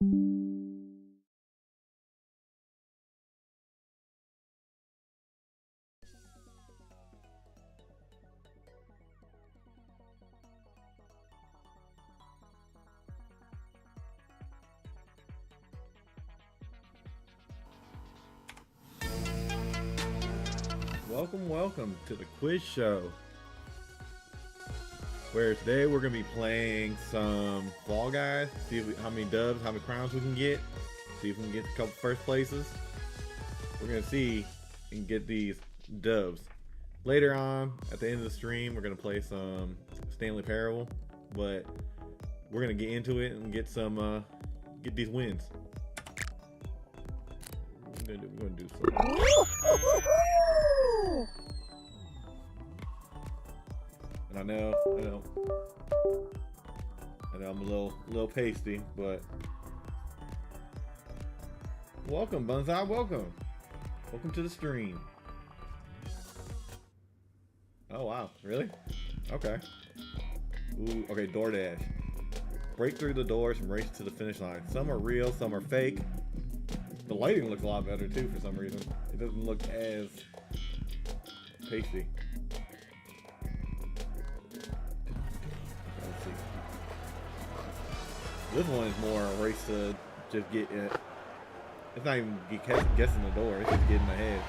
Welcome to the quiz show, where today we're going to be playing some Fall Guys, see how many dubs, how many crowns we can get, see if we can get a couple first places. We're going to see and get these dubs. Later on, at the end of the stream, we're going to play some Stanley Parable, but we're going to get into it and get some, get these wins. We're going to do some. And I know I'm a little pasty, but welcome, Bunzai, welcome to the stream. Oh wow, really? Okay. Ooh, okay, DoorDash. Break through the doors and race to the finish line. Some are real, some are fake. The lighting looks a lot better too for some reason. It doesn't look as pasty. Let's see. This one is more a race to just get it. It's not even guessing the door, it's just getting ahead.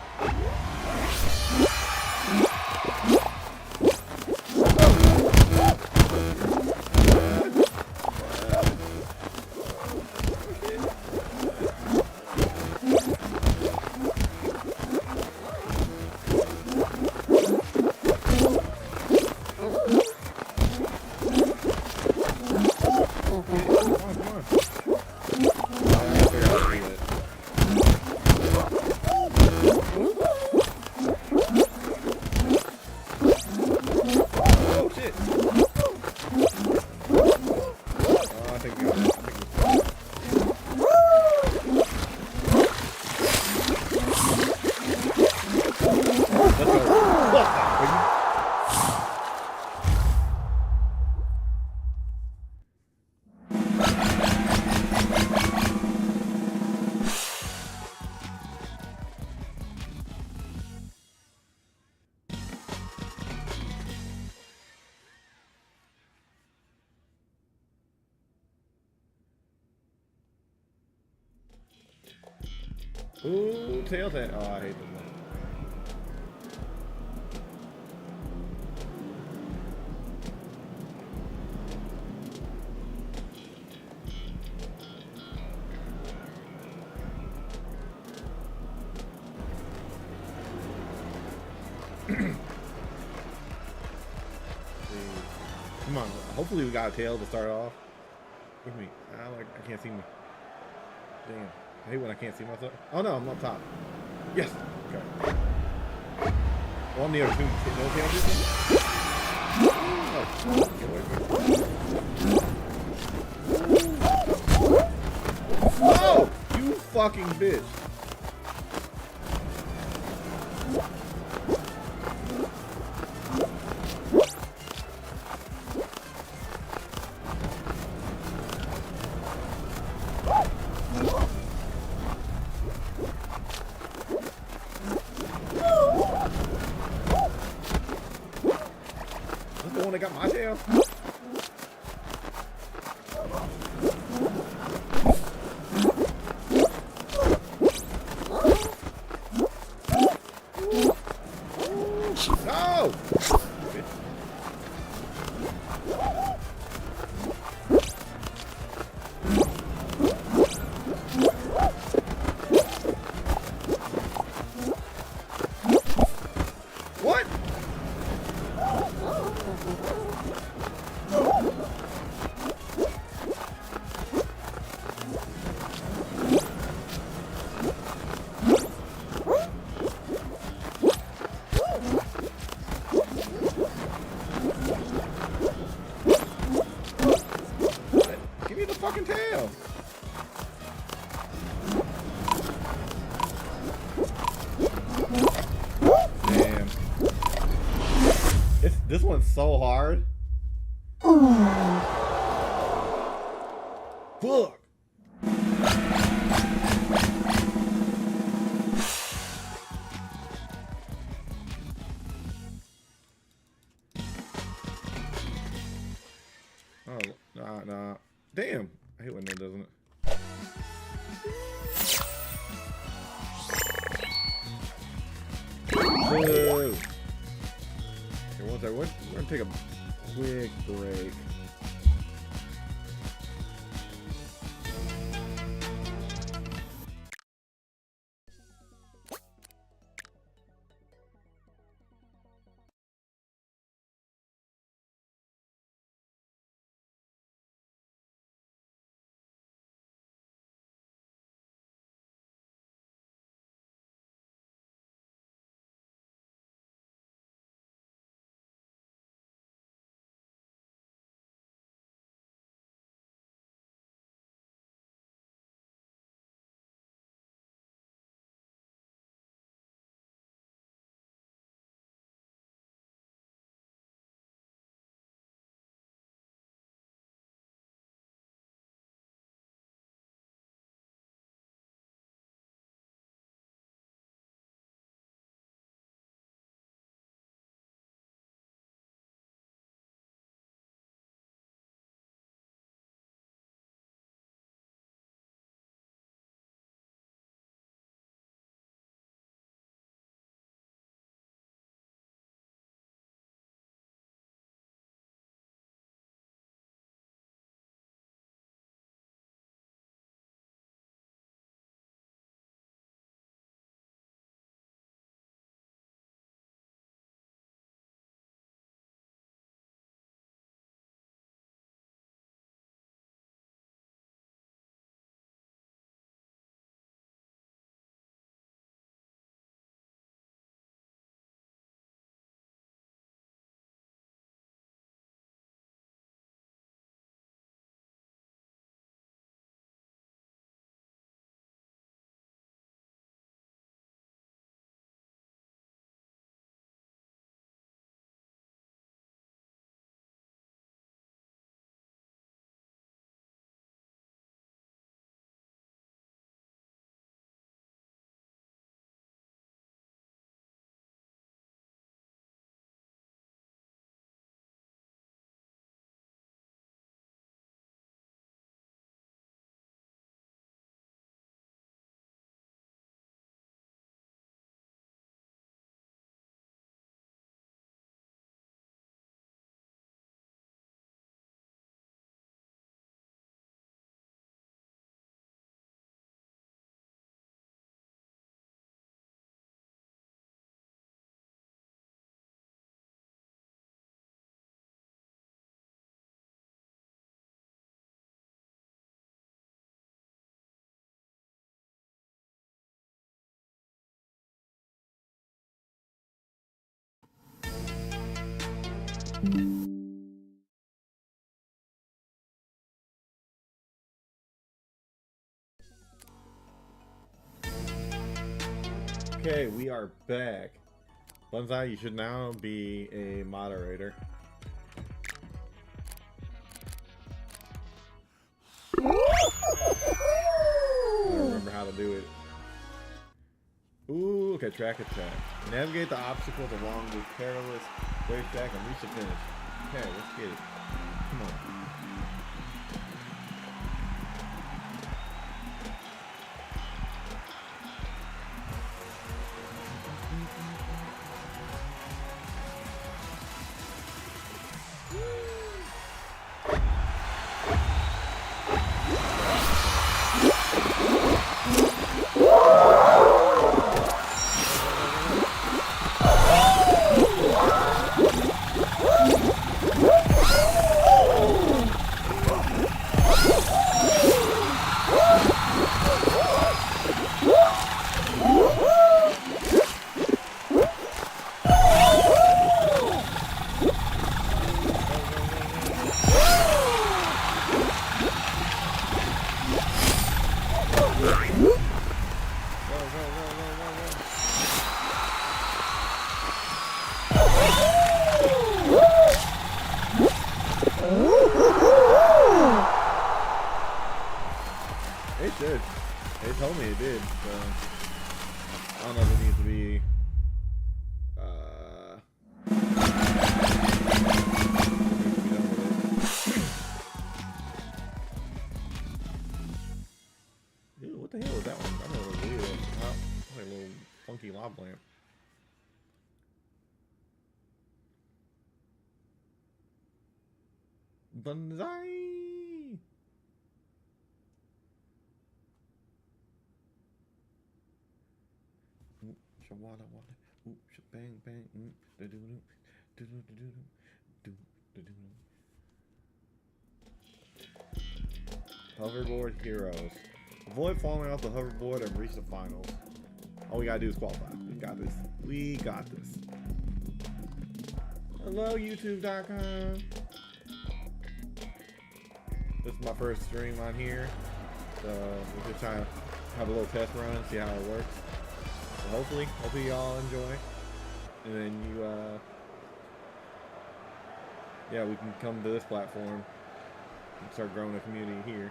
Ooh, tails that. Oh, I hate this one. Come on, hopefully we got a tail to start off. With me. I can't see me. Damn. I hate when I can't see myself. Oh no, I'm on top. Yes. Okay. Well, I'm the other two. No tails. Oh, get away from me. Oh, you fucking bitch. I got my tail. No! What? Fucking tail. Damn. This one's so hard. Fuck. Damn. I hate when that doesn't. Whoa. Here, one second. We're gonna take a quick break. Okay, we are back. Bunzai, you should now be a moderator. I don't remember how to do it. Ooh, okay, track attack. Navigate the obstacles along the perilous racetrack and reach the finish. Okay, let's get it. Come on. It did. They told me it did, so I don't know if it needs to be What the hell was that one? That one was weird. Like a little funky lava lamp. Banzai! Shawada wada. Ooh, bang bang. Do do do do do do do do. Hoverboard heroes. Avoid falling off the hoverboard and reach the finals. All we gotta do is qualify. We got this. We got this. Hello, YouTube.com. This is my first stream on here, so we're just trying to have a little test run and see how it works. So hopefully y'all enjoy, and then you, yeah, we can come to this platform and start growing a community here.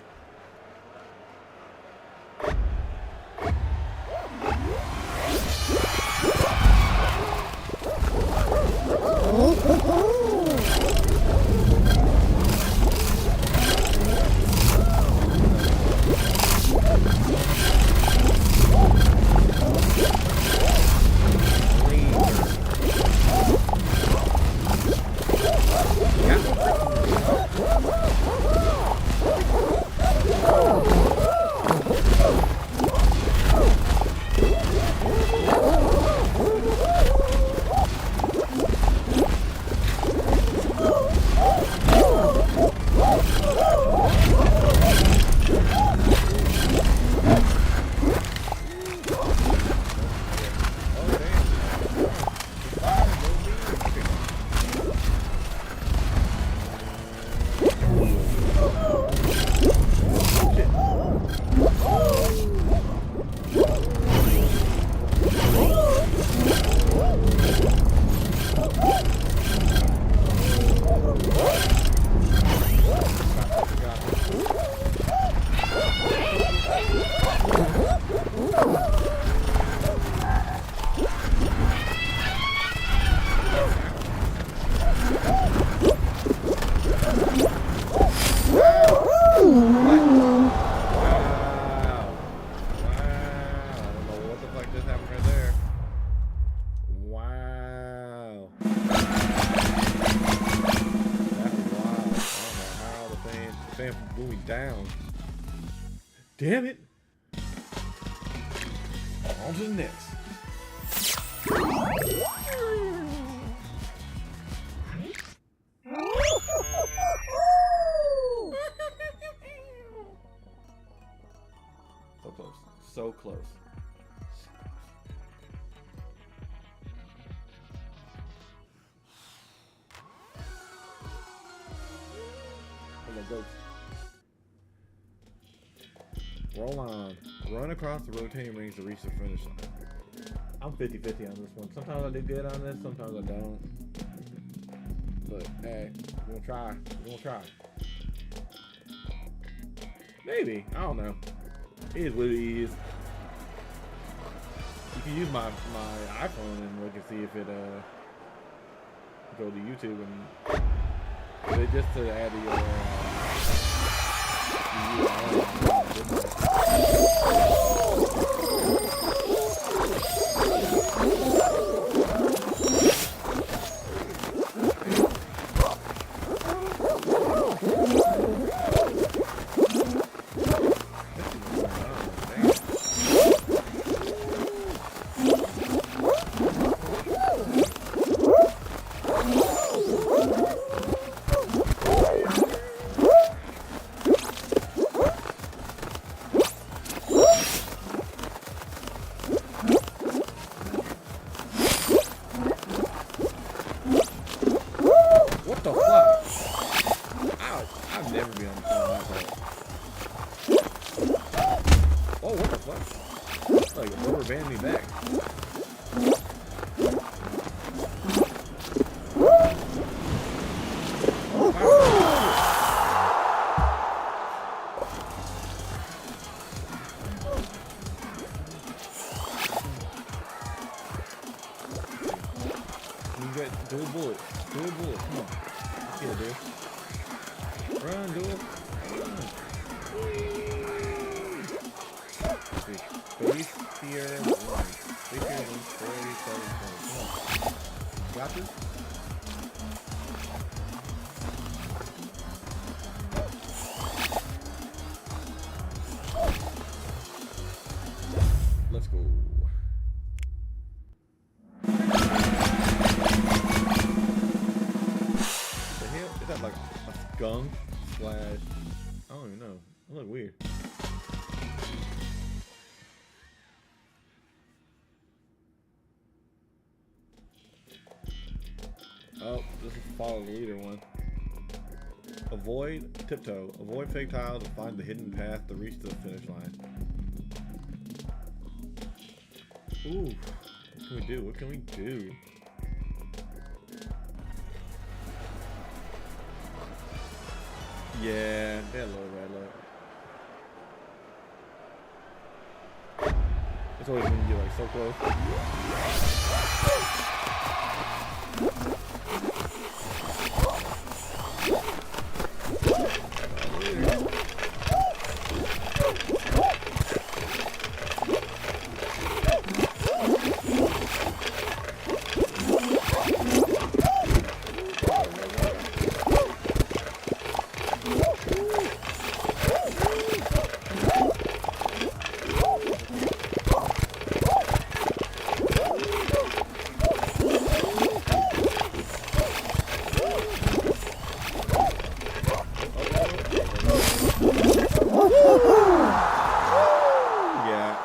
Down. Damn it. On to the next. So close. So close. I'm gonna go. Roll on. Run across the rotating rings to reach the finish line. I'm 50-50 on this one. Sometimes I do good on this, sometimes I don't. But hey, we're gonna try. We're gonna try. Maybe. I don't know. It is what it is. You can use my iPhone and look and see if it go to YouTube and but it just to add to your Dual bullet. Come on. Let's get it, dude. Run, dude. Run. got this. Let's go. The hell? Is that like a skunk slash? I don't even know. It look weird. Oh, this is follow the leader one. Avoid tiptoe. Avoid fake tiles and find the hidden path to reach the finish line. Ooh, what can we do? What can we do? Yeah, they're low, red low. It's always when you get like so close.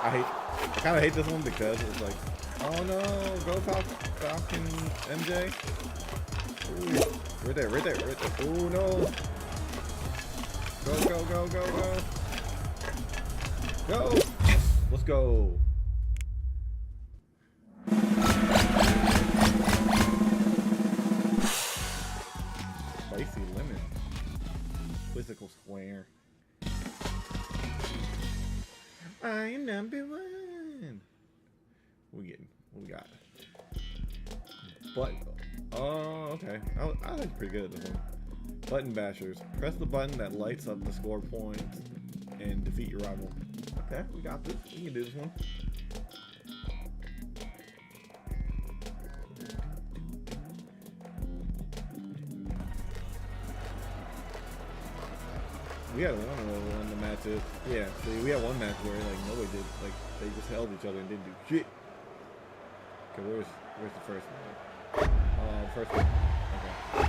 I kind of hate this one because it's like, oh no, go Falcon MJ. Ooh, right there, right there, right there. Oh no. Go, go, go, go, go. Go. Let's go. Spicy lemon. Quizzical square. I am number one. What we getting? What we got? Button. Oh, okay. I think pretty good at this one. Button bashers. Press the button that lights up the score points and defeat your rival. Okay, we got this. We can do this one. We had one of the matches. Yeah, see, we had one match where like nobody did, like they just held each other and didn't do shit. Okay, where's the first one? First one. Okay.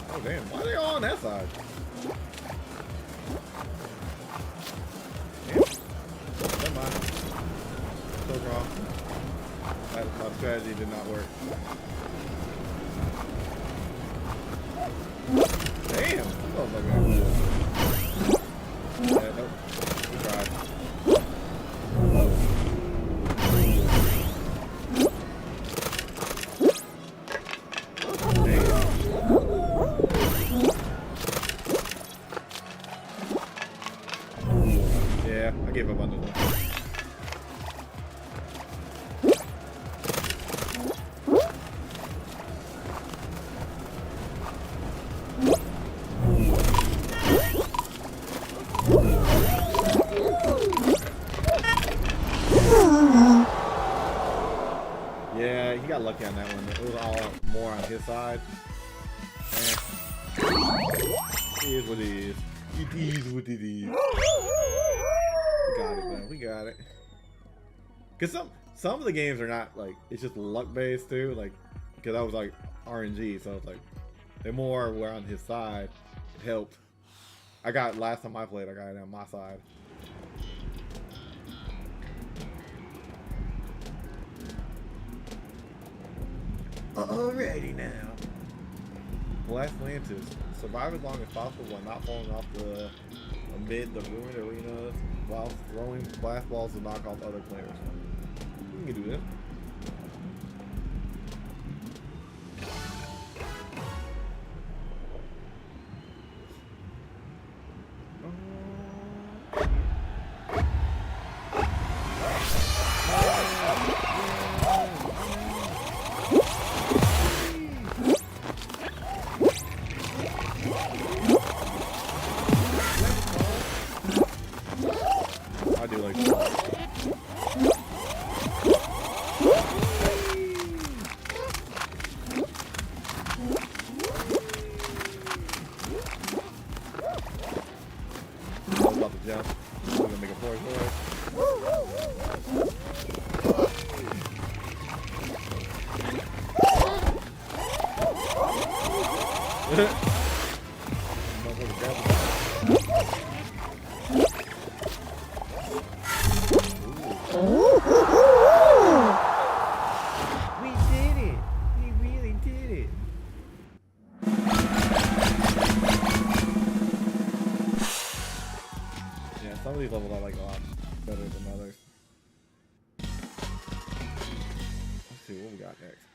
Oh damn, why are they all on that side? Damn. Never mind. So wrong. My strategy did not work. Damn! Oh my god. Yeah, nope. We tried. Yeah, I gave up on this one. Yeah, he got lucky on that one. It was all more on his side. It is what it is. It is what it is. We got it, man. We got it. Cause some of the games are not like, it's just luck based too. Like, cause I was like RNG, so it's like they more were on his side. It helped. I got last time I played, I got it on my side. Alrighty now. Blast Atlantis. Survive as long as possible while not falling off amid the ruined arenas while throwing blast balls to knock off other players. We can do this. I do like that. I was about to jump. I'm gonna make a force noise. We did it! We really did it! Yeah, some of these levels I like a lot better than others. Let's see what we got next.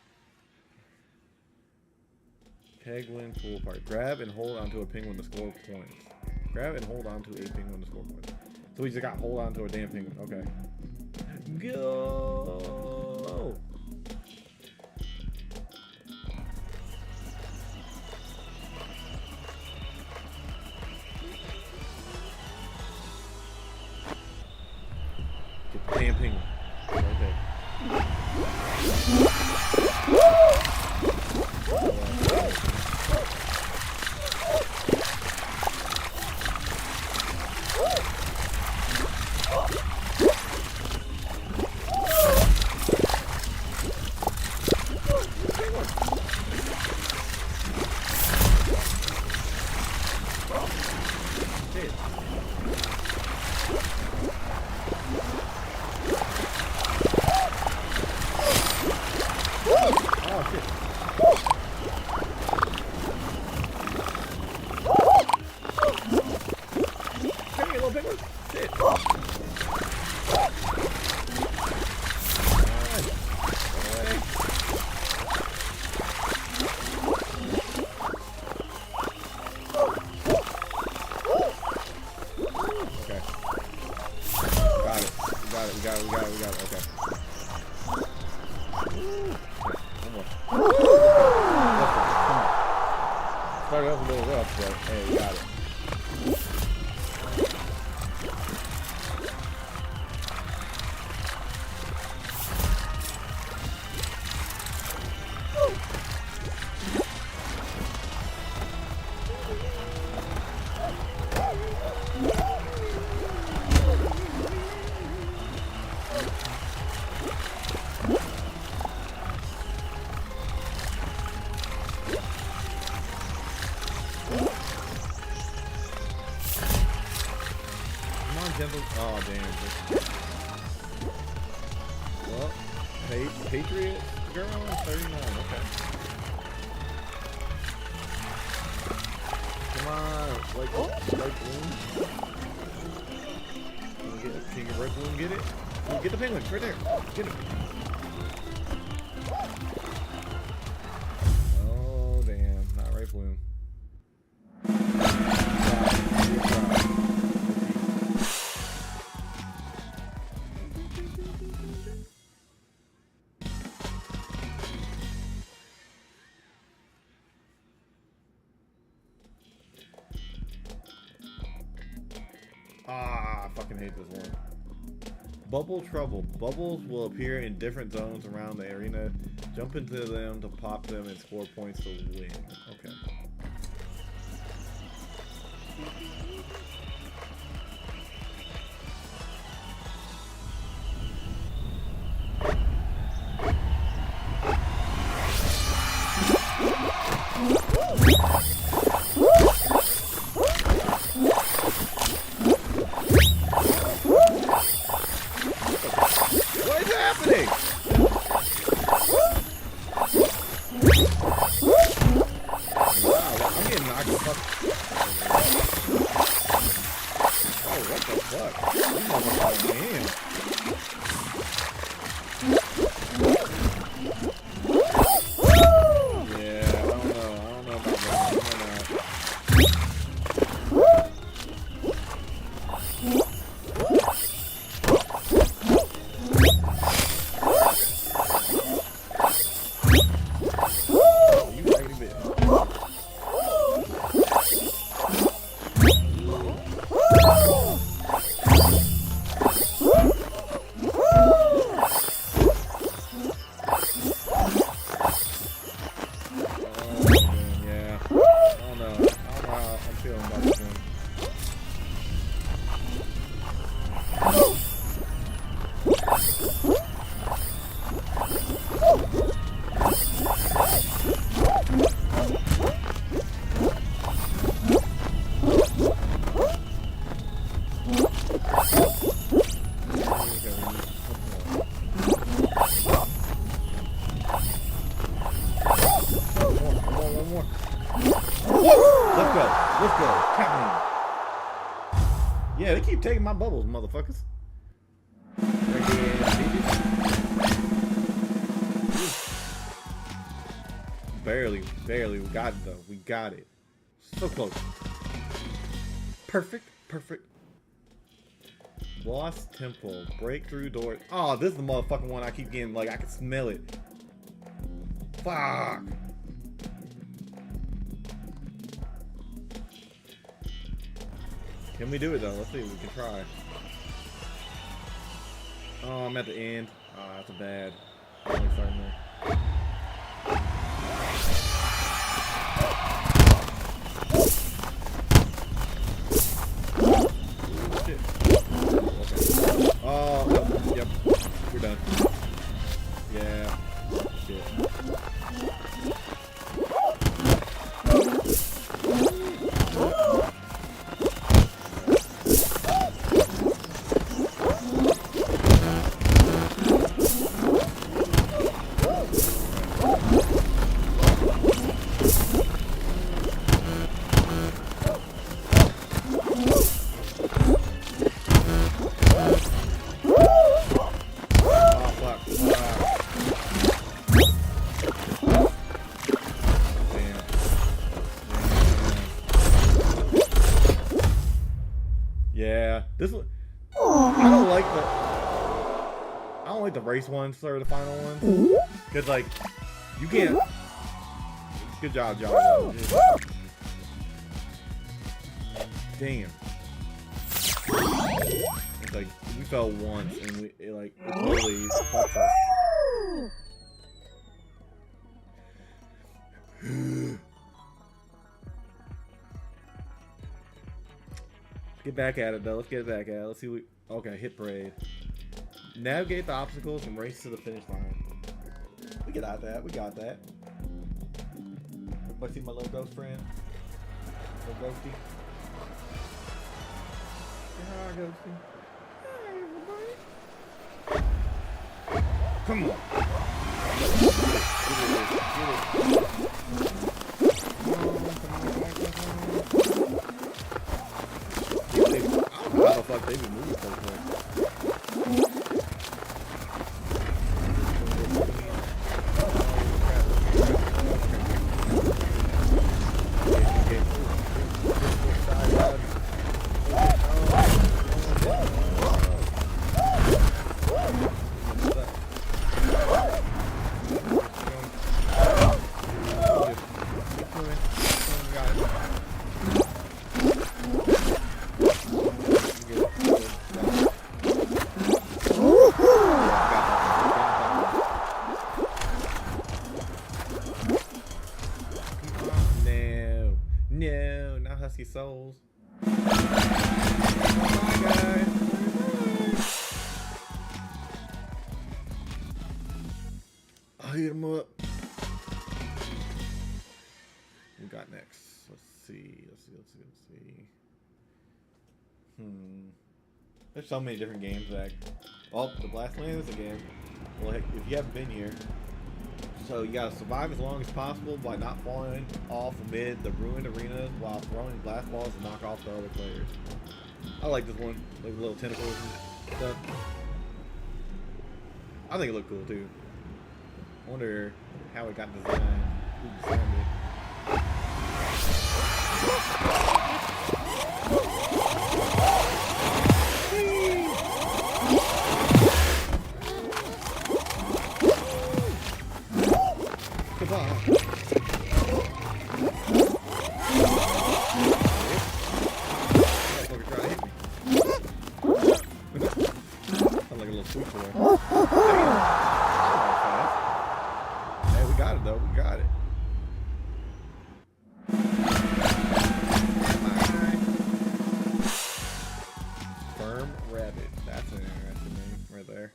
Keg win pool party. Grab and hold onto a penguin to score points. Grab and hold onto a penguin to score points. So we just got hold on to a damn penguin. Okay. Go! Get the damn penguin. Okay. We got it. Okay. One more. Started off a little rough, but hey, we got it. Oh, damn. Well, Patriot girl, 39. Okay. Come on. Like balloon. Can you red balloon get it? Get the penguin. Right there. Get it. Oh, damn. Not right balloon. Ah, I fucking hate this one. Bubble trouble. Bubbles will appear in different zones around the arena. Jump into them to pop them and score points to win. Okay. What is happening? Wow, I'm getting knocked the fuck. Oh, what the fuck? more. Let's go. Let's go. Count me. Yeah, they keep taking my bubbles, motherfuckers. Right there, baby. Barely, barely. We got it, though. We got it. So close. Perfect, perfect. Lost Temple. Breakthrough door. Oh, this is the motherfucking one I keep getting. Like, I can smell it. Fuck. Can we do it, though? Let's see. We can try. Oh, I'm at the end. Oh, that's a bad. I'm only starting there. Oh, yep. We're done. Yeah. Shit. Yeah, this one. I don't like the race ones or the final ones, cause like you can't. Good job, John. Damn. It's like we fell once and it literally fucked us. Get back at it though. Let's get back at it. Let's see what. Okay, hit parade. Navigate the obstacles and race to the finish line. We got that. We got that. Everybody see my little ghost friend? Little ghosty. Hi, ghosty. Hi, everybody. Come on. How the fuck they be moving so quick? No, not Husky Souls. Bye, guys. I'll hit him up. We got next. Let's see. There's so many different games that. Oh, the Blast Land is a game. Well, heck, if you haven't been here. So you gotta survive as long as possible by not falling off amid the ruined arenas while throwing blast balls to knock off the other players. I like this one, like the little tentacles and stuff. I think it looked cool too. I wonder how it got designed. Who designed it? Hey, we got it though. We got it. Firm Rabbit. That's an interesting name right there.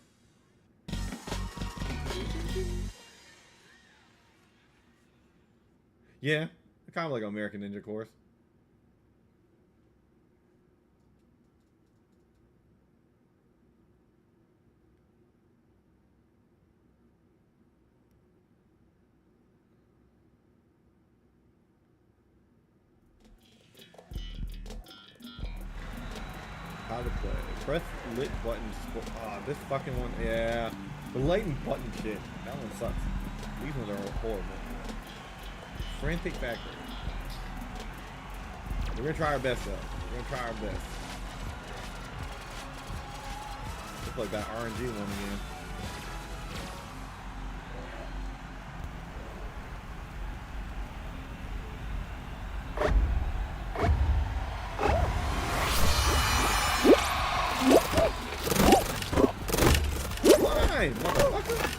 Yeah, kind of like American Ninja Course. How to play. Press lit button. This fucking one. Yeah. The lighting button shit. That one sucks. These ones are horrible. Frantic Factory. We're gonna try our best though. We're gonna try our best. Looks like that RNG one again. Fine, motherfucker.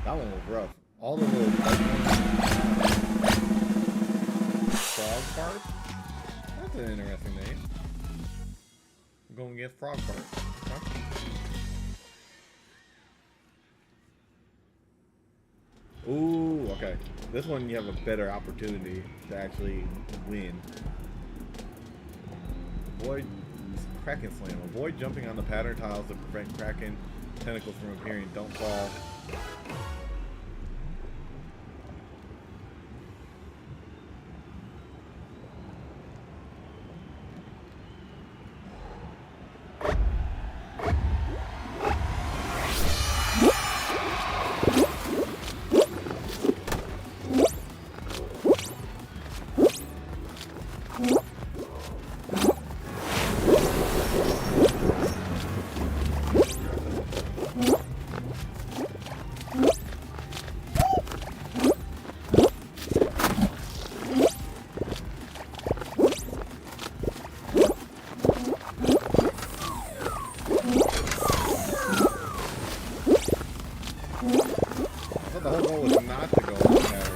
That one was rough. All the little frog parts. That's an interesting name. I'm going to get frog parts. Huh? Ooh, okay. This one you have a better opportunity to actually win. Avoid Kraken Slam. Avoid jumping on the pattern tiles to prevent Kraken tentacles from appearing. Don't fall. The whole goal is not to go on the pattern.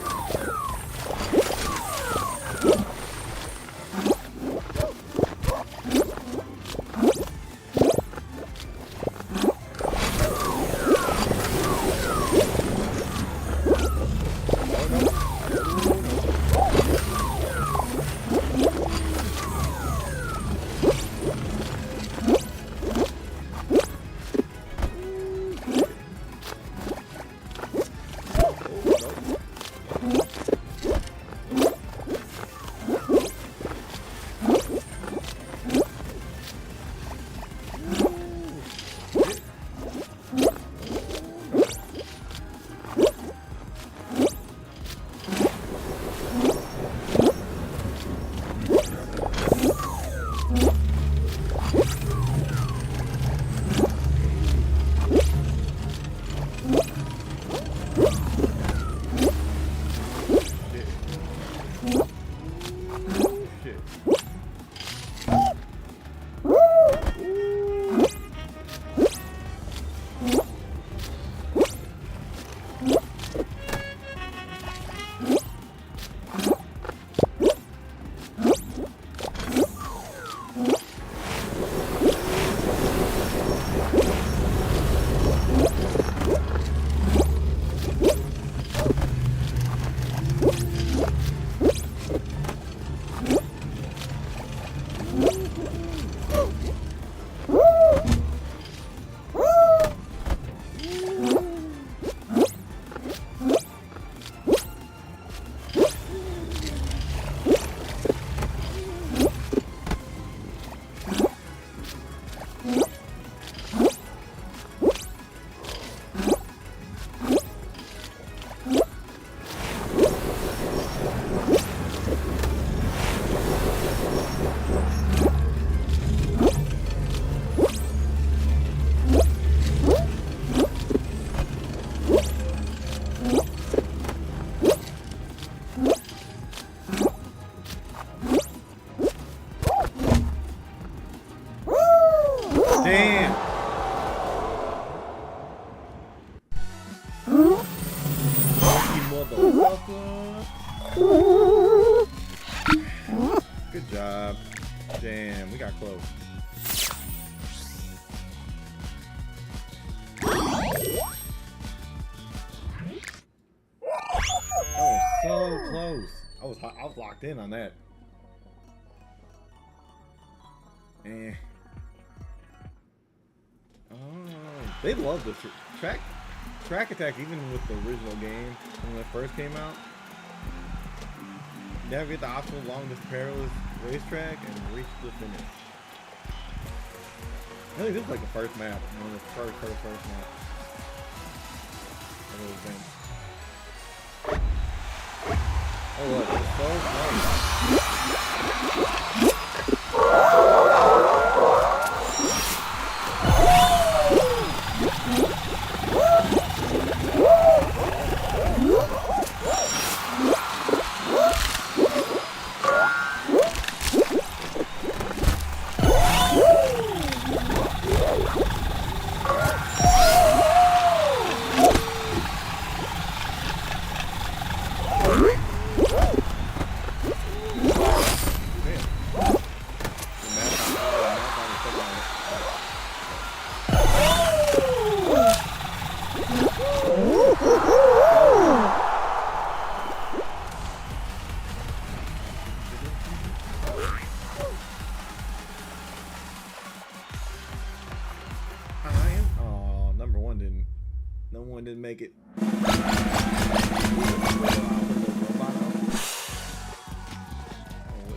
What the fuck? Good job. Damn, we got close. That was so close. I was locked in on that. Eh. Oh, they love the track attack, even with the original game when it first came out. Navigate the optional along this perilous racetrack and reach the finish. I think this is like the first map, one of the first map. Oh look, it's so close. No one didn't make it. Oh,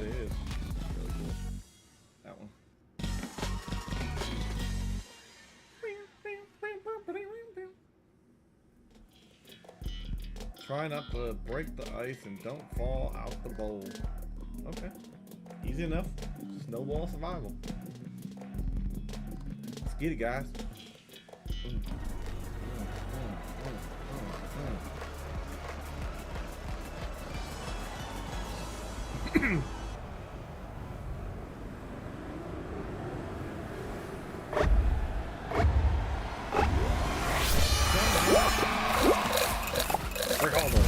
it is. Really cool. That one. Try not to break the ice and don't fall out the bowl. Okay. Easy enough. Snowball survival. Let's get it, guys. Break all those.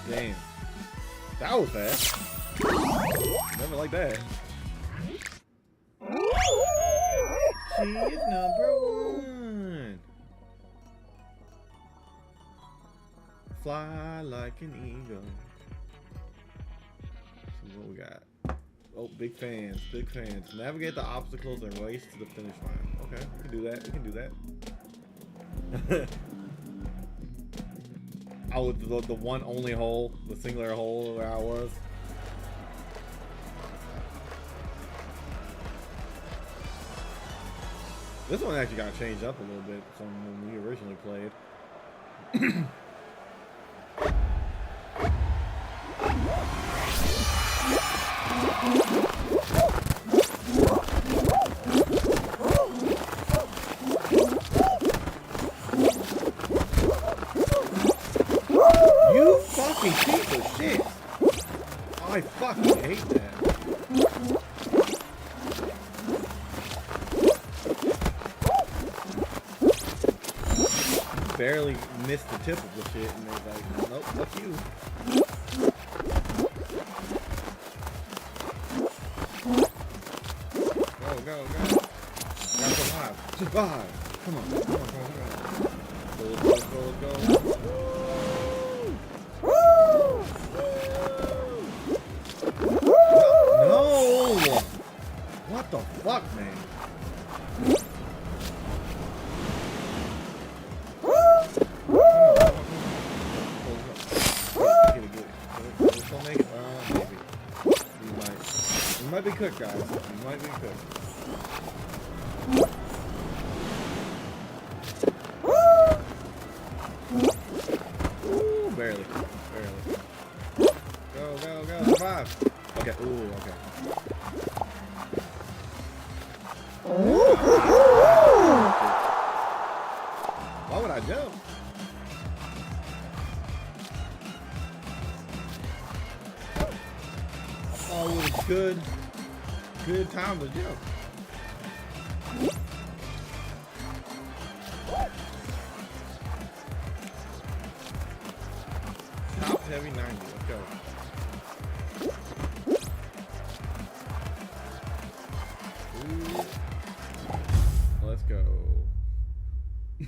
Damn. That was fast. Never like that. She is #1. Fly like an eagle. See what we got. Oh, big fans, big fans. Navigate the obstacles and race to the finish line. Okay, we can do that. We can do that. I was the one only hole, the singular hole where I was. This one actually got changed up a little bit from when we originally played. You fucking piece of shit! I fucking hate that. Barely missed the tip of the shit, and they're like, nope, fuck you. Go, go, go. Gotta survive. Survive. Come on, come on, come on, come on. Go, go, go, go. No! What the fuck, man? You might be cooked, guys. You might be cooked. Ooh, barely. Barely. Go, go, go. survive. Okay. Ooh, okay. Why would I jump? I thought it was good time to jump. Top heavy 90. Let's go. Ooh. Let's go. I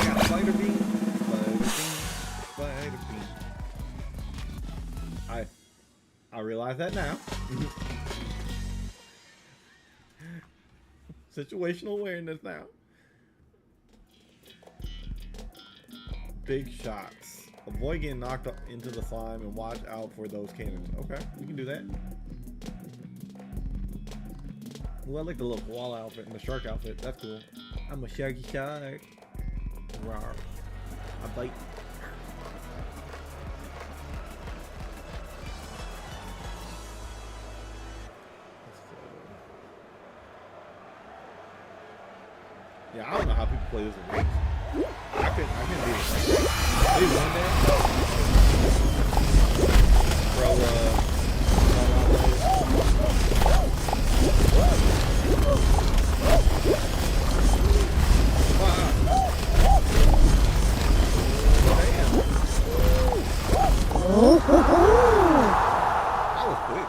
got spider beam. Spider beam. I realize that now. Situational awareness now. Big shots. Avoid getting knocked into the slime and watch out for those cannons. Okay, we can do that. Well, I like the little koala outfit and the shark outfit. That's cool. I'm a sharky shark. Rawr. I bite. Yeah, I don't know how people play this in games. I couldn't do this. They won that. Bro, that was quick.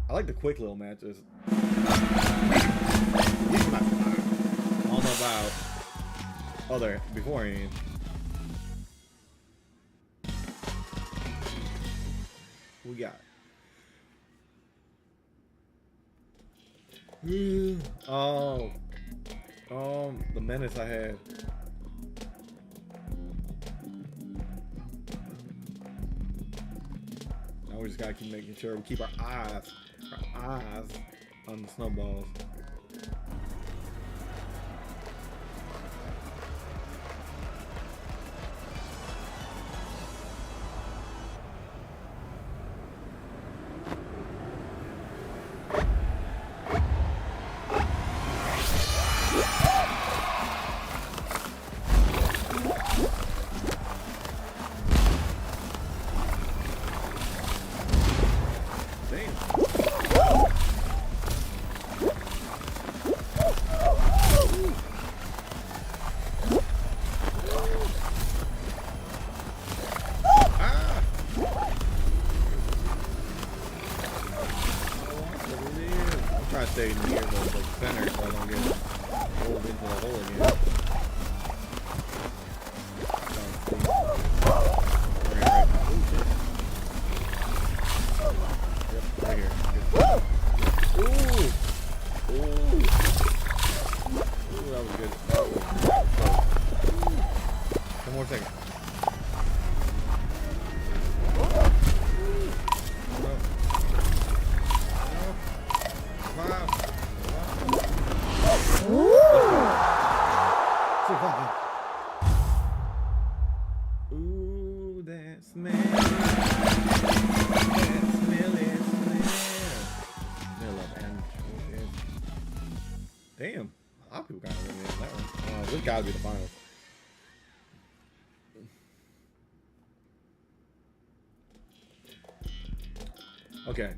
I like the quick little matches. I don't know about other beforehand. We got. The menace I had. Now we just gotta keep making sure we keep our eyes on the snowballs. Stay near the center so I don't get pulled into the hole again. Yep, right here. Good. Ooh! Ooh! Ooh, that was good. One more second. Ooh, that smell. That smelly smell. Smell of anchovies. Damn. A lot of people got to win that one. This got to be the finals. Okay.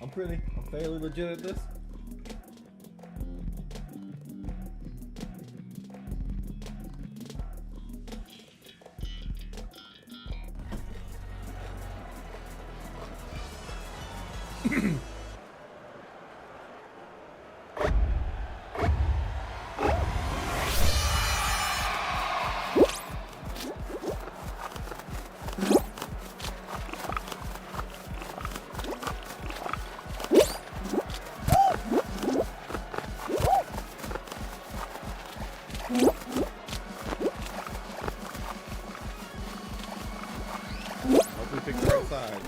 I'm fairly legit at this. Hopefully pick the right side.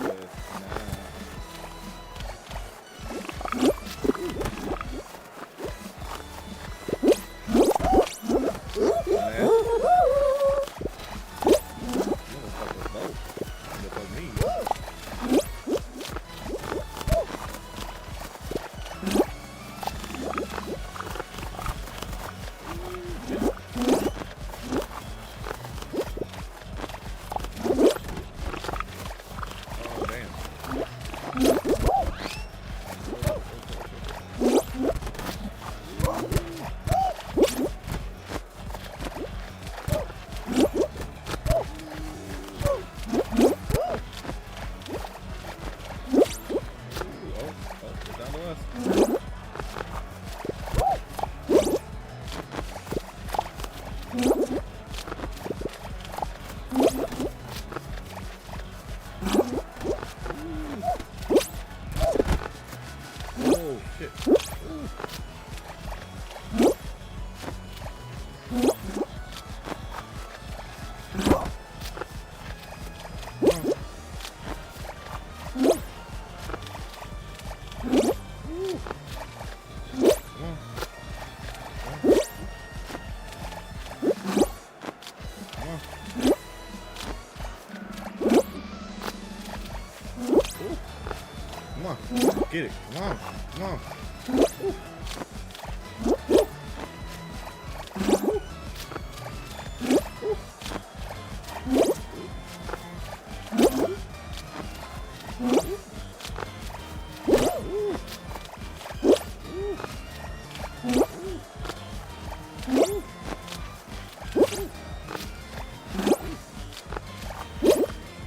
get it. Come on. Come on.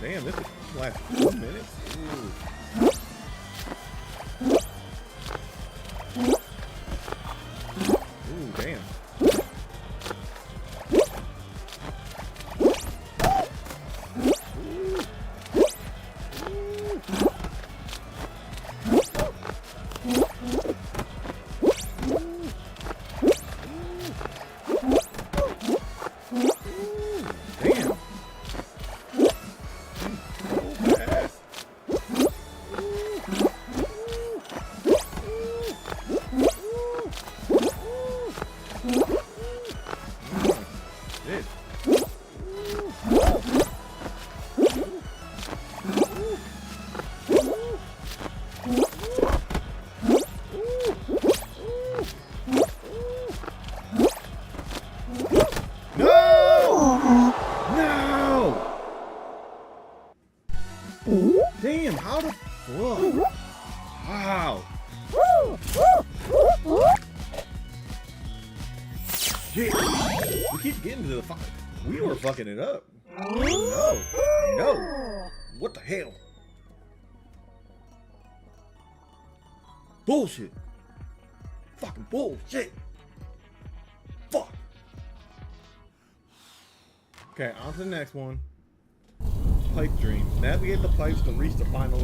Damn, this is last 2 minutes. Ooh. Ooh, damn. Damn, how the fuck? Wow. Shit. We keep getting to the fight. We were fucking it up. No. No. What the hell? Bullshit. Fucking bullshit. Fuck. Okay, on to the next one. Pipe dream. Navigate the pipes to reach the final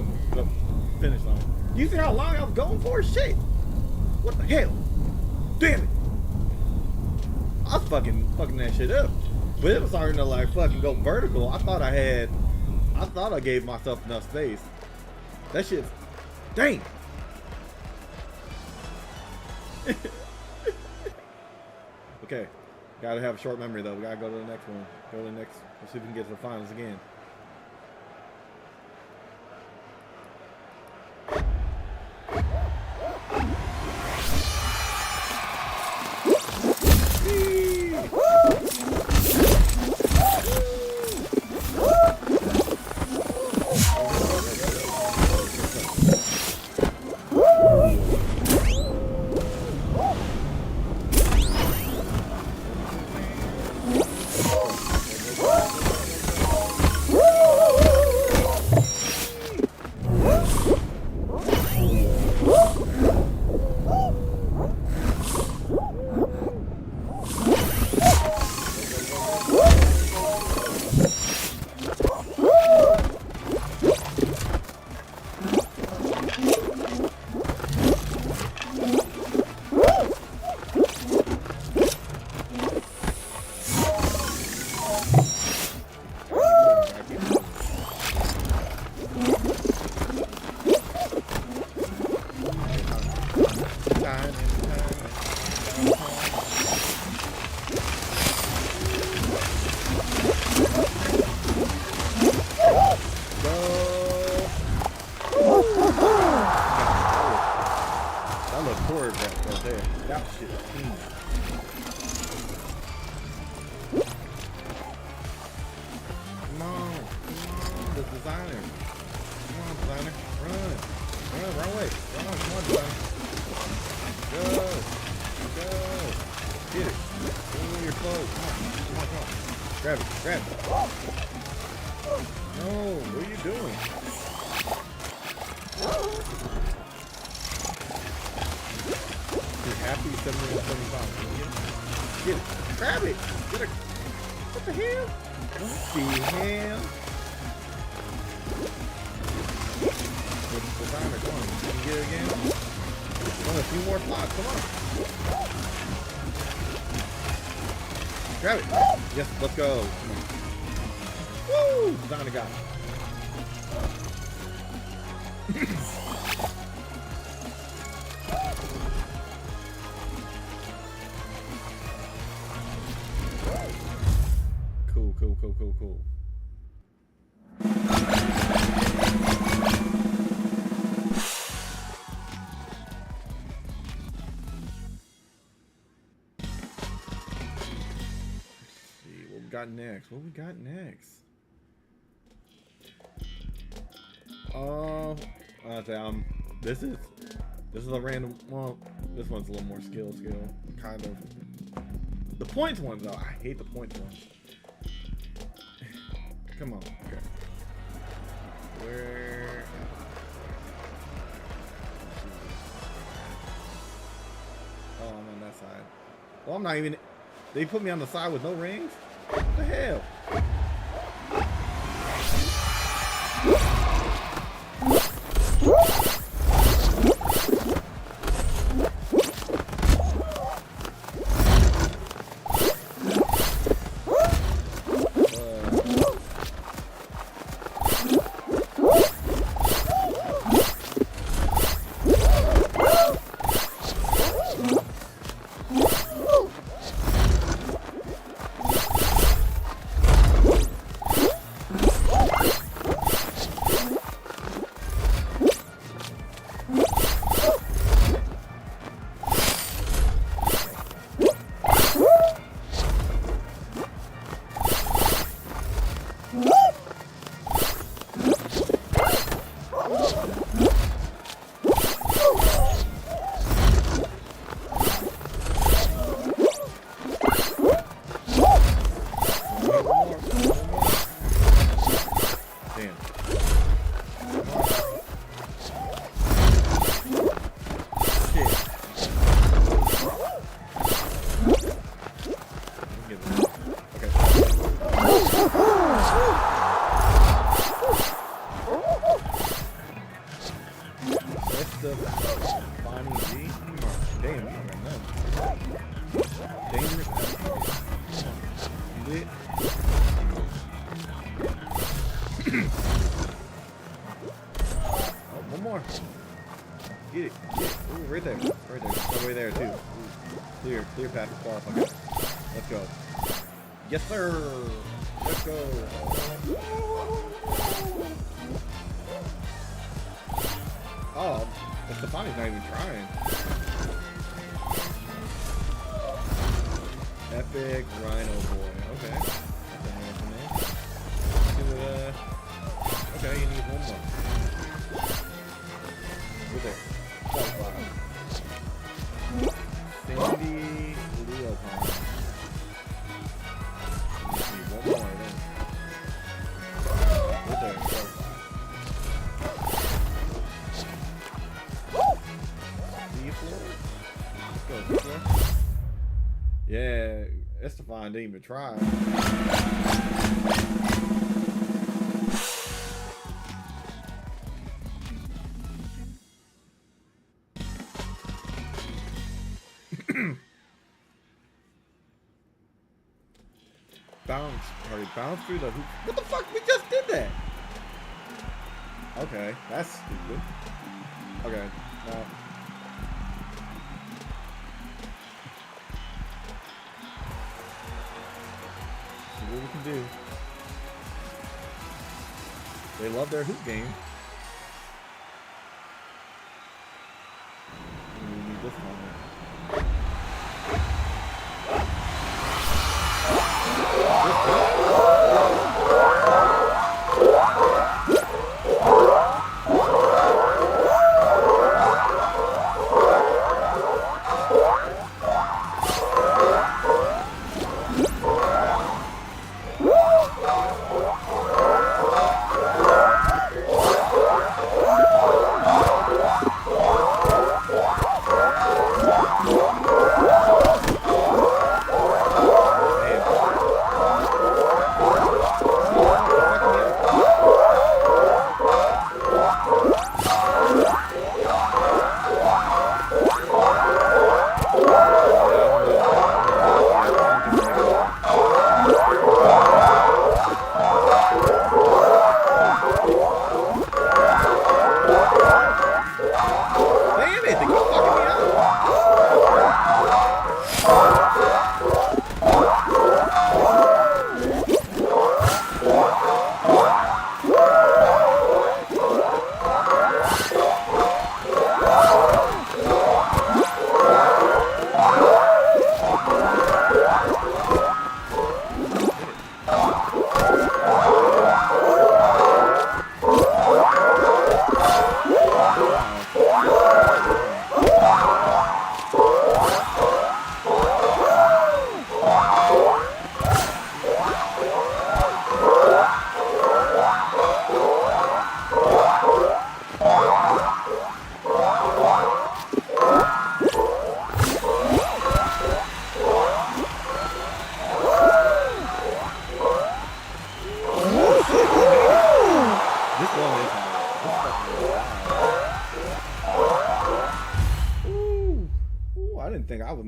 finish line. You see how long I was going for? Shit. What the hell? Damn it. I was fucking that shit up. But it was starting to like fucking go vertical. I thought I gave myself enough space. That shit. Dang. Okay. Gotta have a short memory though. We gotta go to the next one. Go to the next. Let's see if we can get to the finals again. Grab it, grab it. No, what are you doing? You're happy 775. Get it. Grab it. Get it. What the hell? What the hell? Designer, come on. You can get it again? Come on, a few more slots. Come on. Grab it. Yes, let's go. Woo! Designer got it. Cool, cool, cool, cool, cool. got next? What we got next? Oh, this is a random. Well, this one's a little more skill, kind of. The points ones though, I hate the points ones. Come on, okay. Where? Oh, I'm on that side. Well, I'm not even. They put me on the side with no rings? What the hell? Get it. Ooh, right there. No way there, too. Ooh, clear path to qualify. Let's go. Yes, sir. Let's go. Oh, Stefani's not even trying. Epic Rhino Boy. Okay. That's a handsome name. Okay, you need one more. Right there. Stanley, Leopold. One more then. Right there. Let's go. Yeah, Estefan didn't even try. Bounce through the hoop. What the fuck? We just did that. Okay, that's stupid. Okay, now. See what we can do. They love their hoop game. We need this one.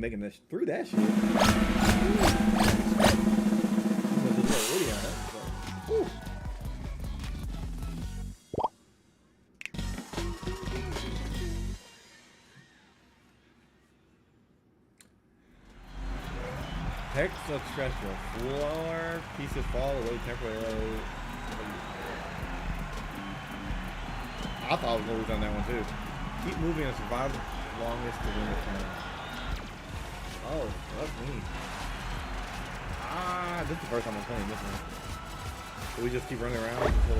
making this through that shit. Text extraterrestrial. Floor pieces fall away temporarily. I thought I was always on that one too. Keep moving and survive the longest to win the turn. Oh, that's me. Ah, this is the first time I'm playing this one. So we just keep running around until...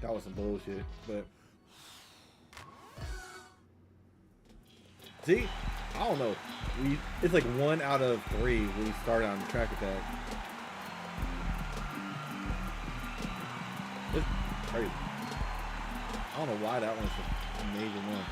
That was some bullshit, but see, I don't know. It's like 1 out of 3 when we started on the track attack. It's crazy. I don't know why that one's a major one.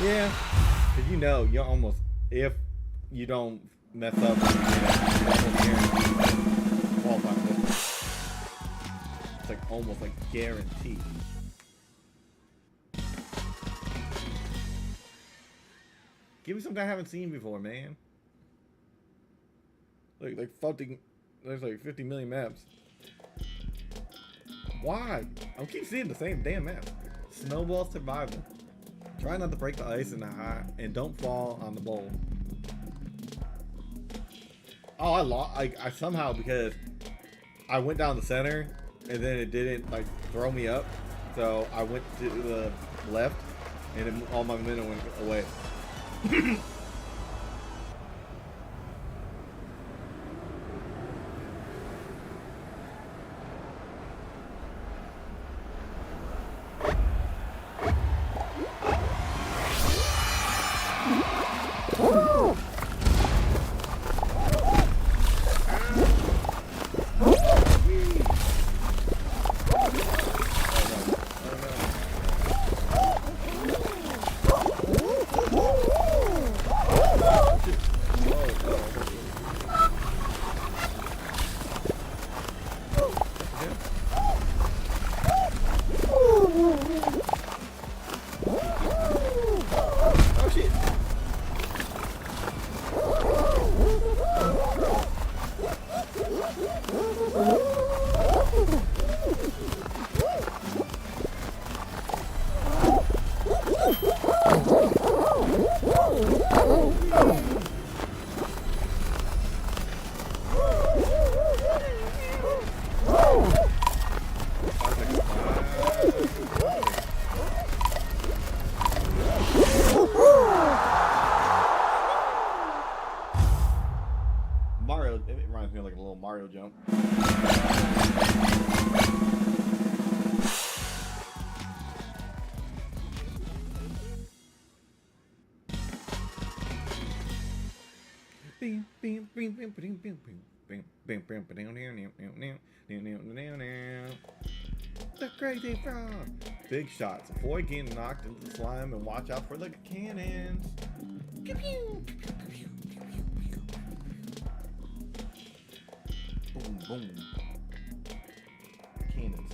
Yeah, because you know, you're almost, if you don't mess up, it's like almost like guaranteed. Give me something I haven't seen before, man. Like fucking, there's like 50 million maps. Why? I keep seeing the same damn map. Snowball survival. Try not to break the ice in the high, and don't fall on the bowl. Oh, I lost. I somehow, because I went down the center, and then it didn't like throw me up, so I went to the left, and then all my momentum went away. It reminds me of like a little Mario jump. The crazy frog. Big shots. Avoid getting knocked into the slime and watch out for the cannons. Boom, boom. Cannons.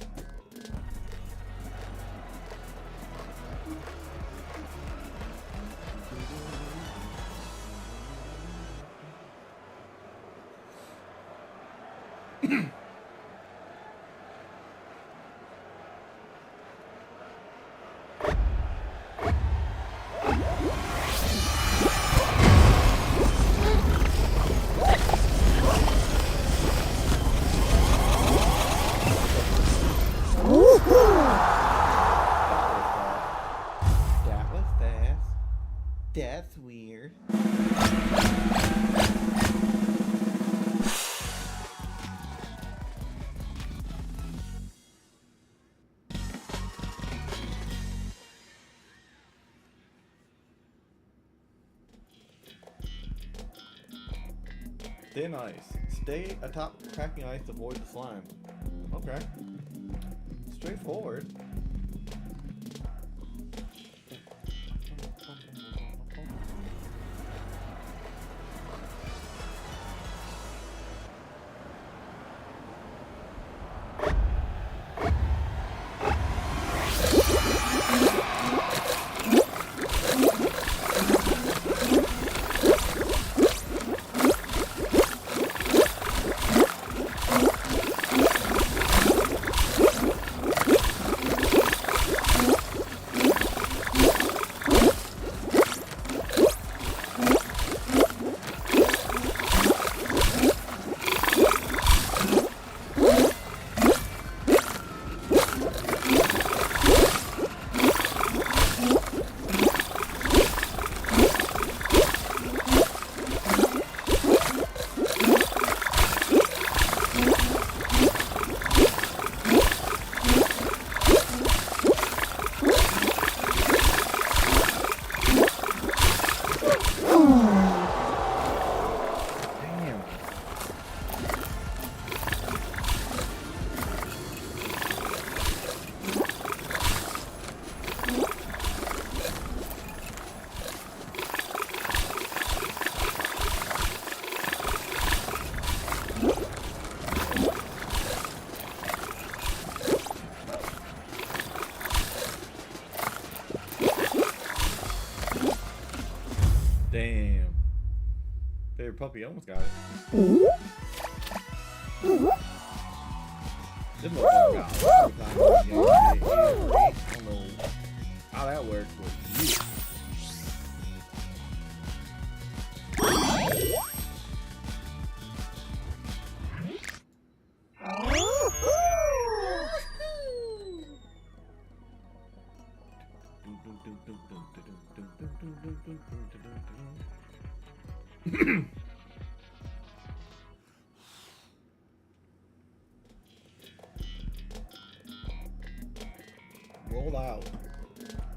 That was fast. That's weird. Thin ice. Stay atop cracking ice to avoid the slime. Okay. Straightforward. Damn. Favorite puppy almost got it. This motherfucker got it. I don't know how that works, but yeah. Roll out.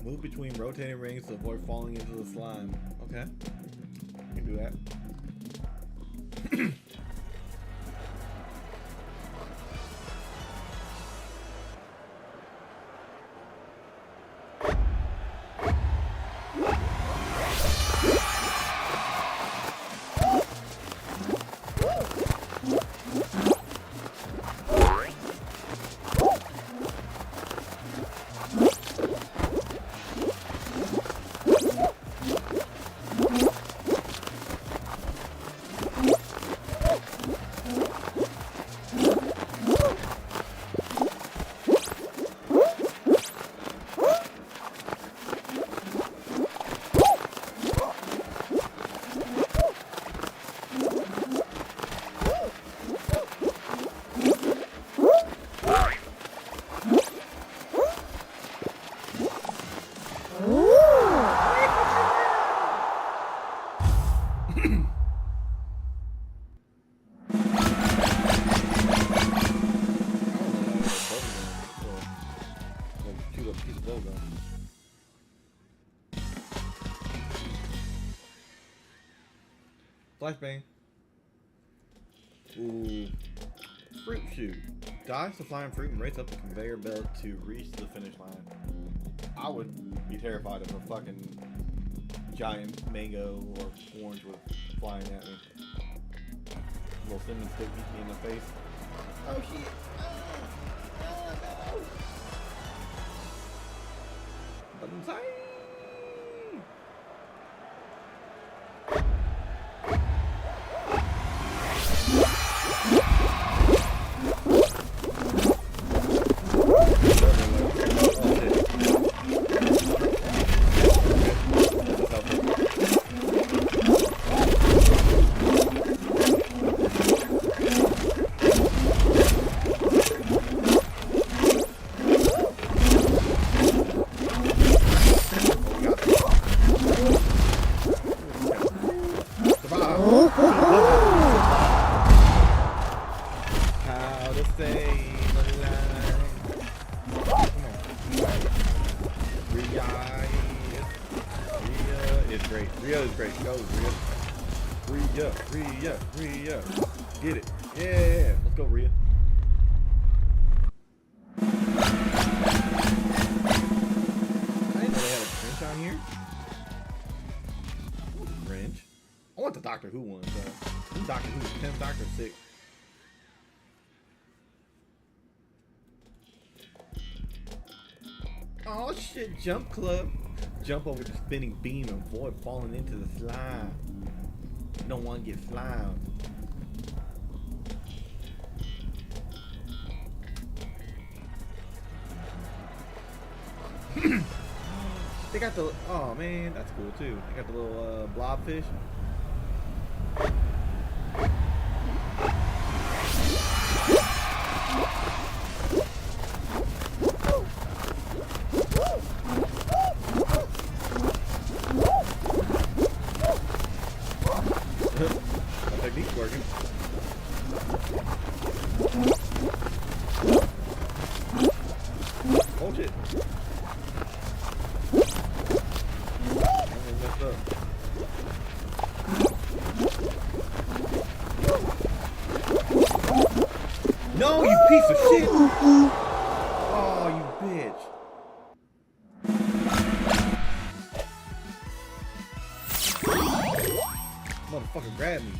Move between rotating rings to avoid falling into the slime. Okay. You can do that. Flashbang. Ooh. Fruit shoot. Dodge the flying fruit and race up the conveyor belt to reach the finish line. I would be terrified if a fucking giant mango or orange was flying at me. Little cinnamon stick beat me in the face. Oh shit! Oh no! Bonsai! How to save a life. Come on. Rhea is great. Rhea is great. Go, Rhea. Rhea. Get it. Yeah. Let's go, Rhea. I didn't know they had a wrench on here. Wrench. I want the Doctor Who one, so. Doctor Who, 10th Doctor 6. Oh shit, jump club. Jump over the spinning beam and avoid falling into the slime. You don't want to get slimed. They got the, oh man, that's cool too. They got the little blobfish. My technique's working. Oh shit. I messed up. No, you piece of shit! Oh, you bitch. Motherfucker grabbed me.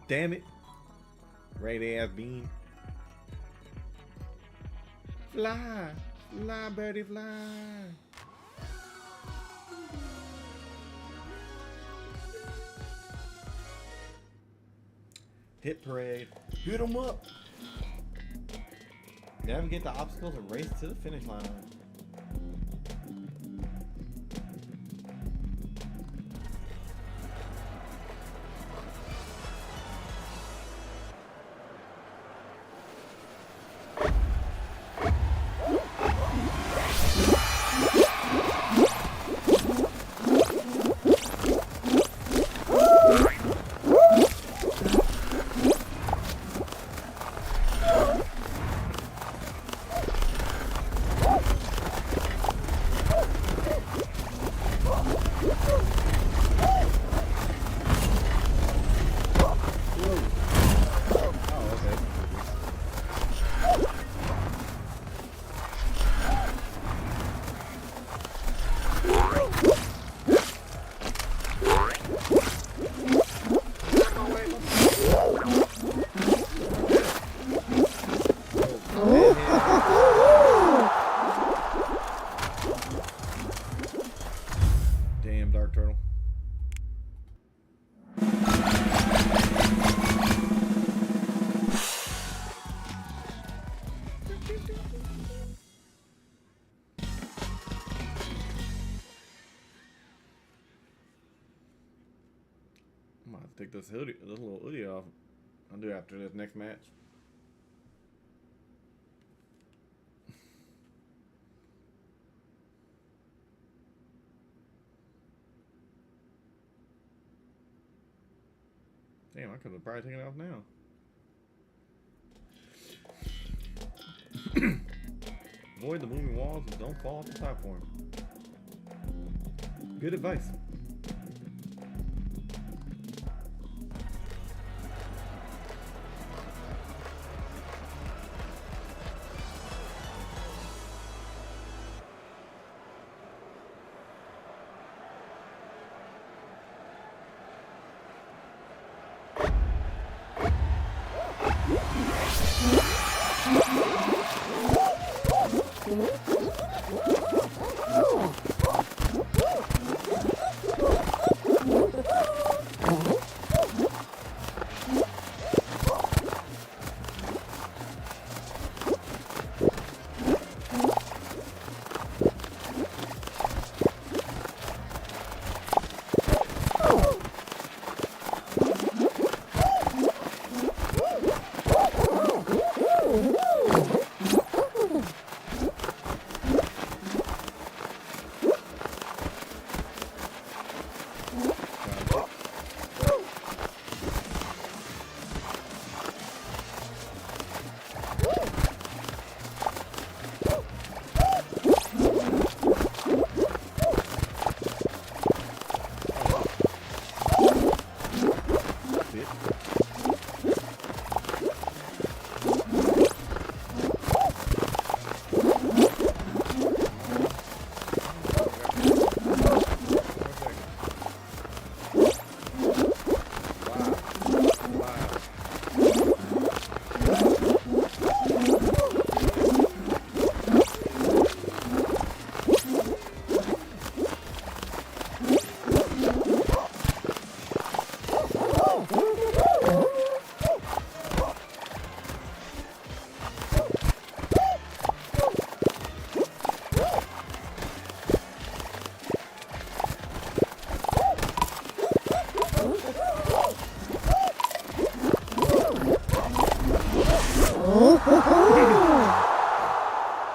Damn it. Right ass bean. Fly. Fly, birdie, fly. Hit parade. Hit 'em up. Navigate the obstacles and race to the finish line. Damn, Dark Turtle. I'm gonna take this hoodie, this little hoodie off. I'll do it after this next match. Damn, I could have probably taken it off now. Avoid the moving walls and don't fall off the platform. Good advice.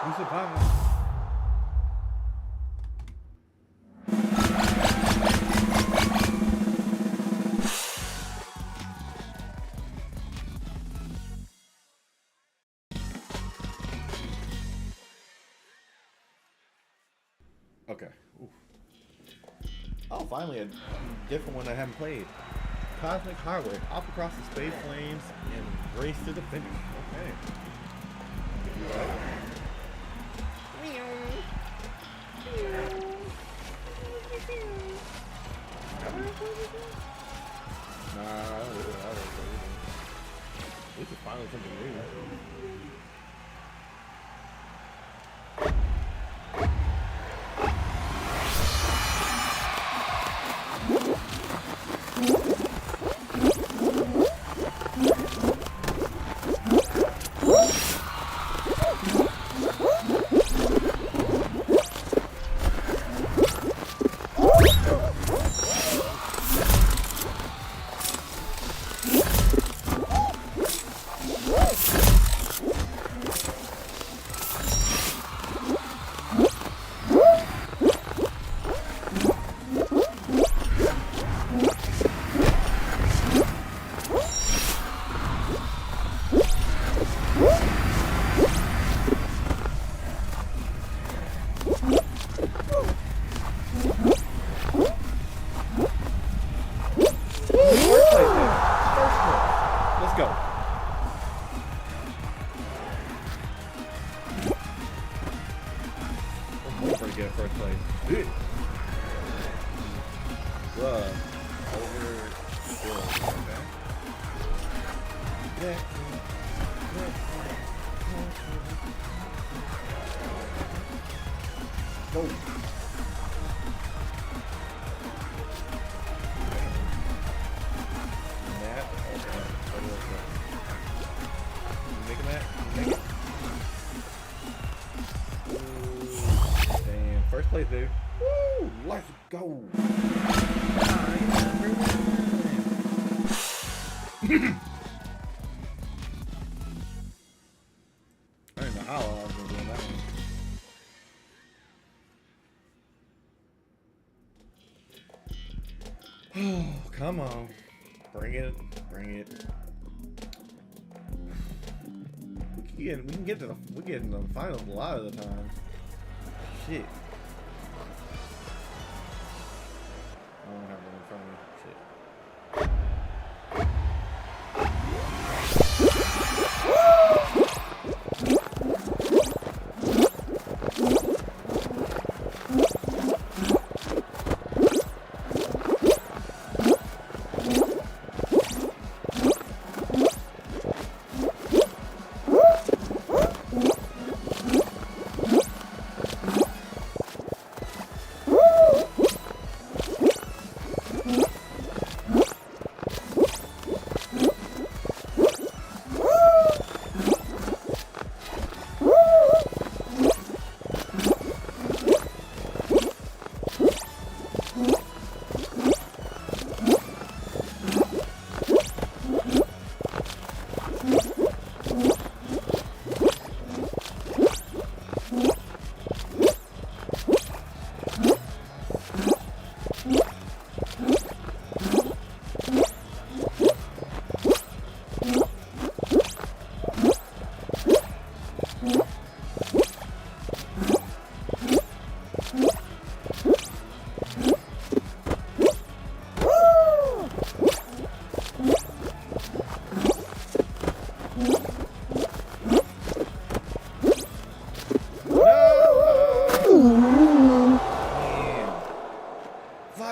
You survived. Okay. Oof. Oh, finally a different one I haven't played. Cosmic Highway. Off across the space lanes and race to the finish. Okay. Nah, this is finally something new. Let's go. I'm going to get first place. Over. Okay. Yeah. Go. First place, dude. Woo! Let's go. I don't know how I was going to do that one. Oh, come on. Bring it. Bring it. We can get to the finals a lot of the time. Shit.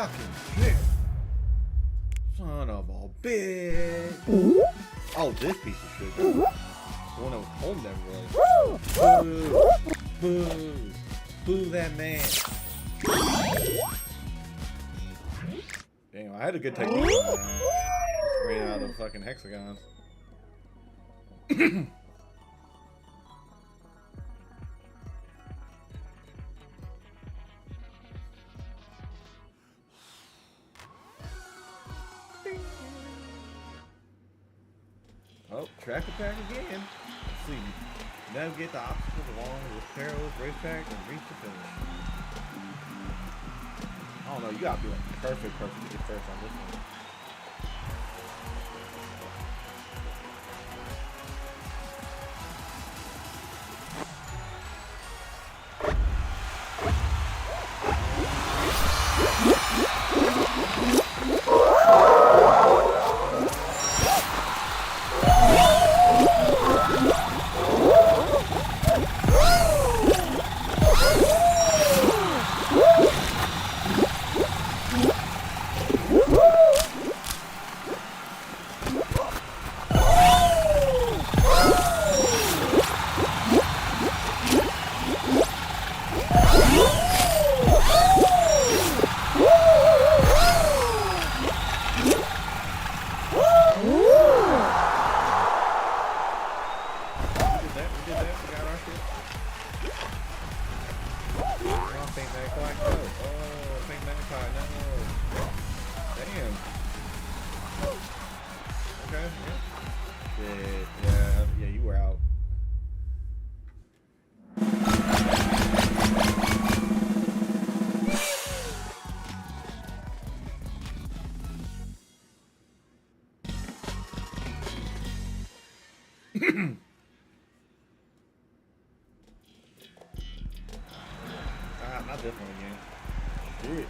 Fucking shit. Son of a bitch. Oh, this piece of shit. The one that was holding that really. Boo. Boo. Boo that man. Damn, I had a good technique. Ran out of fucking hexagons. Oh, track attack again. Let's see. Navigate the obstacles along this perilous racetrack and reach the finish. I don't know, you gotta be like perfect to get first on this one. Yeah, you were out. Not this one again. Shit.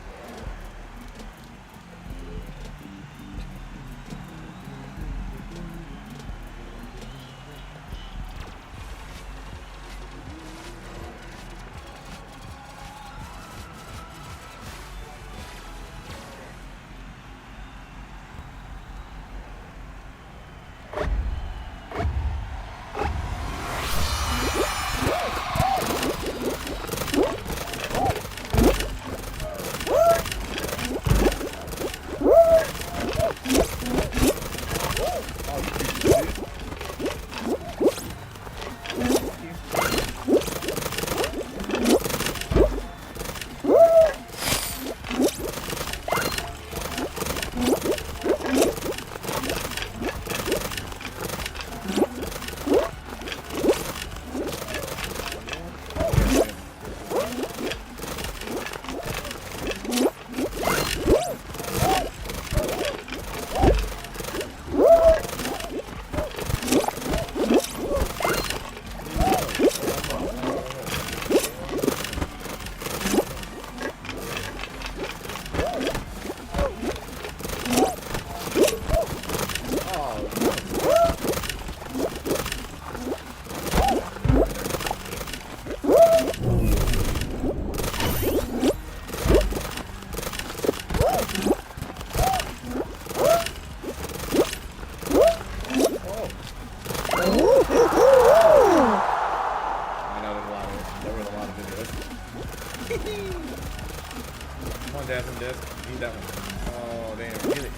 Come on, Jasmine, Des. Need that one. Oh, damn. Get it.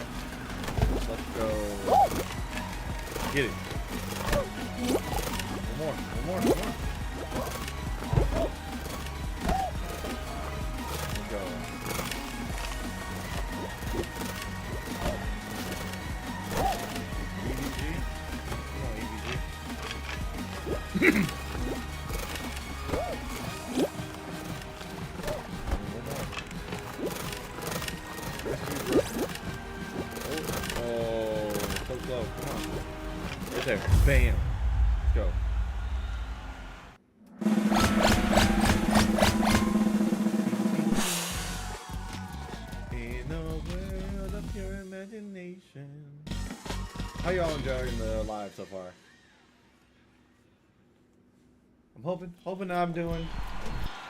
Let's go. Get it. One more. One more. One more. Let's go. EVG. Come on, EVG. There. Bam. Let's go. In a world of pure imagination. How y'all enjoying the live so far? I'm hoping I'm doing.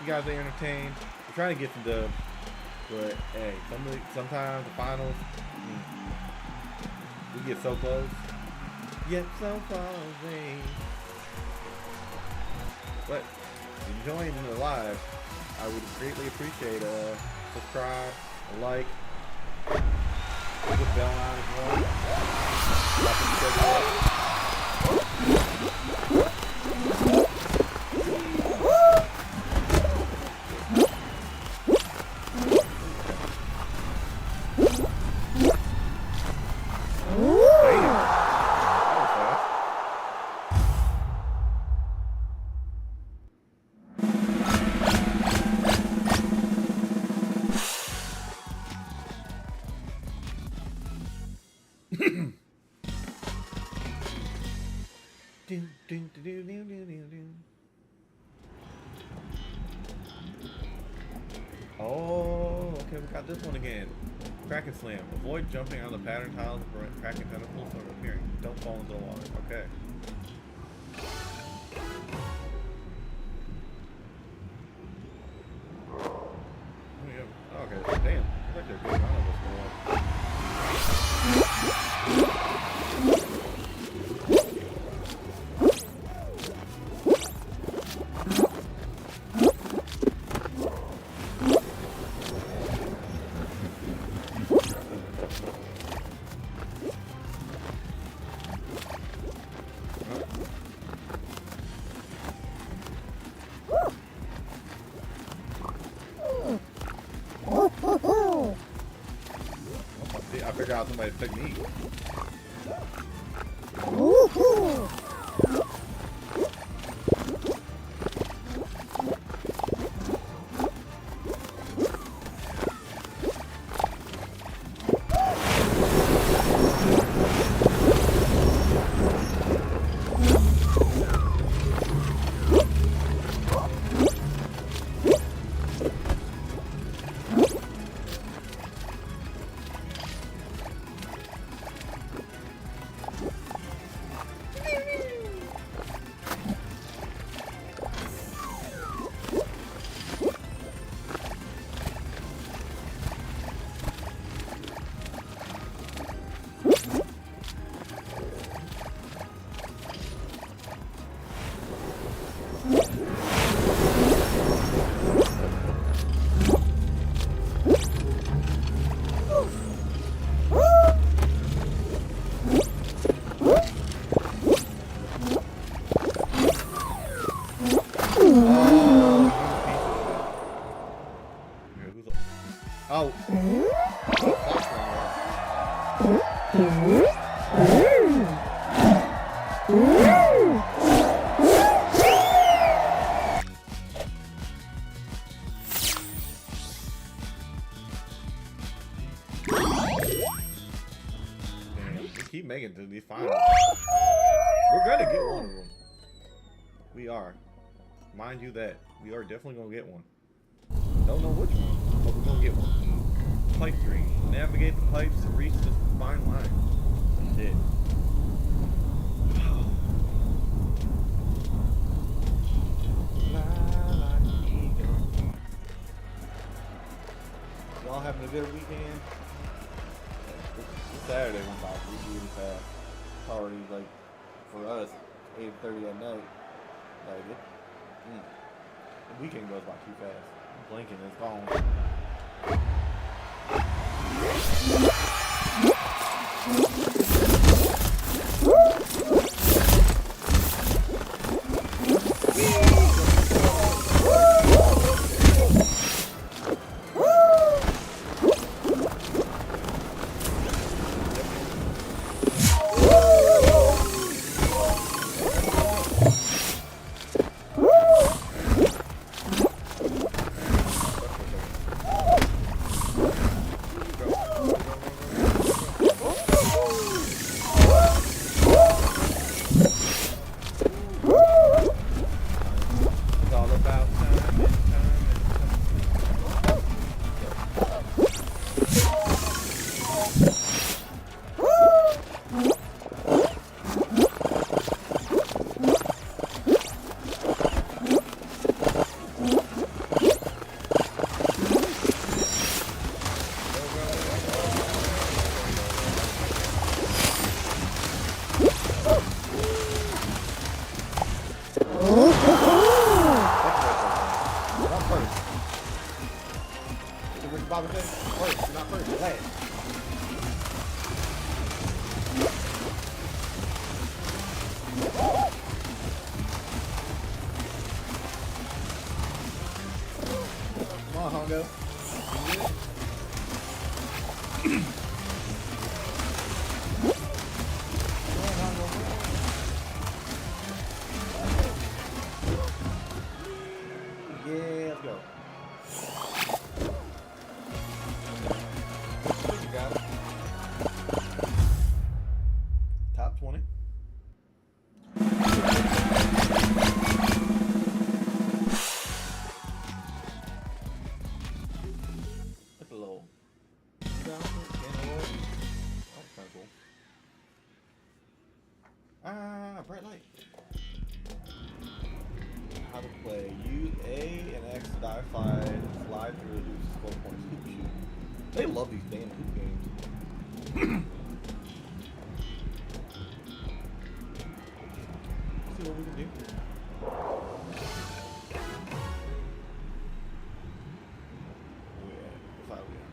You guys are entertained. I'm trying to get some dubs. But hey, sometimes the finals, we get so close, yet so far away. But if you join in the live, I would greatly appreciate a subscribe, a like, put the bell on as well. Oh, okay, we got this one again. Kraken Slam. Avoid jumping on the pattern tiles and cracking tentacles from appearing. Don't fall into the water. Okay. Okay, damn. Looks like they're good. I don't know what's going on. I figured out somebody's technique. Oh. We keep making it to these finals. We're gonna get one of them. We are. Mind you that. We are definitely gonna get one. Don't know which one, but we're gonna get one. Pipe dream. Navigate the pipes to reach the fine line. That's it. Y'all having a good weekend? This Saturday went by really fast. It's already like for us 8:30 at night. Like it. The weekend goes by too fast. Blinking, it's gone. what Ricky Bobby said? First, you're not first, you're last. Come on, Hongo. Yeah, let's go. You got it. Top 20. That's a little. That's kind of cool. Bright light. How to play. Use A and X to die slide through and lose 12 points. Hoop shoot. They love these damn hoop games. Let's see what we can do. What side are we on?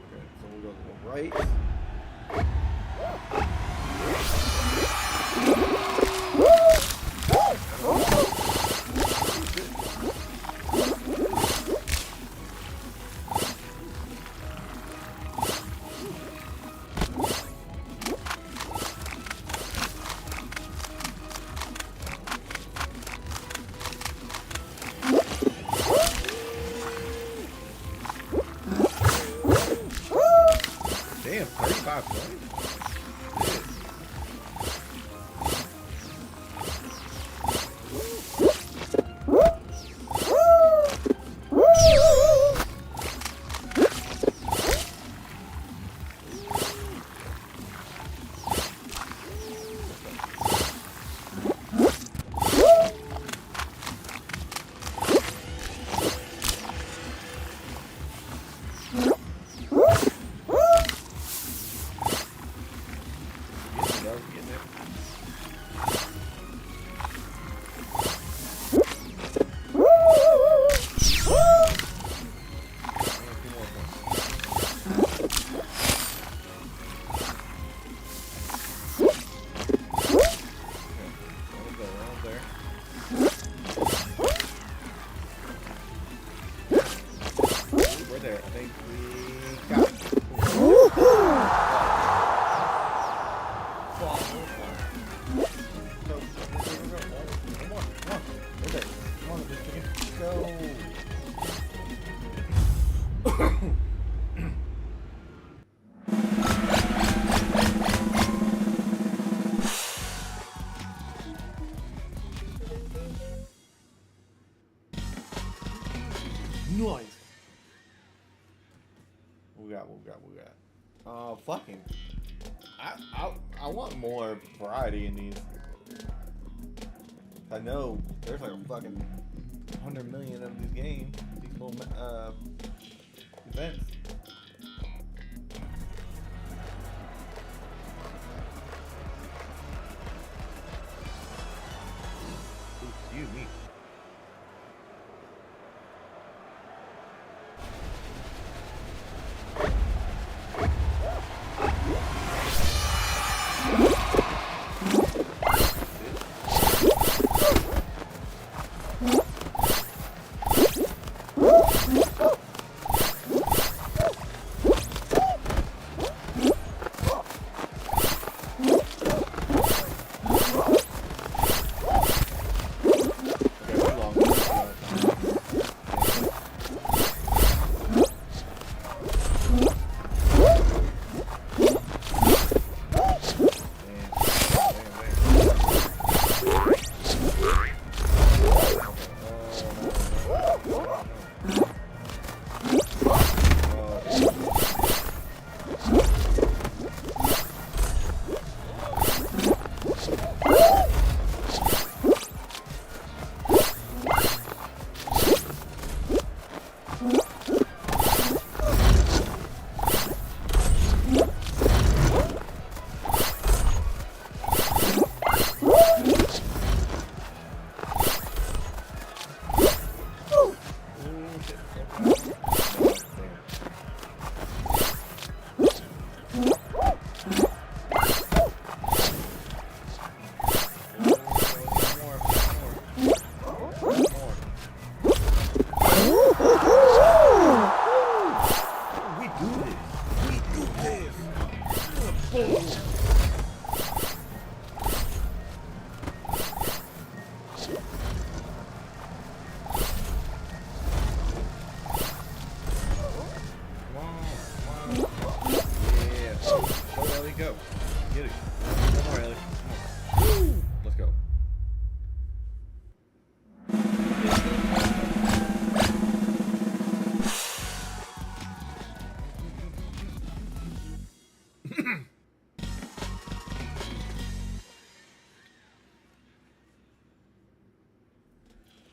Okay, so we'll go to the right. Damn, 35 points? There, I think we got it. Nice. What we got. Fucking. I want more variety in these. I know there's like a fucking 100 million of these games, these little events. Excuse me.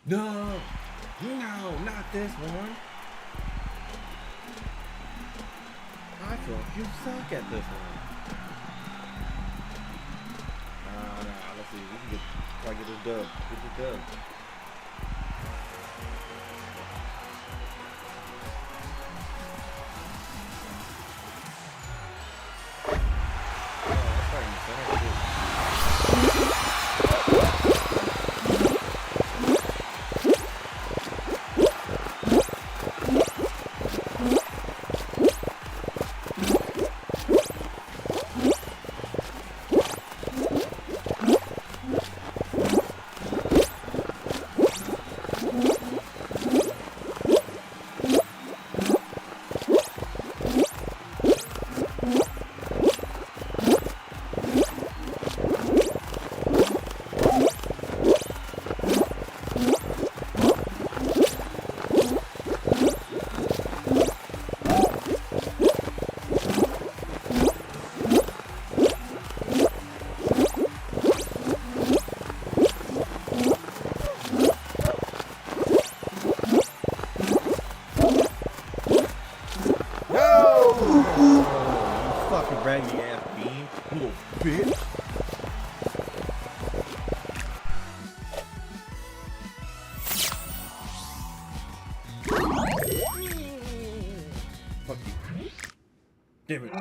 No! No, not this one. I feel like you suck at this one. Nah, let's see. We can try to get this dub. Get this dub. Raggedy ass bean, you little bitch. Fuck you. Damn it.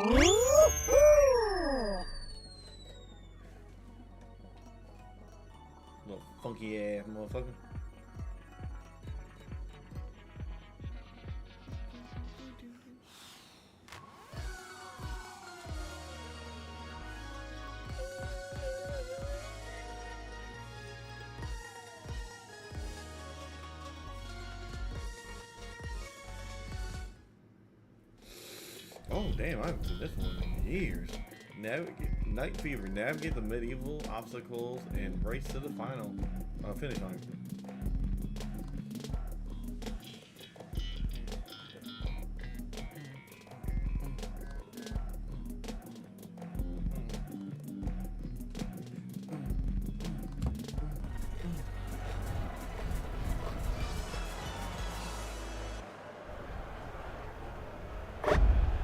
Little funky ass motherfucker. Oh damn, I haven't seen this one in years. Night Fever. Navigate the medieval obstacles and race to the final finish line.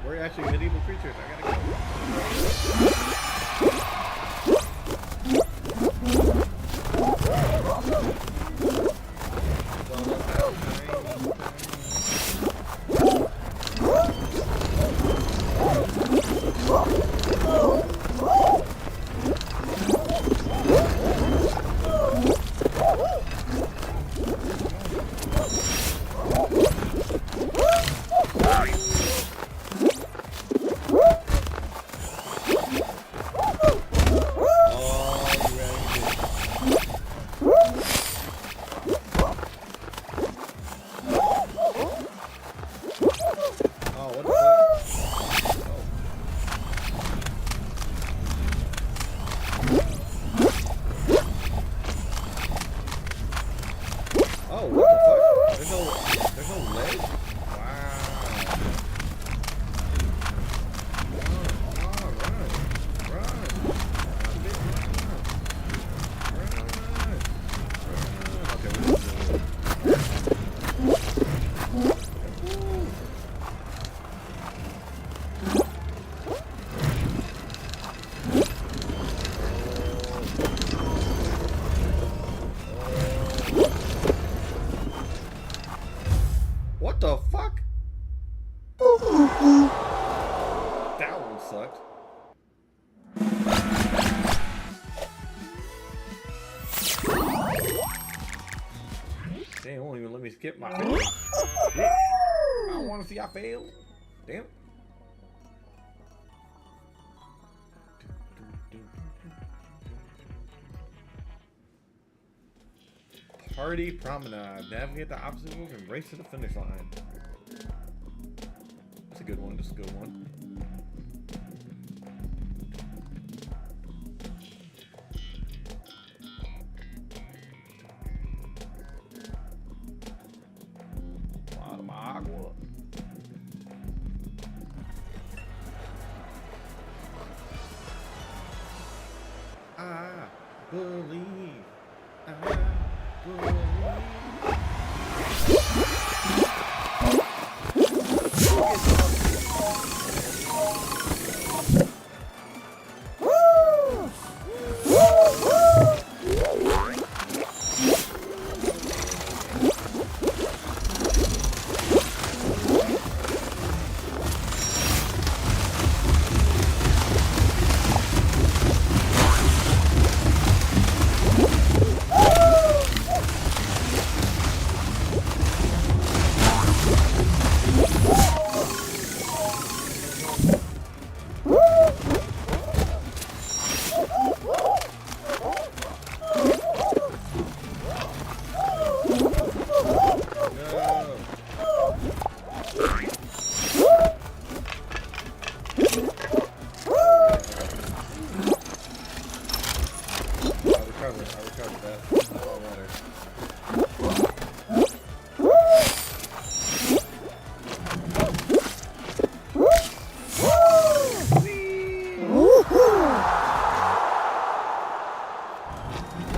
We're actually medieval creatures. I gotta go. What the fuck? That one sucked. They won't even let me skip my fail. I don't want to see I fail. Damn. Party Promenade. Navigate the obstacles and race to the finish line. That's a good one. That's a good one. believe. I believe.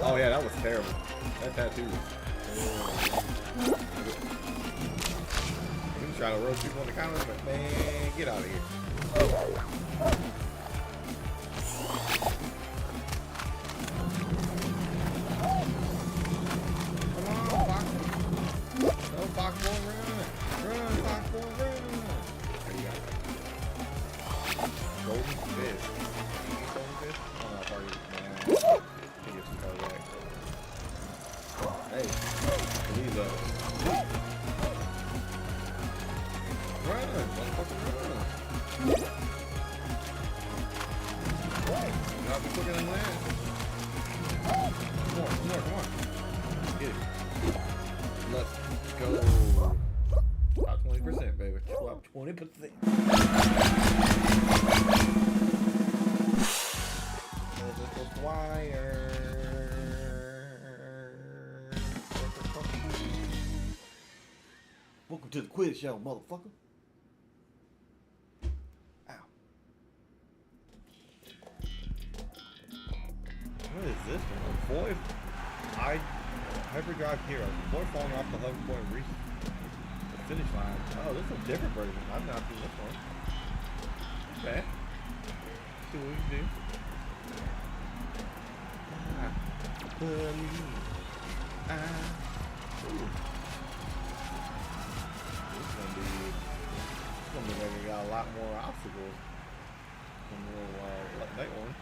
Oh yeah, that was terrible. That tattoo was terrible. We try to roast people on the counter, but man, get out of here. Come on, Fox. No, Fox won't run. Run, Fox won't run. There you go. Golden fish. Golden fish? Oh no, party. Hey, leave up. Run, motherfucker, run. Not be quicker than that. Come on, get it. Let's go. About 20%, baby. About 20%. Wire. Welcome to the quiz show, motherfucker. Ow. What is this one? Boy, hyperdrive hero. Boy falling off the 11-point reach the finish line. Oh, this is a different version. I've not seen this one. Okay. See what we can do. Believe. Ooh. It's gonna be like we got a lot more obstacles than that one.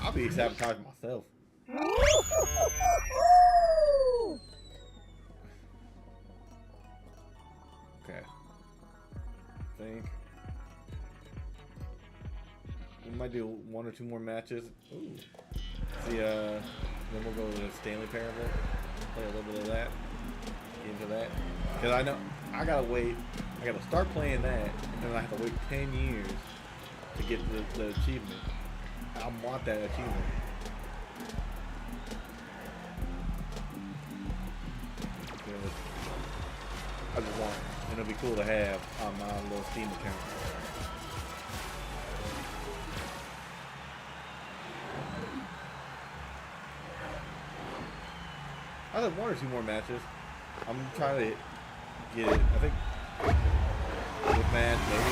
I'll be sabotaging myself. Okay. I think we might do 1 or 2 more matches. Ooh. See, then we'll go to the Stanley Parable. Play a little bit of that. Get into that. Because I know I gotta wait. I gotta start playing that, and then I have to wait 10 years to get the achievement. I want that achievement. I just want it. And it'll be cool to have on my little Steam account. I have 1 or 2 more matches. I'm trying to get it. I think with match maybe.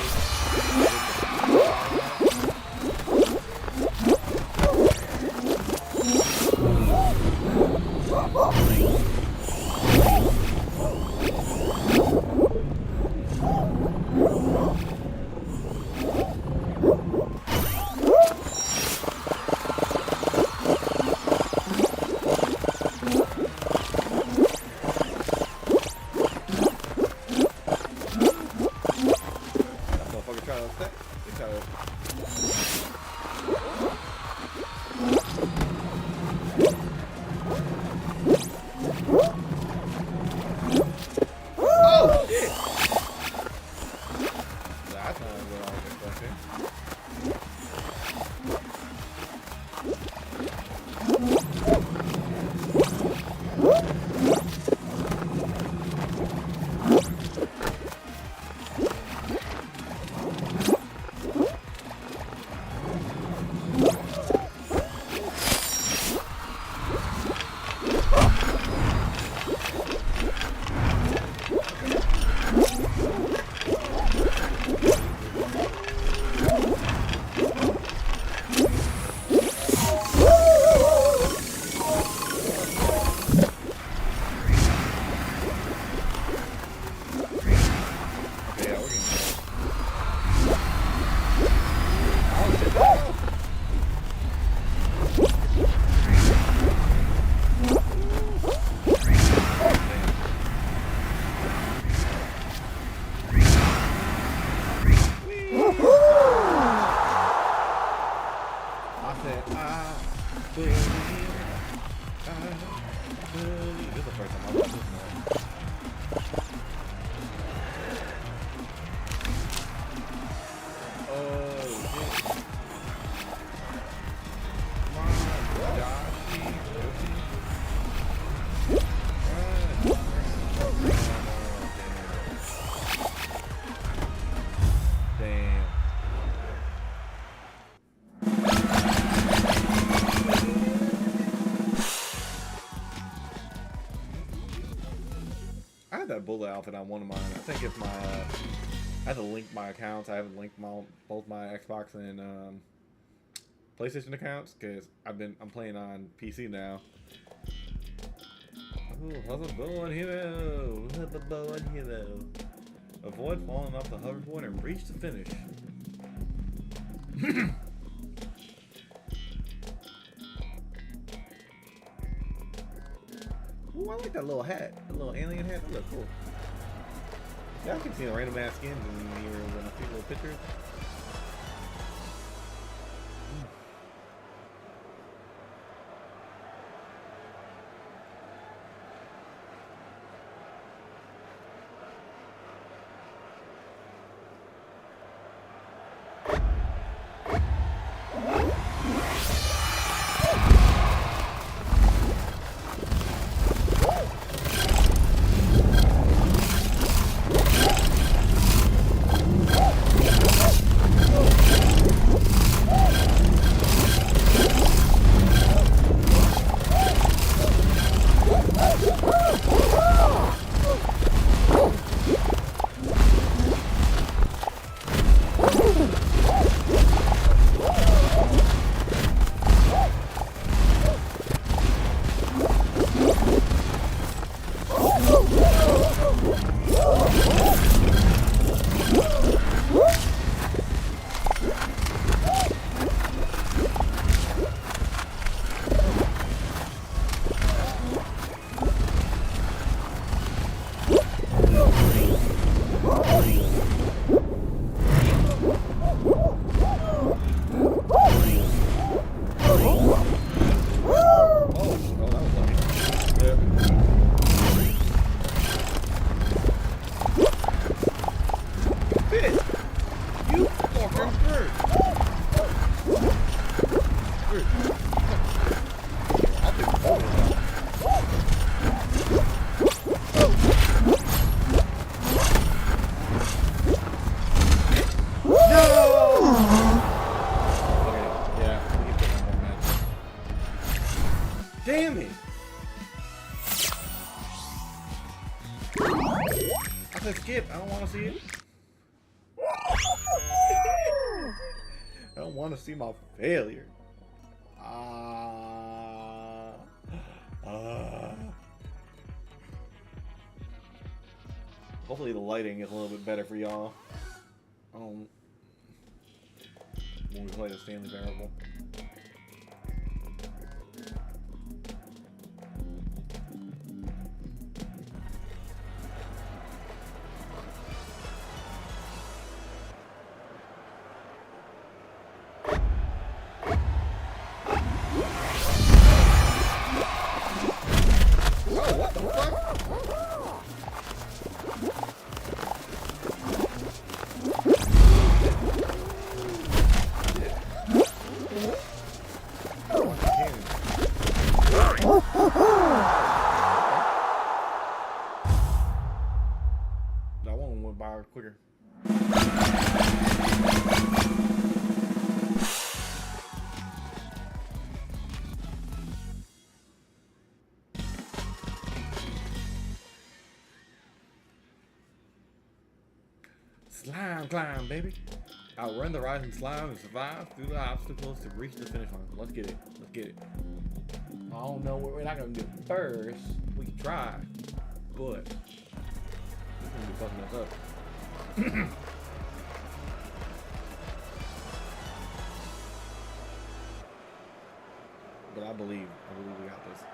That bullet outfit on one of mine. I think if my I have to link my accounts. I haven't linked both my Xbox and PlayStation accounts because I'm playing on PC now. Ooh, hoverboard hero, hoverboard hero. Avoid falling off the hoverboard and reach the finish. Ooh, I like that little hat. The little alien hat. That looks cool. Yeah, I can see the random ass skins in here when I see little pictures. Damn it! I said skip. I don't want to see it. I don't want to see my failure. Hopefully the lighting is a little bit better for y'all. When we play the Stanley variable. Climb, baby. Outrun the rising slime and survive through the obstacles to reach the finish line. Let's get it. Let's get it. I don't know what we're not gonna do first. We can try, but we're gonna be fucking us up. But I believe we got this.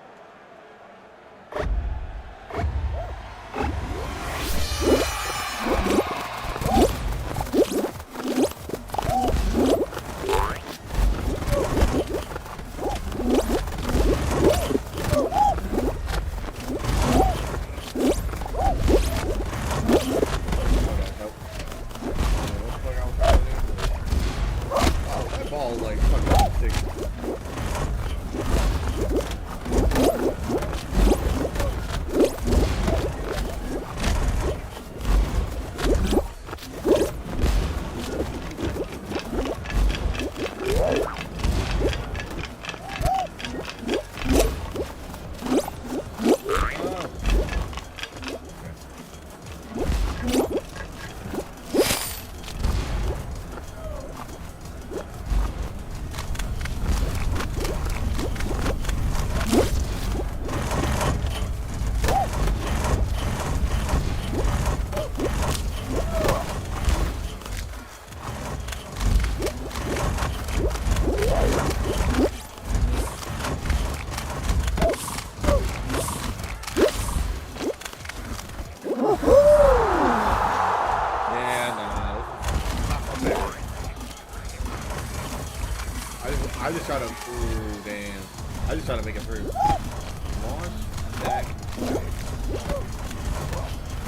I just try to, ooh, damn. I just try to make it through. Launch, attack,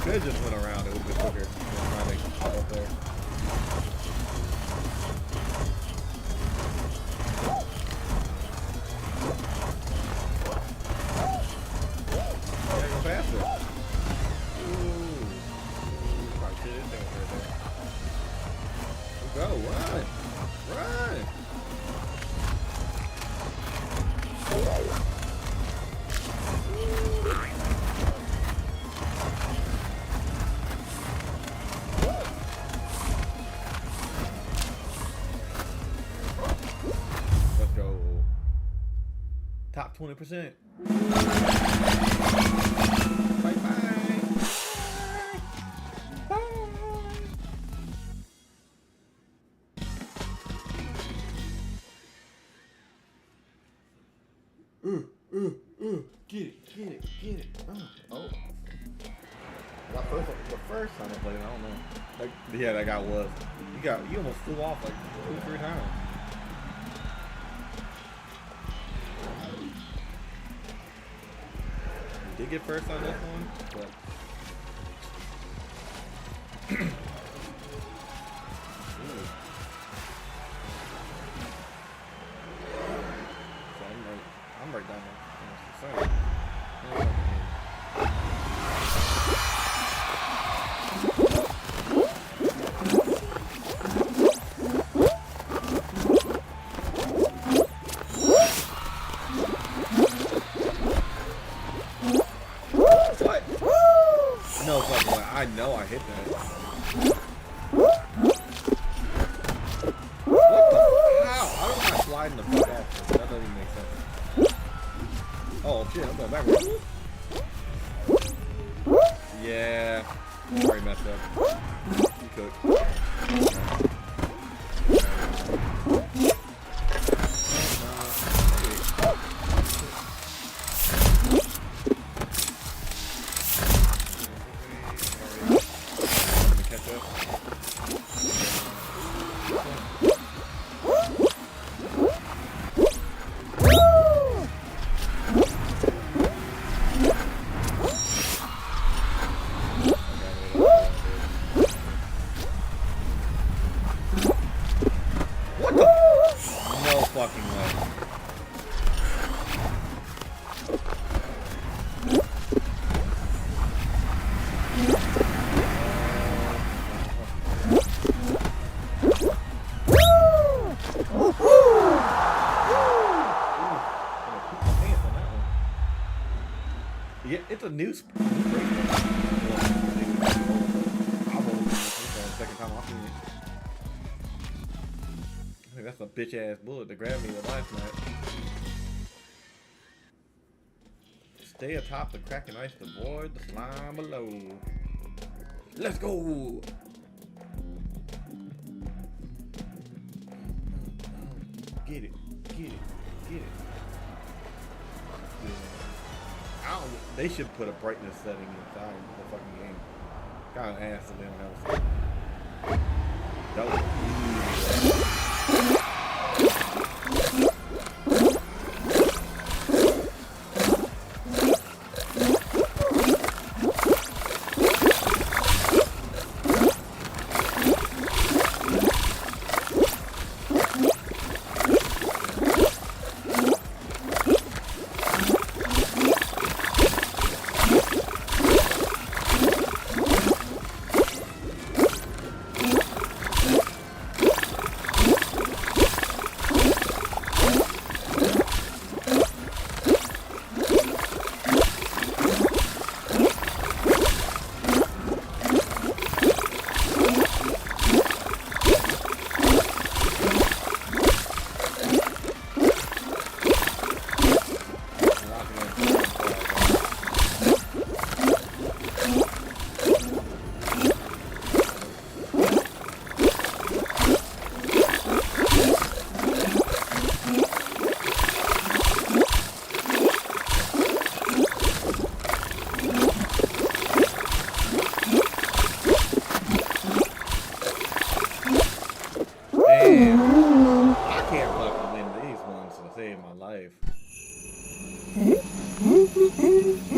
could have just went around, it would have been quicker than trying to hop up there. Yeah, go faster. Ooh. Probably should have done it right there. Go, run! Run! Let's go. Top 20%. Bye bye. Get it. Oh. The first time I played it, I don't know. Like, yeah, that guy was. You almost flew off like 2 or 3 times. We did get first on this one, but I'm right down there. What? No fucking way. I know I hit that. What the? How did I slide in the fuck off? That doesn't even make sense. Oh shit, I'm going backwards. Yeah. Already messed up. You could. Fucking way. Yeah, it's a new second time I've seen it. I think that's a bitch ass bullet that grabbed me last night. Stay atop the cracking ice to avoid the slime below. Let's go! Get it, get it, get it. Yeah. They should put a brightness setting inside the fucking game. Kind of ass if they don't have a setting. Damn. I can't fucking win these ones to save my life.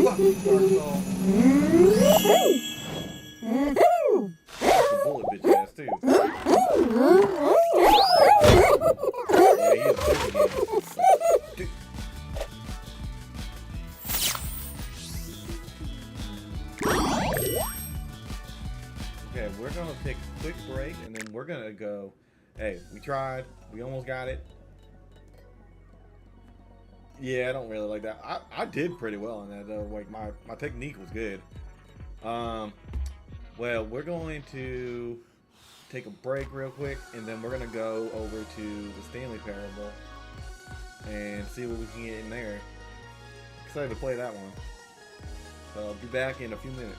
Fuck you, Dark Soul. That's a bullet bitch ass too. Yeah, he's a Okay, we're gonna take a quick break and then we're gonna go. Hey, we tried. We almost got it. Yeah, I don't really like that. I did pretty well on that though. Like my technique was good. Well, we're going to take a break real quick and then we're gonna go over to the Stanley Parable and see what we can get in there. Excited to play that one. So I'll be back in a few minutes.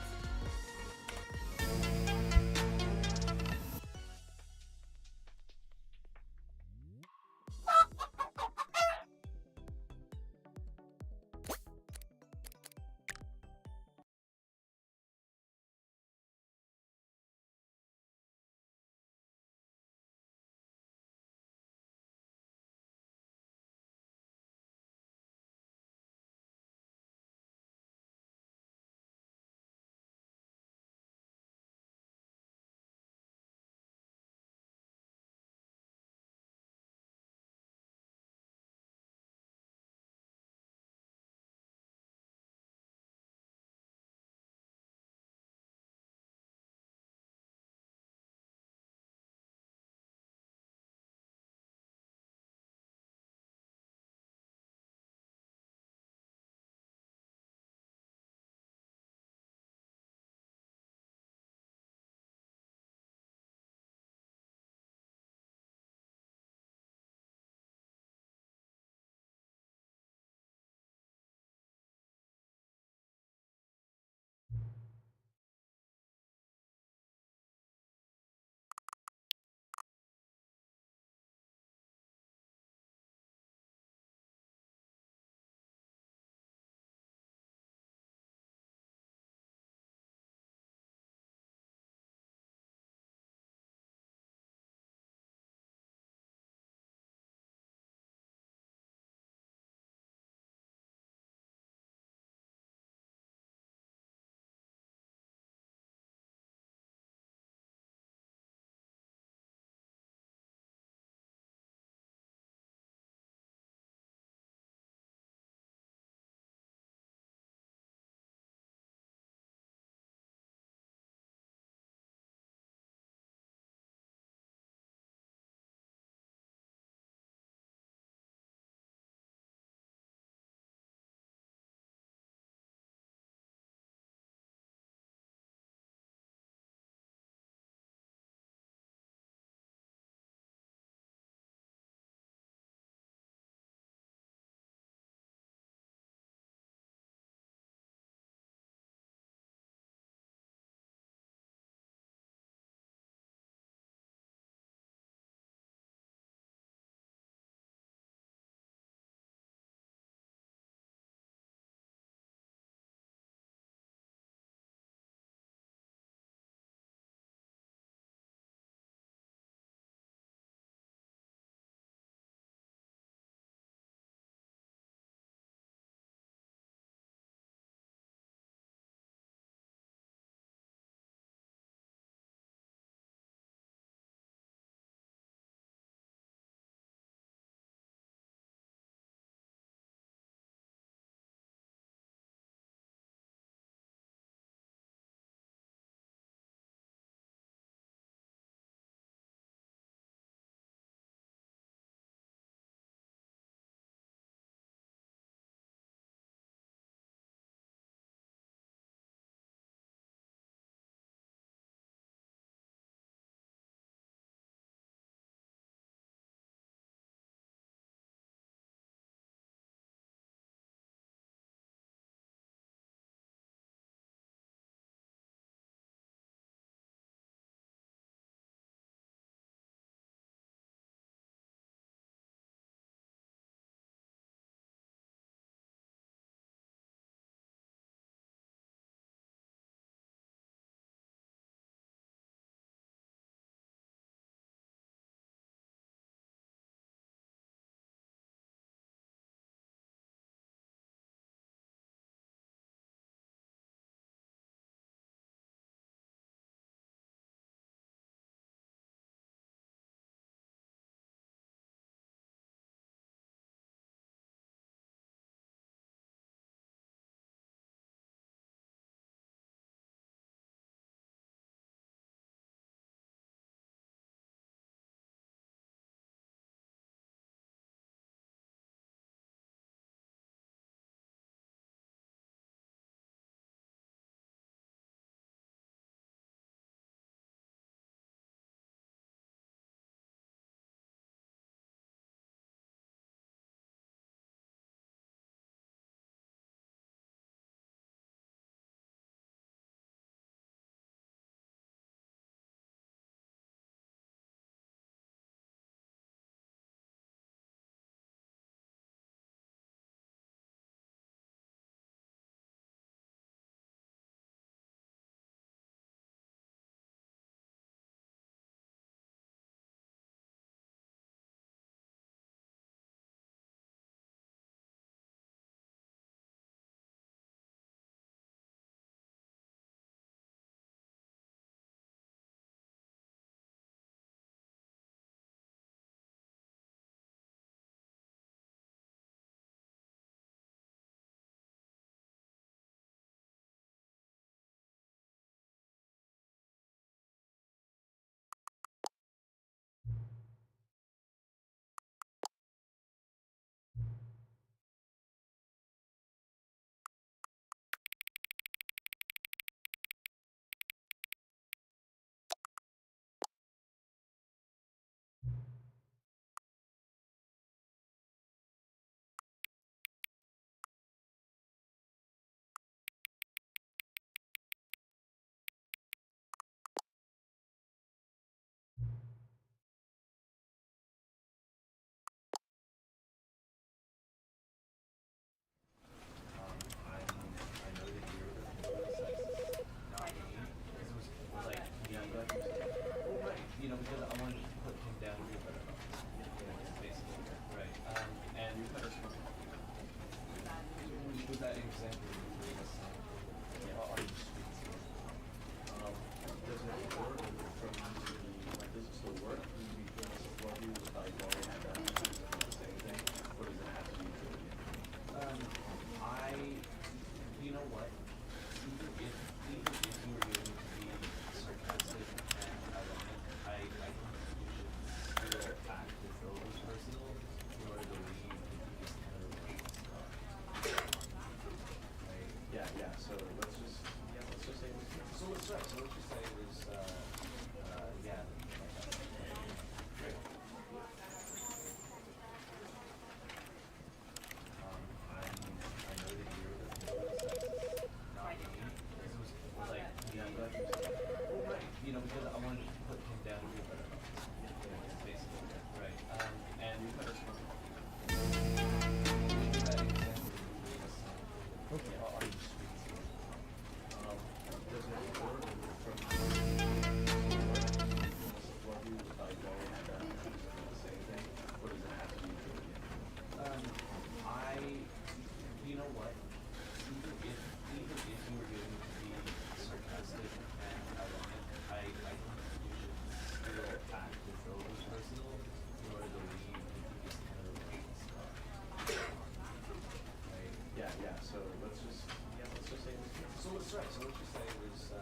right. So let's just say it was,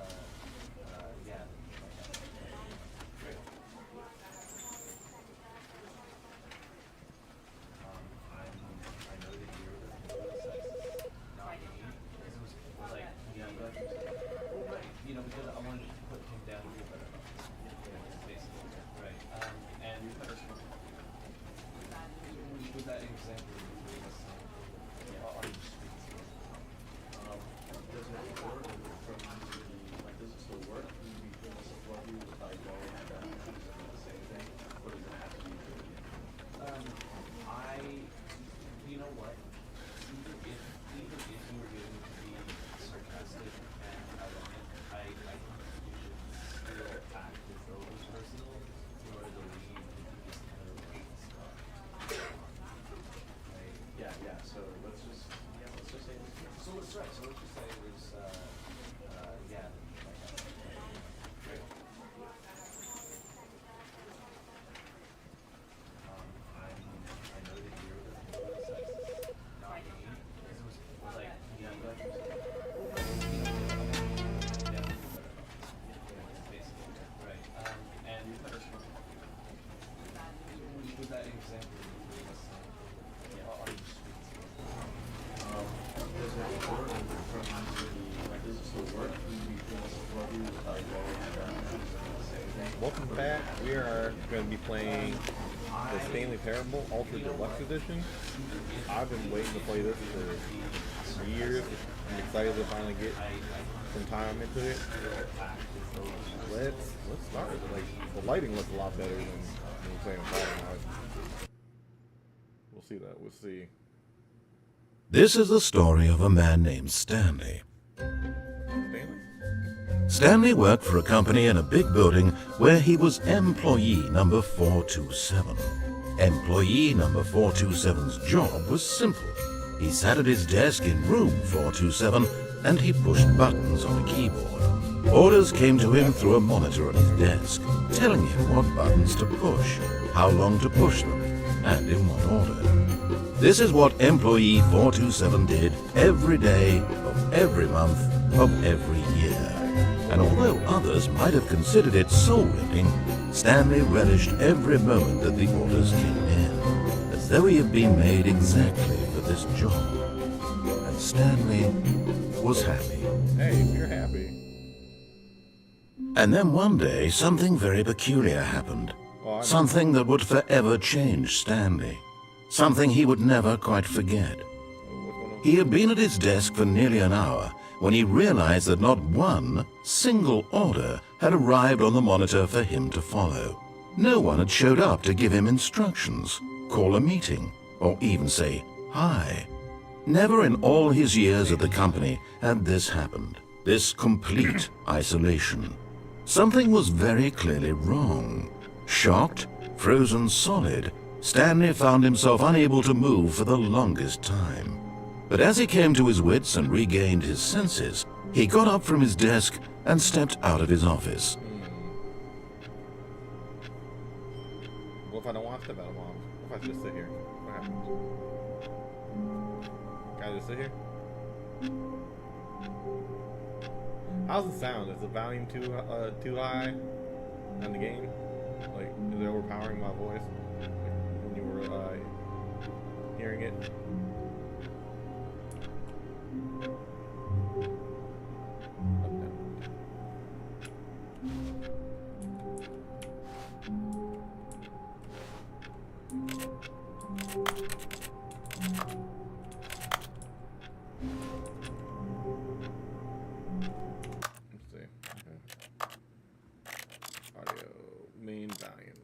yeah. Great. I know that you're the sex is not me. It was like, yeah, but, well, right. You know, because I wanted to put him down to a better level. You know, basically, right. And with that example, are you sweet? Does it work from the, like, does it still work? Do you feel myself love you if I go and choose the same thing? Or does it have to be good? You know what? Even if you were going to be sarcastic and ironic, I think you should still act as though it was personal in order to leave this kind of stuff. Right? Yeah, so let's just say it was, so let's just say it was, yeah. Great. I know that you're the sex is not me. It was like, yeah, but, yeah, basically, right. And with that example, are you sweet? Does it work from the, like, does it still work? Do you feel myself love you if I go and choose the same thing? Welcome back. We are going to be playing the Stanley Parable Ultra Deluxe Edition. I've been waiting to play this for years. I'm excited to finally get some time into it. Let's start. Like, the lighting looks a lot better than playing a Fallout. We'll see that. We'll see. This is the story of a man named Stanley. Stanley? Stanley worked for a company in a big building where he was employee number 427. Employee number 427's job was simple. He sat at his desk in room 427 and he pushed buttons on a keyboard. Orders came to him through a monitor on his desk, telling him what buttons to push, how long to push them, and in what order. This is what employee 427 did every day of every month of every year. And although others might have considered it soul-ripping, Stanley relished every moment that the orders came in, as though he had been made exactly for this job. And Stanley was happy. Hey, you're happy. And then one day, something very peculiar happened. Something that would forever change Stanley. Something he would never quite forget. He had been at his desk for nearly an hour when he realized that not one single order had arrived on the monitor for him to follow. No one had showed up to give him instructions, call a meeting, or even say hi. Never in all his years at the company had this happened. This complete isolation. Something was very clearly wrong. Shocked, frozen solid, Stanley found himself unable to move for the longest time. But as he came to his wits and regained his senses, he got up from his desk and stepped out of his office. What if I don't want to step out of my office? What if I just sit here? What happens? Can I just sit here? How's the sound? Is the volume too high on the game? Like, is it overpowering my voice? Like, when you were hearing it? Main volume.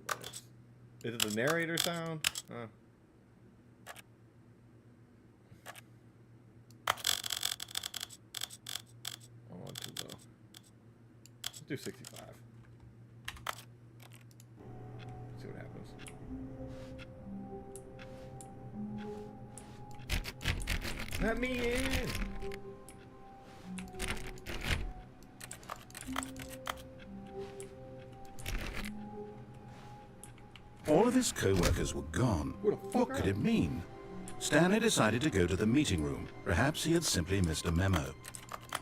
Is it the narrator sound? I want to though. Let's do 65. See what happens. Let me in. All of his co-workers were gone. What could it mean? Stanley decided to go to the meeting room. Perhaps he had simply missed a memo.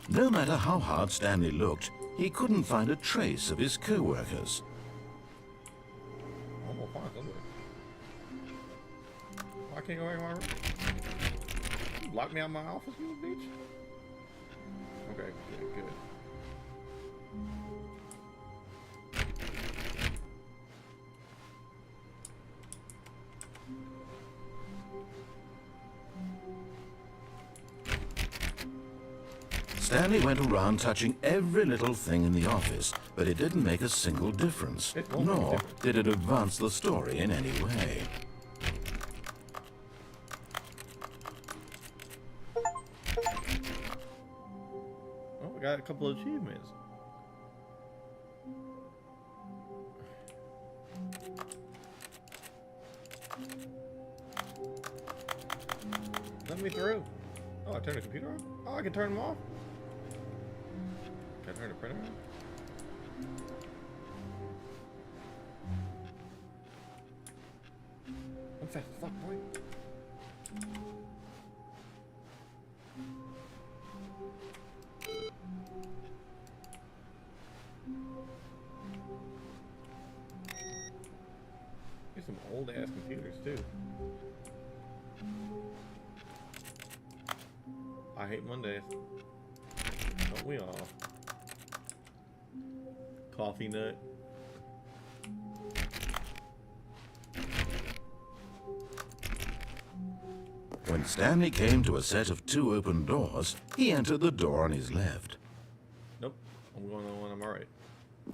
No matter how hard Stanley looked, he couldn't find a trace of his co-workers. I'm gonna find somebody. I can't go back in my room. You lock me out of my office, you little bitch. Okay, good, good. Stanley went around touching every little thing in the office, but it didn't make a single difference, nor did it advance the story in any way. Oh, we got a couple of achievements. Let me through. Oh, I turned the computer on? Oh, I can turn them off? Can I turn the printer on? I'm fast as fuck, boy. These some old ass computers too. I hate Mondays. Don't we all? Coffee nut. When Stanley came to a set of 2 open doors, he entered the door on his left. Nope. I'm going on the one on my right.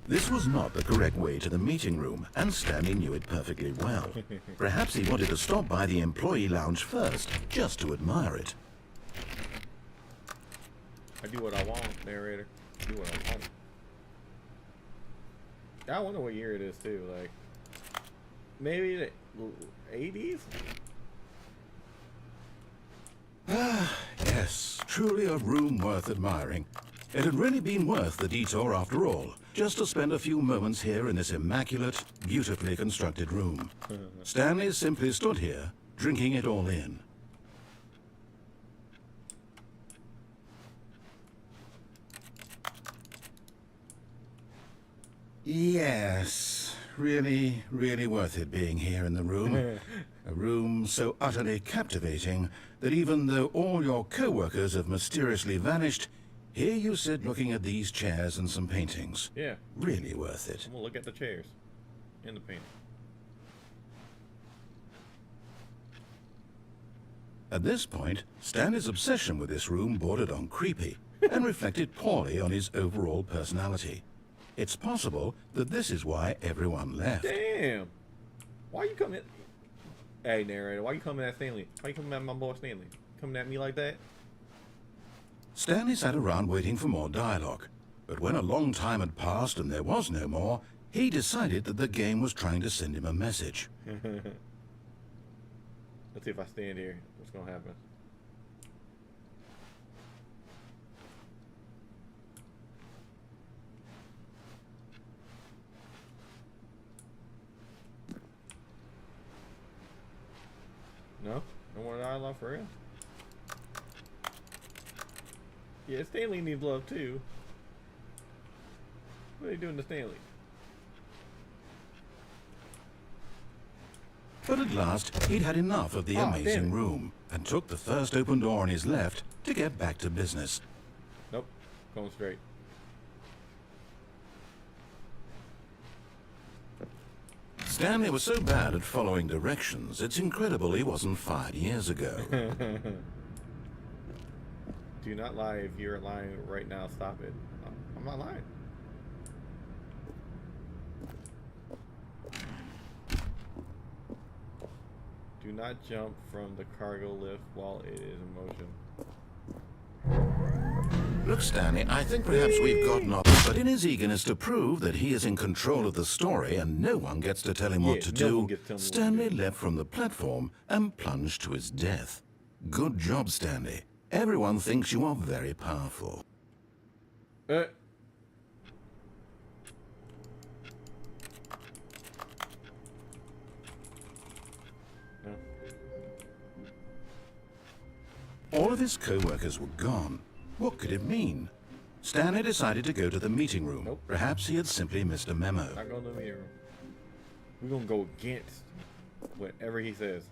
This was not the correct way to the meeting room, and Stanley knew it perfectly well. Perhaps he wanted to stop by the employee lounge first, just to admire it. I do what I want, narrator. Do what I want. I wonder what year it is too. Like, maybe the 80s? Yes, truly a room worth admiring. It had really been worth the detour after all, just to spend a few moments here in this immaculate, beautifully constructed room. Stanley simply stood here, drinking it all in. Yes, really, really worth it being here in the room. A room so utterly captivating that even though all your co-workers have mysteriously vanished, here you sit looking at these chairs and some paintings. Yeah. Really worth it. We'll look at the chairs and the painting. At this point, Stanley's obsession with this room bordered on creepy and reflected poorly on his overall personality. It's possible that this is why everyone left. Damn! Why you coming? Hey, narrator, why you coming at Stanley? Why you coming at my boy Stanley? Coming at me like that? Stanley sat around waiting for more dialogue, but when a long time had passed and there was no more, he decided that the game was trying to send him a message. Let's see if I stand here. What's gonna happen? No? No more dialogue for real? Yeah, Stanley needs love too. What are you doing to Stanley? But at last, he'd had enough of the amazing room and took the first open door on his left to get back to business. Nope. Going straight. Stanley was so bad at following directions, it's incredible he wasn't fired years ago. Do not lie. If you're lying right now, stop it. I'm not lying. Do not jump from the cargo lift while it is in motion. Look, Stanley, I think perhaps we've gotten off, but in his eagerness to prove that he is in control of the story and no one gets to tell him what to do, Stanley leapt from the platform and plunged to his death. Good job, Stanley. Everyone thinks you are very powerful. No. All of his co-workers were gone. What could it mean? Stanley decided to go to the meeting room. Nope. Perhaps he had simply missed a memo. Not going to the meeting room. We're going to go against whatever he says.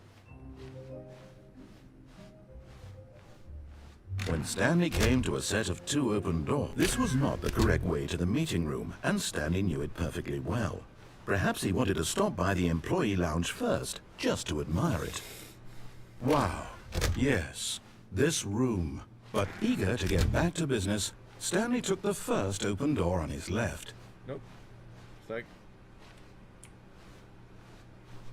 When Stanley came to a set of 2 open doors, this was not the correct way to the meeting room, and Stanley knew it perfectly well. Perhaps he wanted to stop by the employee lounge first, just to admire it. Wow, yes, this room. But eager to get back to business, Stanley took the first open door on his left. Nope. Sec.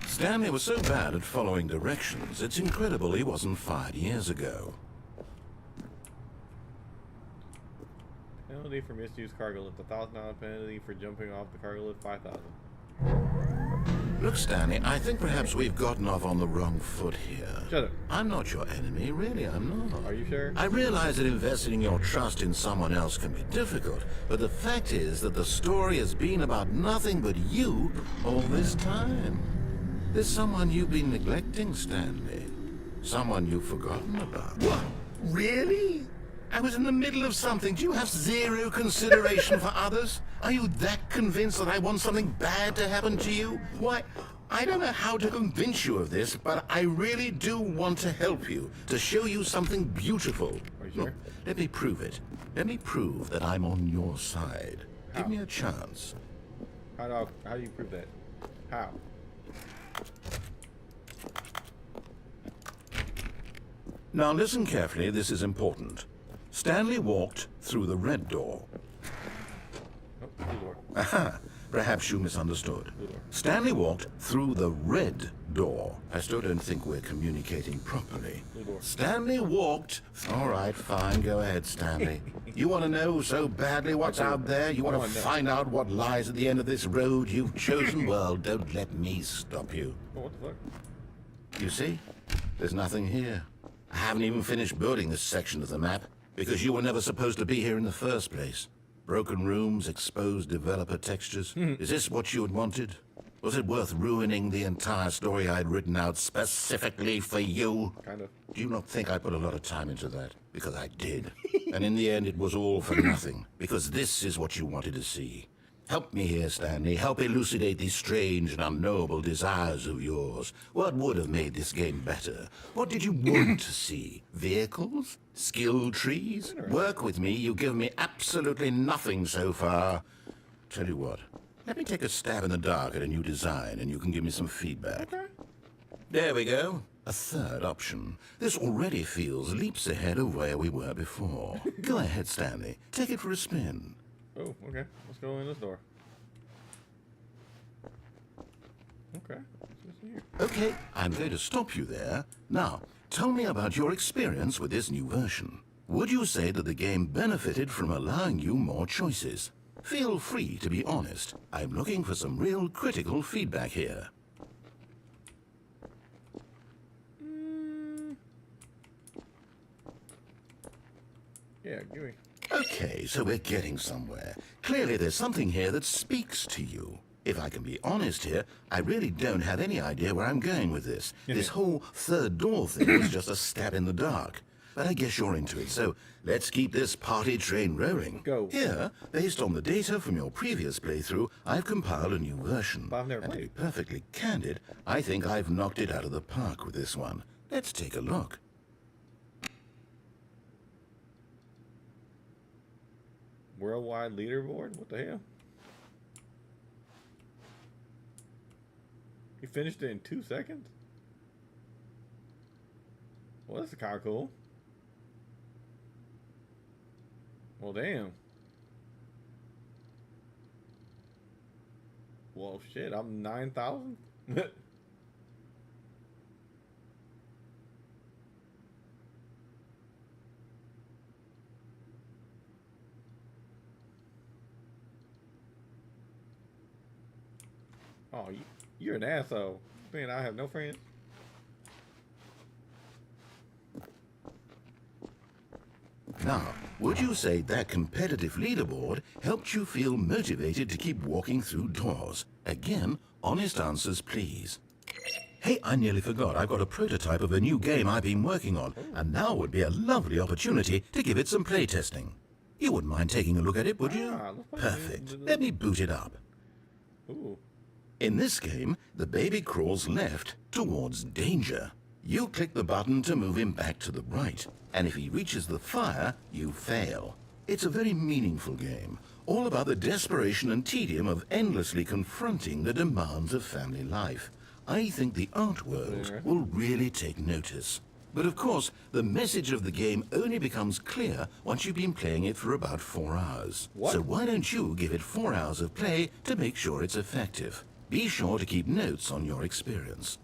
Stanley was so bad at following directions, it's incredible he wasn't fired years ago. Penalty for misused cargo lift. $1,000 penalty for jumping off the cargo lift. $5,000. Look, Stanley, I think perhaps we've gotten off on the wrong foot here. Shut up. I'm not your enemy, really, I'm not. Are you sure? I realize that investing your trust in someone else can be difficult, but the fact is that the story has been about nothing but you all this time. There's someone you've been neglecting, Stanley. Someone you've forgotten about. What? Really? I was in the middle of something. Do you have zero consideration for others? Are you that convinced that I want something bad to happen to you? Why, I don't know how to convince you of this, but I really do want to help you, to show you something beautiful. Are you sure? Look, let me prove it. Let me prove that I'm on your side. How? Give me a chance. How do you prove that? How? Now listen carefully, this is important. Stanley walked through the red door. Oh, blue door. Aha! Perhaps you misunderstood. Stanley walked through the red door. I still don't think we're communicating properly. Stanley walked... All right, fine. Go ahead, Stanley. You want to know so badly what's out there? You want to find out what lies at the end of this road you've chosen? Well, don't let me stop you. Oh, what the fuck? You see? There's nothing here. I haven't even finished building this section of the map, because you were never supposed to be here in the first place. Broken rooms, exposed developer textures. Is this what you had wanted? Was it worth ruining the entire story I'd written out specifically for you? Kind of. Do you not think I put a lot of time into that? Because I did. And in the end, it was all for nothing. Because this is what you wanted to see. Help me here, Stanley. Help elucidate these strange and unknowable desires of yours. What would have made this game better? What did you want to see? Vehicles? Skill trees? Work with me. You've given me absolutely nothing so far. Tell you what. Let me take a stab in the dark at a new design, and you can give me some feedback. Okay. There we go. A third option. This already feels leaps ahead of where we were before. Go ahead, Stanley. Take it for a spin. Oh, okay. Let's go in this door. Okay. What's here? Okay, I'm going to stop you there. Now, tell me about your experience with this new version. Would you say that the game benefited from allowing you more choices? Feel free to be honest. I'm looking for some real critical feedback here. Yeah, give me. Okay, so we're getting somewhere. Clearly there's something here that speaks to you. If I can be honest here, I really don't have any idea where I'm going with this. This whole third door thing was just a stab in the dark. But I guess you're into it, so let's keep this party train rolling. Go. Here, based on the data from your previous playthrough, I've compiled a new version. But I've never And to played. be perfectly candid, I think I've knocked it out of the park with this one. Let's take a look. Worldwide leaderboard? What the hell? He finished it in 2 seconds? Well, that's kind of cool. Well, damn. Well, shit, I'm 9,000? Oh, you're an asshole. Man, I have no friends. Now, would you say that competitive leaderboard helped you feel motivated to keep walking through doors? Again, honest answers, please. Hey, I nearly forgot. I've got a prototype of a new game I've been working on, and now would be a lovely opportunity to give it some playtesting. You wouldn't mind taking a look at it, would you? Looks like Perfect. Let me boot it up. Ooh. In this game, the baby crawls left towards danger. You click the button to move him back to the right, and if he reaches the fire, you fail. It's a very meaningful game, all about the desperation and tedium of endlessly confronting the demands of family life. I think the art world will really take notice. But of course, the message of the game only becomes clear once you've been playing it for about 4 hours. What? So why don't you give it 4 hours of play to make sure it's effective? Be sure to keep notes on your experience.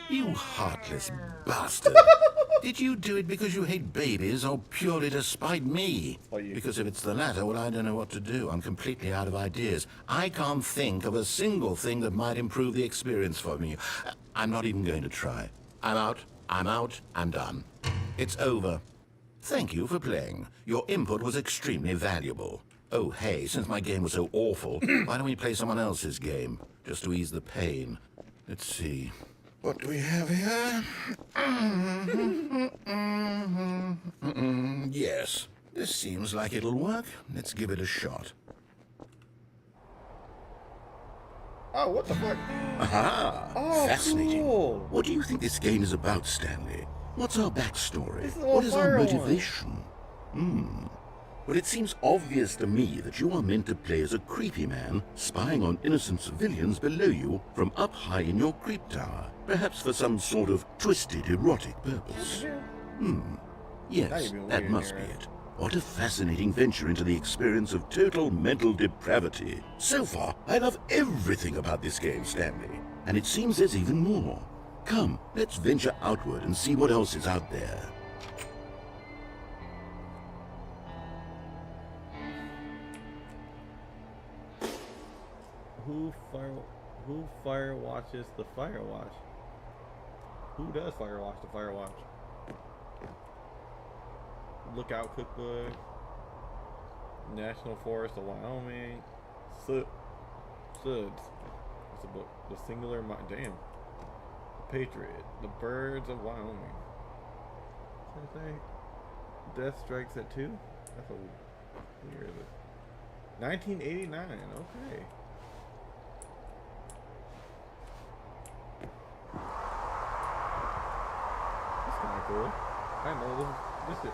You heartless bastard. Did you do it because you hate babies or purely to spite me? Because if it's the latter, well, I don't know what to do. I'm completely out of ideas. I can't think of a single thing that might improve the experience for me. I'm not even going to try. I'm out. I'm done. It's over. Thank you for playing. Your input was extremely valuable. Oh, hey, since my game was so awful, why don't we play someone else's game? Just to ease the pain. Let's see. What do we have here? Yes, this seems like it'll work. Let's give it a shot. Oh, what the fuck? Aha! Oh, fascinating. cool. What do you think this game is about, Stanley? What's our backstory? This is What is our Fire One. motivation? Well, it seems obvious to me that you are meant to play as a creepy man spying on innocent civilians below you from up high in your creep tower, perhaps for some sort of twisted erotic purpose. Yes, that must be it. What a fascinating venture into the experience of total mental depravity. So far, I love everything about this game, Stanley. And it seems there's even more. Come, let's venture outward and see what else is out there. Who fire watches the fire watch? Who does fire watch the fire watch? Lookout Cookbook, National Forest of Wyoming, Suds. What's the book? The Singular Mind. Damn. The Patriot. The Birds of Wyoming. What's that say? Death Strikes at 2? That's a weird. 1989. Okay. That's kind of cool. I didn't know this is.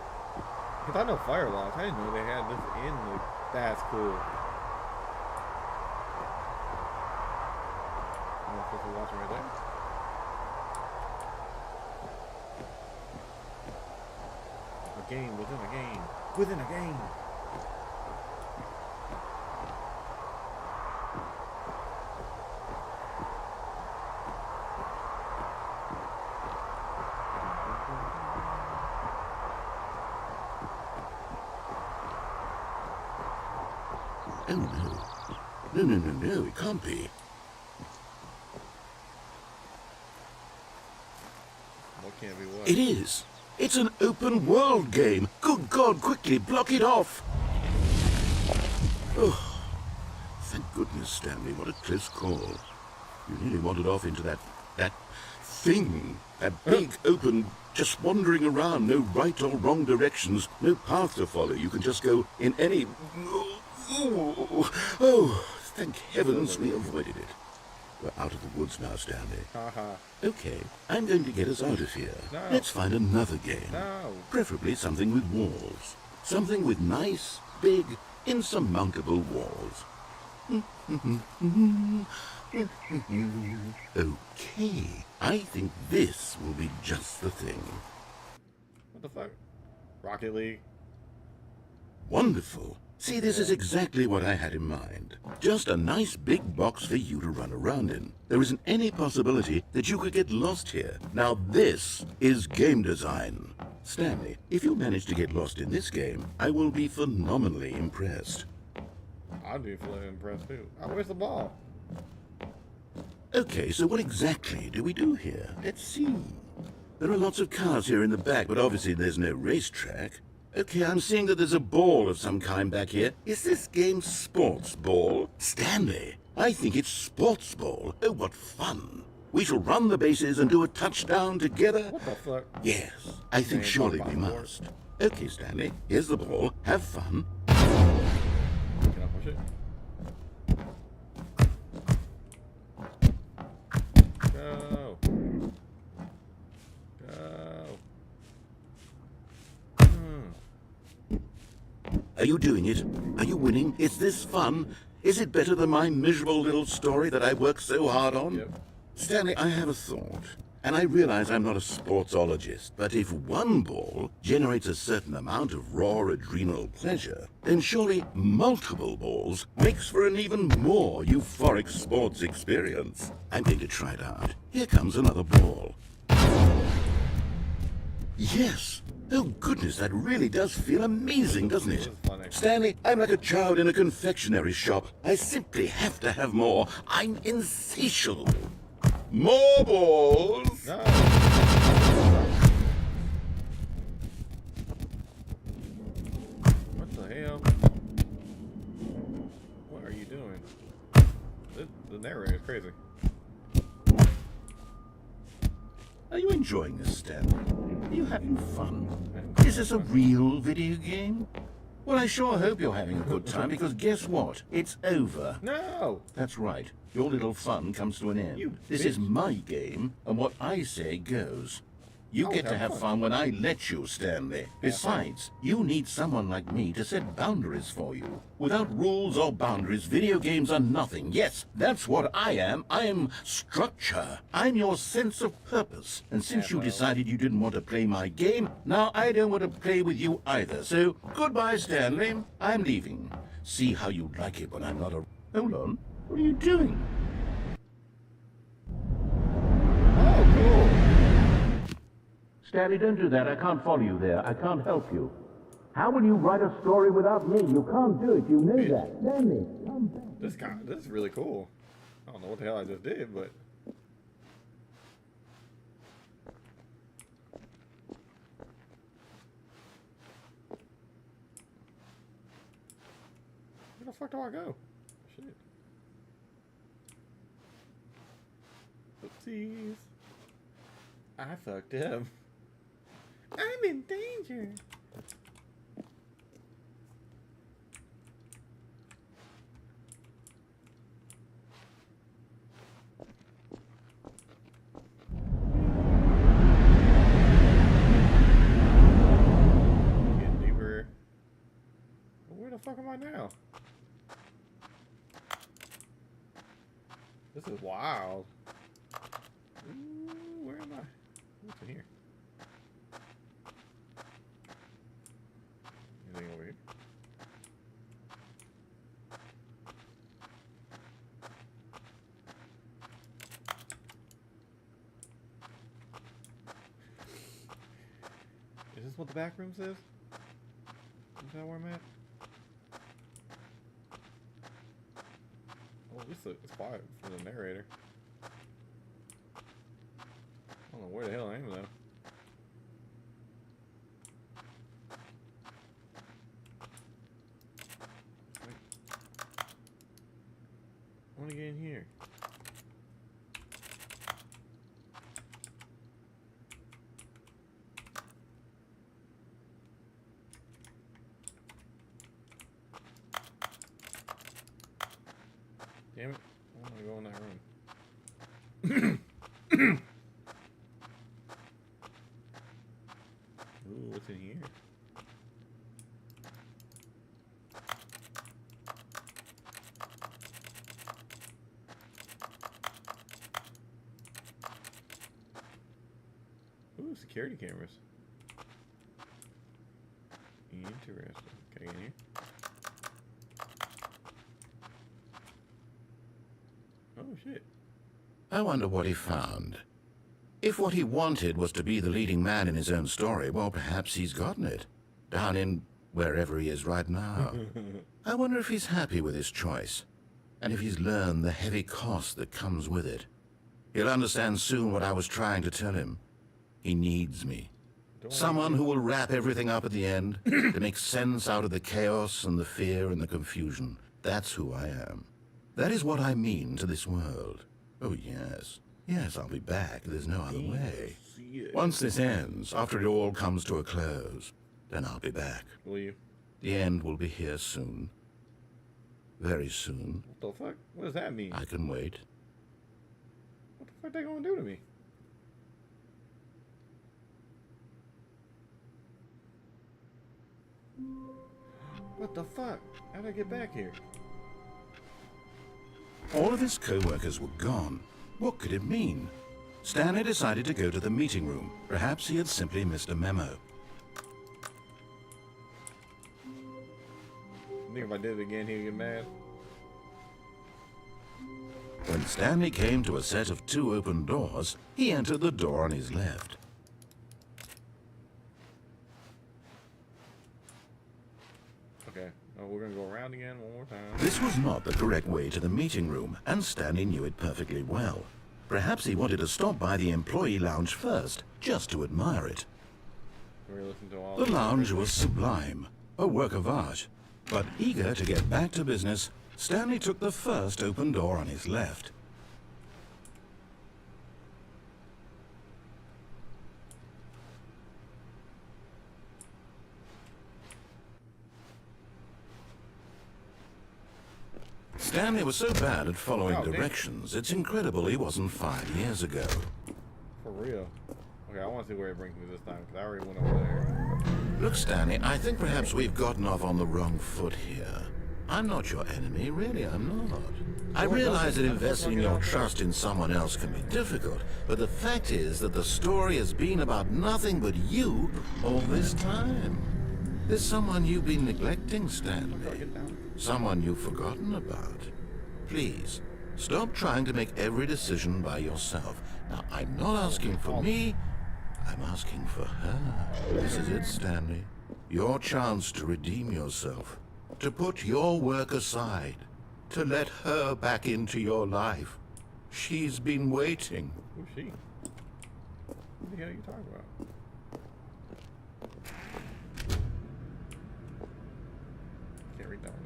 Cause I know Firewatch. I didn't know they had this in the. That's cool. I'm supposed to be watching right there. A game within a game within a game. Oh, no. No, it can't be. What can't be what? It is. It's an open world game. Good God, quickly block it off. Oh, goodness, Stanley, what a close call. You nearly wandered off into that thing. That big, open, just wandering around, no right or wrong directions, no path to follow. You can just go in any... Oh, thank heavens we avoided it. We're out of the woods now, Stanley. Okay, I'm going to get us out of here. No. Let's find another game. No. Preferably something with walls. Something with nice, big, insurmountable walls. Okay, I think this will be just the thing. What the fuck? Rocket League? Wonderful. See, this is exactly what I had in mind. Just a nice big box for you to run around in. There isn't any possibility that you could get lost here. Now this is game design. Stanley, if you manage to get lost in this game, I will be phenomenally impressed. I'd be fully impressed too. Oh, where's the ball? Okay, so what exactly do we do here? Let's see. There are lots of cars here in the back, but obviously there's no racetrack. Okay, I'm seeing that there's a ball of some kind back here. Is this game sports ball? Stanley, I think it's sports ball. Oh, what fun. We shall run the bases and do a touchdown together. What the fuck? Yes, I think Man, surely talk we about must. Okay, Stanley, here's the ball. Have fun. Can I push it? Go. Go. Are you doing it? Are you winning? Is this fun? Is it better than my miserable little story that I worked so hard on? Yep. Stanley, I have a thought. And I realize I'm not a sportsologist, but if one ball generates a certain amount of raw adrenal pleasure, then surely multiple balls makes for an even more euphoric sports experience. I'm going to try it out. Here comes another ball. Yes! Oh goodness, that really does feel amazing, doesn't it? Stanley, I'm like a child in a confectionery shop. I simply have to have more. I'm insatiable. More balls! No. What the hell? What are you doing? The narrator is crazy. Are you enjoying this, Stanley? Are you having fun? Is this a real video game? Well, I sure hope you're having a good time, because guess what? It's over. No! That's right. Your little fun comes to an end. You This bitch. is my game, and what I say goes. You get to have have fun. fun when I let you, Stanley. Besides, you need someone like me to set boundaries for you. Without rules or boundaries, video games are nothing. Yes, that's what I am. I am structure. I'm your sense of purpose. And since you decided you didn't want to play my game, now I don't want to play with you either. So, goodbye, Stanley. I'm leaving. See how you like it when I'm not around. Hold on. What are you doing? Oh, cool. Stanley, don't do that. I can't follow you there. I can't help you. How will you write a story without me? You can't do it. You know that. Stanley, come back. This is really cool. I don't know what the hell I just did, but where the fuck do I go? Shit. Oopsies. I fucked up. I'm in danger. Getting deeper. Where the fuck am I now? This is wild. Ooh, where am I? What's in here? Anything over here? Is this what the back room says? Is that where I'm at? Oh, it's quiet for the narrator. I don't know where the hell I am though. want to get in here. Damn it. I want to go in that room. Ooh, what's in here? Ooh, security cameras. Interesting. Can I get in here? Oh, shit. I wonder what he found. If what he wanted was to be the leading man in his own story, well, perhaps he's gotten it. Down in wherever he is right now. I wonder if he's happy with his choice, and if he's learned the heavy cost that comes with it. He'll understand soon what I was trying to tell him. He needs me. Someone who will wrap everything up at the end, to make sense out of the chaos and the fear and the confusion. That's who I am. That is what I mean to this world. Oh, yes. Yes, I'll be back. There's no other way. Once this ends, after it all comes to a close, then I'll be back. Will you? The end will be here soon. Very soon. What the fuck? What does that mean? I can wait. What the fuck they gonna do to me? What the fuck? How'd I get back here? All of his co-workers were gone. What could it mean? Stanley decided to go to the meeting room. Perhaps he had simply missed a memo. I think if I did it again, he'd get mad. When Stanley came to a set of 2 open doors, he entered the door on his left. Okay. Oh, we're gonna go around again one more time. This was not the correct way to the meeting room, and Stanley knew it perfectly well. Perhaps he wanted to stop by the employee lounge first, just to admire it. We're gonna listen to all The lounge was sublime, a work of art. But eager to get back to business, Stanley took the first open door on his left. Stanley was so bad at following directions, it's incredible he wasn't 5 years ago. For real. Okay, I want to see where it brings me this time, because I already went over there. Look, Stanley, I think perhaps we've gotten off on the wrong foot here. I'm not your enemy, really, I'm not. I realize that investing your trust in someone else can be difficult, but the fact is that the story has been about nothing but you all this time. There's someone you've been neglecting, Stanley. Someone you've forgotten about. Please, stop trying to make every decision by yourself. Now, I'm not asking for me, I'm asking for her. This is it, Stanley. Your chance to redeem yourself. To put your work aside. To let her back into your life. She's been waiting. Who's she? What the hell are you talking about? Can't read that one.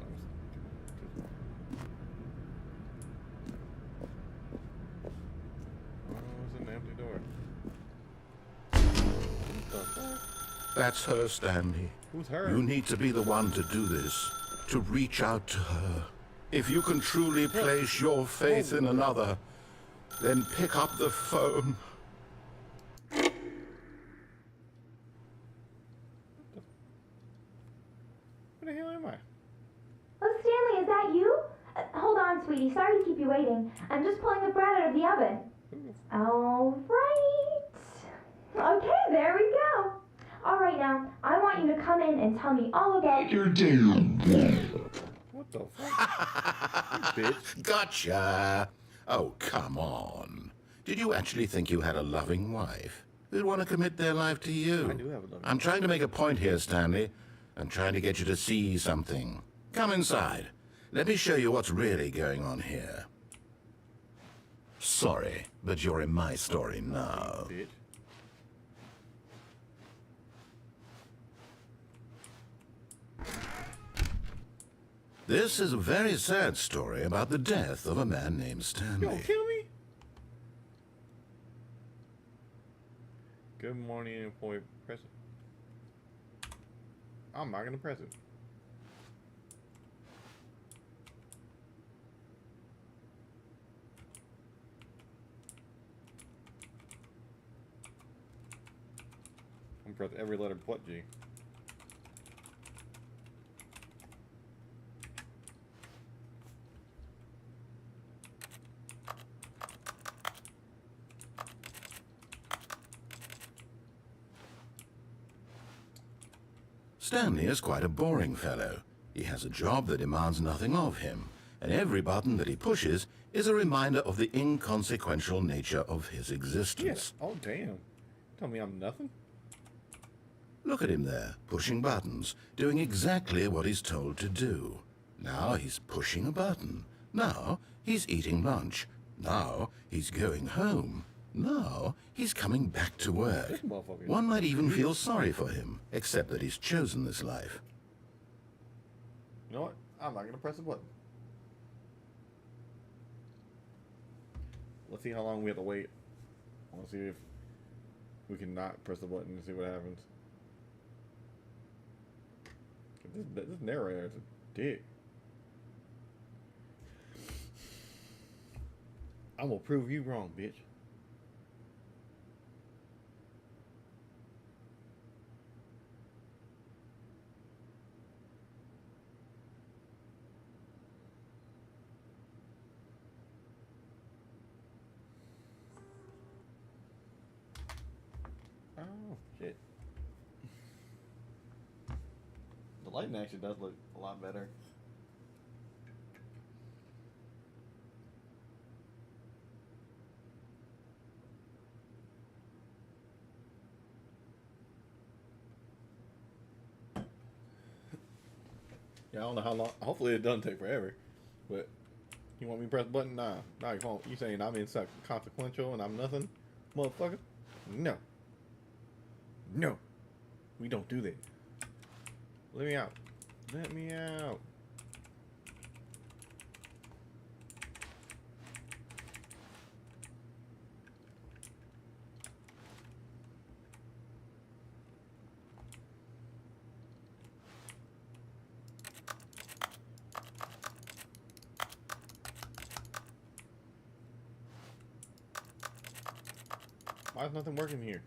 Oh, it's an empty door. What the fuck? That's her, Stanley. Who's her? You need to be the one to do this. To reach out to her. If you can truly place your faith in another, then pick up the phone. Where the hell am I? Oh, Stanley, is that you? Hold on, sweetie. Sorry to keep you waiting. I'm just pulling the bread out of the oven. All right. Okay, there we go. All right, now, I want you to come in and tell me all about your day. What the fuck? You bitch. Gotcha. Oh, come on. Did you actually think you had a loving wife who'd want to commit their life to you? I do have a loving I'm wife. trying to make a point here, Stanley. I'm trying to get you to see something. Come inside. Let me show you what's really going on here. Sorry, but you're in my story now. Bitch. This is a very sad story about the death of a man named You Stanley. gonna kill me? Good morning, employee. Press it. I'm not gonna press it. I'm gonna press every letter but G. Stanley is quite a boring fellow. He has a job that demands nothing of him, and every button that he pushes is a reminder of the inconsequential nature of his existence. Yeah. Oh, damn. Tell me I'm nothing? Look at him there, pushing buttons, doing exactly what he's told to do. Now he's pushing a button. Now he's eating lunch. Now he's going home. Now he's coming back to work. This motherfucker. One might even feel sorry for him, except that he's chosen this life. You know what? I'm not gonna press the button. Let's see how long we have to wait. I wanna see if we can not press the button and see what happens. This narrator is a dick. I'm gonna prove you wrong, bitch. Oh, shit. The lighting actually does look a lot better. Yeah, I don't know how long. Hopefully it doesn't take forever. But you want me to press the button? Nah. Nah, you won't. You saying I'm inconsequential and I'm nothing? Motherfucker? No. No. We don't do that. Let me out. Let me out. Why is nothing working here?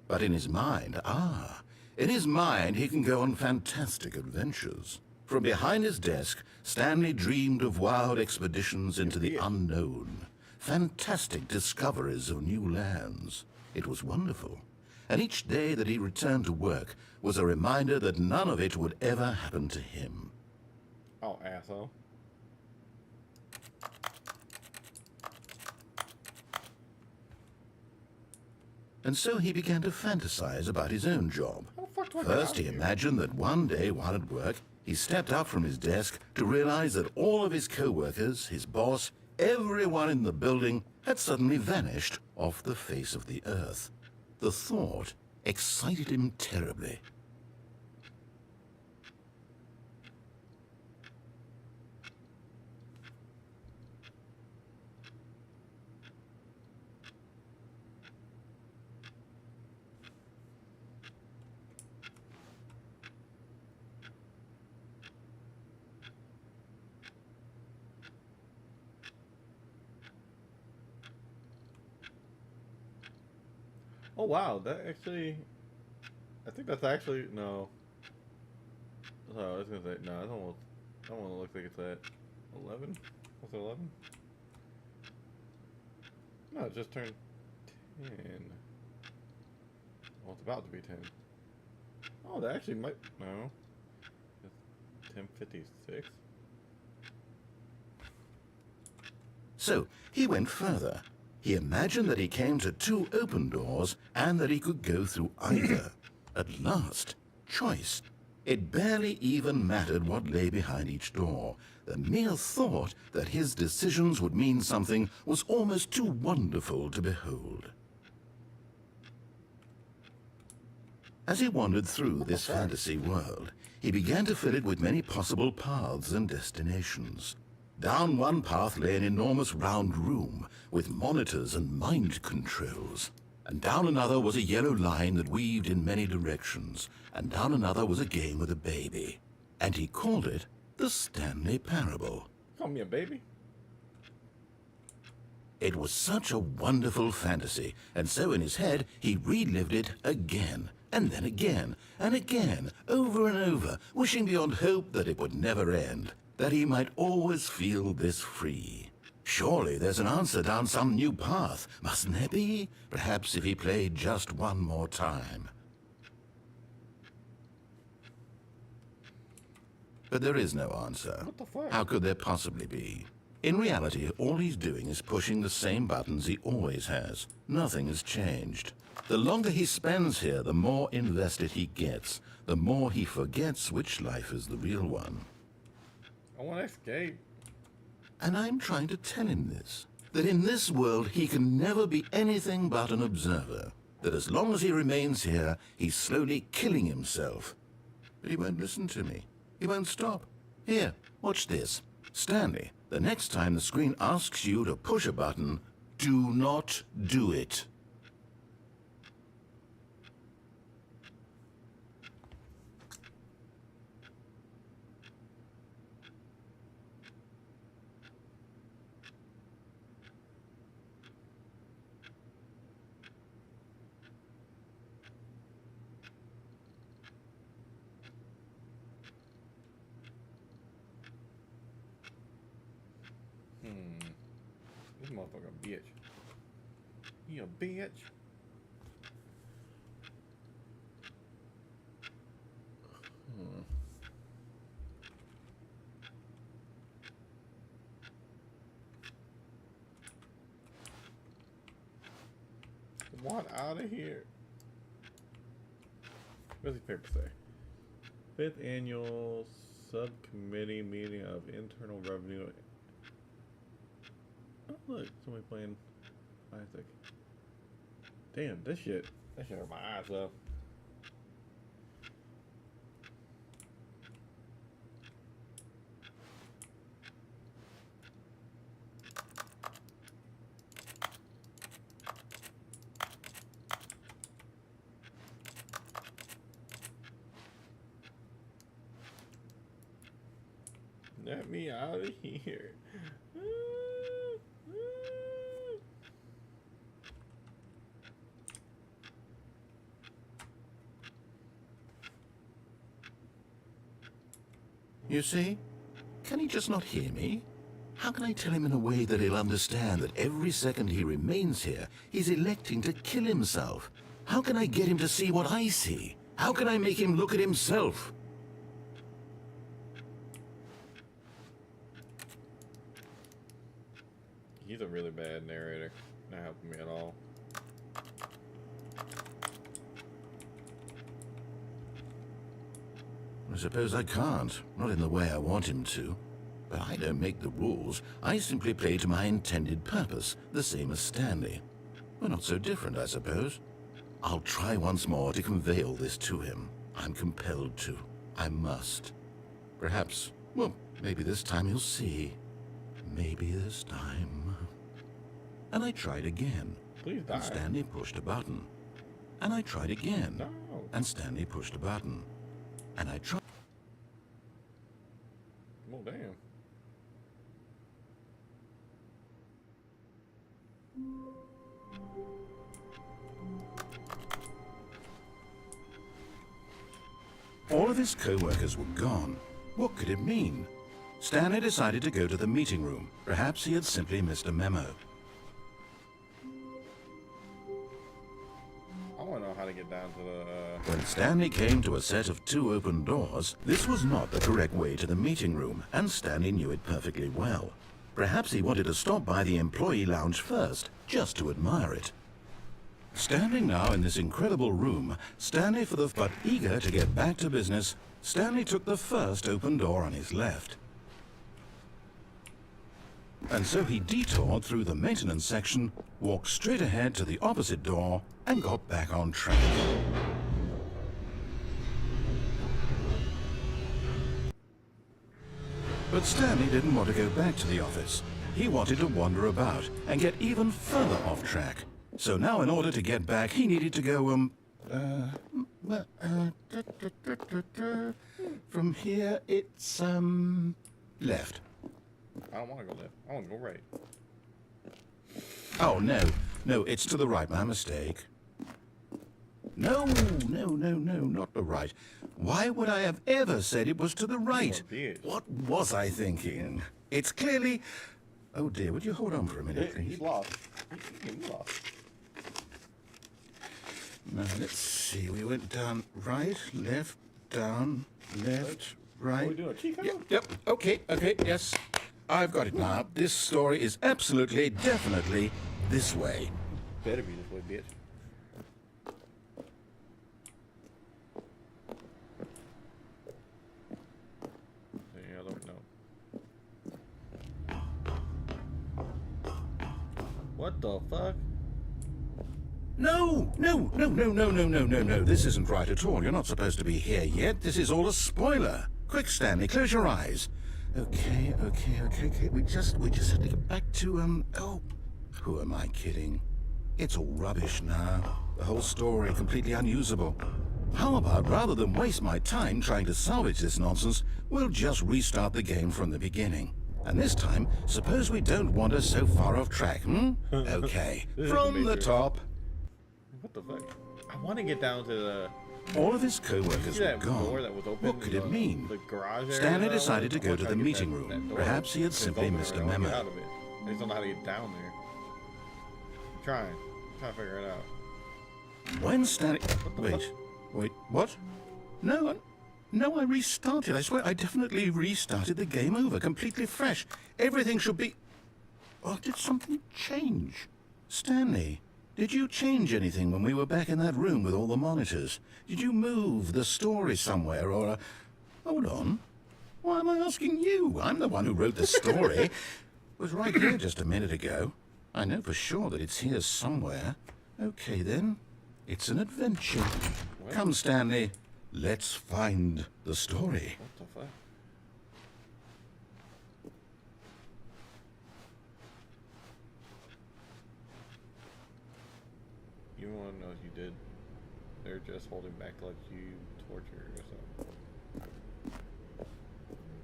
But in his mind, in his mind he can go on fantastic adventures. From behind his desk, Stanley dreamed of wild expeditions into the unknown, fantastic discoveries of new lands. It was wonderful. And each day that he returned to work was a reminder that none of it would ever happen to him. Oh, asshole. And so he began to fantasize about his own job. How the fuck do I get First, out he of here? imagined that one day while at work, he stepped up from his desk to realize that all of his co-workers, his boss, everyone in the building had suddenly vanished off the face of the earth. The thought excited him terribly. Oh wow, that actually, I think that's actually, no. Oh, I was gonna say, no, that one looks like it's at 11? Was it 11? No, it just turned 10. Well, it's about to be 10. Oh, that actually might, no. It's 10:56. So he went further. He imagined that he came to two open doors and that he could go through either. At last, choice. It barely even mattered what lay behind each door. The mere thought that his decisions would mean something was almost too wonderful to behold. As he wandered through this fantasy world, he began to fill it with many possible paths and destinations. Down one path lay an enormous round room with monitors and mind controls. And down another was a yellow line that weaved in many directions. And down another was a game with a baby. And he called it the Stanley Parable. Call me a baby. It was such a wonderful fantasy, and so in his head he relived it again, and then again, and again, over and over, wishing beyond hope that it would never end, that he might always feel this free. Surely there's an answer down some new path, mustn't there be? Perhaps if he played just one more time. But there is no answer. What the fuck? How could there possibly be? In reality, all he's doing is pushing the same buttons he always has. Nothing has changed. The longer he spends here, the more invested he gets, the more he forgets which life is the real one. I want to escape. And I'm trying to tell him this, that in this world he can never be anything but an observer, that as long as he remains here, he's slowly killing himself. But he won't listen to me. He won't stop. Here, watch this. Stanley, the next time the screen asks you to push a button, do not do it. This motherfucker a bitch. He a bitch. Want out of here. What does the paper say? 5th annual subcommittee meeting of internal revenue. Oh look, somebody playing Isaac. Damn, that shit hurt my eyes up. Let me out of here. You see? Can he just not hear me? How can I tell him in a way that he'll understand that every second he remains here, he's electing to kill himself? How can I get him to see what I see? How can I make him look at himself? He's a really bad narrator. Not helping me at all. I suppose I can't, not in the way I want him to. But I don't make the rules. I simply play to my intended purpose, the same as Stanley. We're not so different, I suppose. I'll try once more to convey all this to him. I'm compelled to. I must. Perhaps, well, maybe this time he'll see. Maybe this time. And I tried again. Please die. And Stanley pushed a button. And I tried again. No. And Stanley pushed a button. And I tried. Oh, damn. All of his co-workers were gone. What could it mean? Stanley decided to go to the meeting room. Perhaps he had simply missed a memo. I want to know how to get down to the... When Stanley came to a set of 2 open doors, this was not the correct way to the meeting room, and Stanley knew it perfectly well. Perhaps he wanted to stop by the employee lounge first, just to admire it. Standing now in this incredible room, Stanley but eager to get back to business, Stanley took the first open door on his left. And so he detoured through the maintenance section, walked straight ahead to the opposite door, and got back on track. But Stanley didn't want to go back to the office. He wanted to wander about and get even further off track. So now in order to get back, he needed to go, from here it's, left. I don't want to go left. I want to go right. Oh, no, it's to the right, my mistake. No, not the right. Why would I have ever said it was to the right? What was I thinking? It's clearly... Oh dear, would you hold on for a minute, please? He's lost. He's lost. Now, let's see. We went down right, left, down, left, right. Are we doing a cheat code? Yep. Okay, yes. I've got it now. This story is absolutely, definitely this way. Better be this way, bitch. I don't know. What the fuck? No. This isn't right at all. You're not supposed to be here yet. This is all a spoiler. Quick, Stanley, close your eyes. Okay. We just have to get back to, oh, who am I kidding? It's all rubbish now. The whole story completely unusable. How about, rather than waste my time trying to salvage this nonsense, we'll just restart the game from the beginning. And this time, suppose we don't wander so far off track, Okay, from the top. What the fuck? I want to get down to the... All of his co-workers were that door gone. that was open What could it mean? The garage area? Stanley decided to I go wanna to try the get meeting that room. door. Perhaps he had It's simply open, missed a I wanna get memo. out of it. I just don't know how to get down there. I'm trying to figure it out. When Stanley... What the Wait, what? No, I restarted. I swear, I definitely restarted the game over, completely fresh. Everything should be... Oh, did something change? Stanley, did you change anything when we were back in that room with all the monitors? Did you move the story somewhere, or... Hold on. Why am I asking you? I'm the one who wrote the story. It was right here just a minute ago. I know for sure that it's here somewhere. Okay, then. It's an adventure. Come, Stanley. Let's find the story. What the fuck? You want to know if you did? They're just holding back to let you torture yourself. Where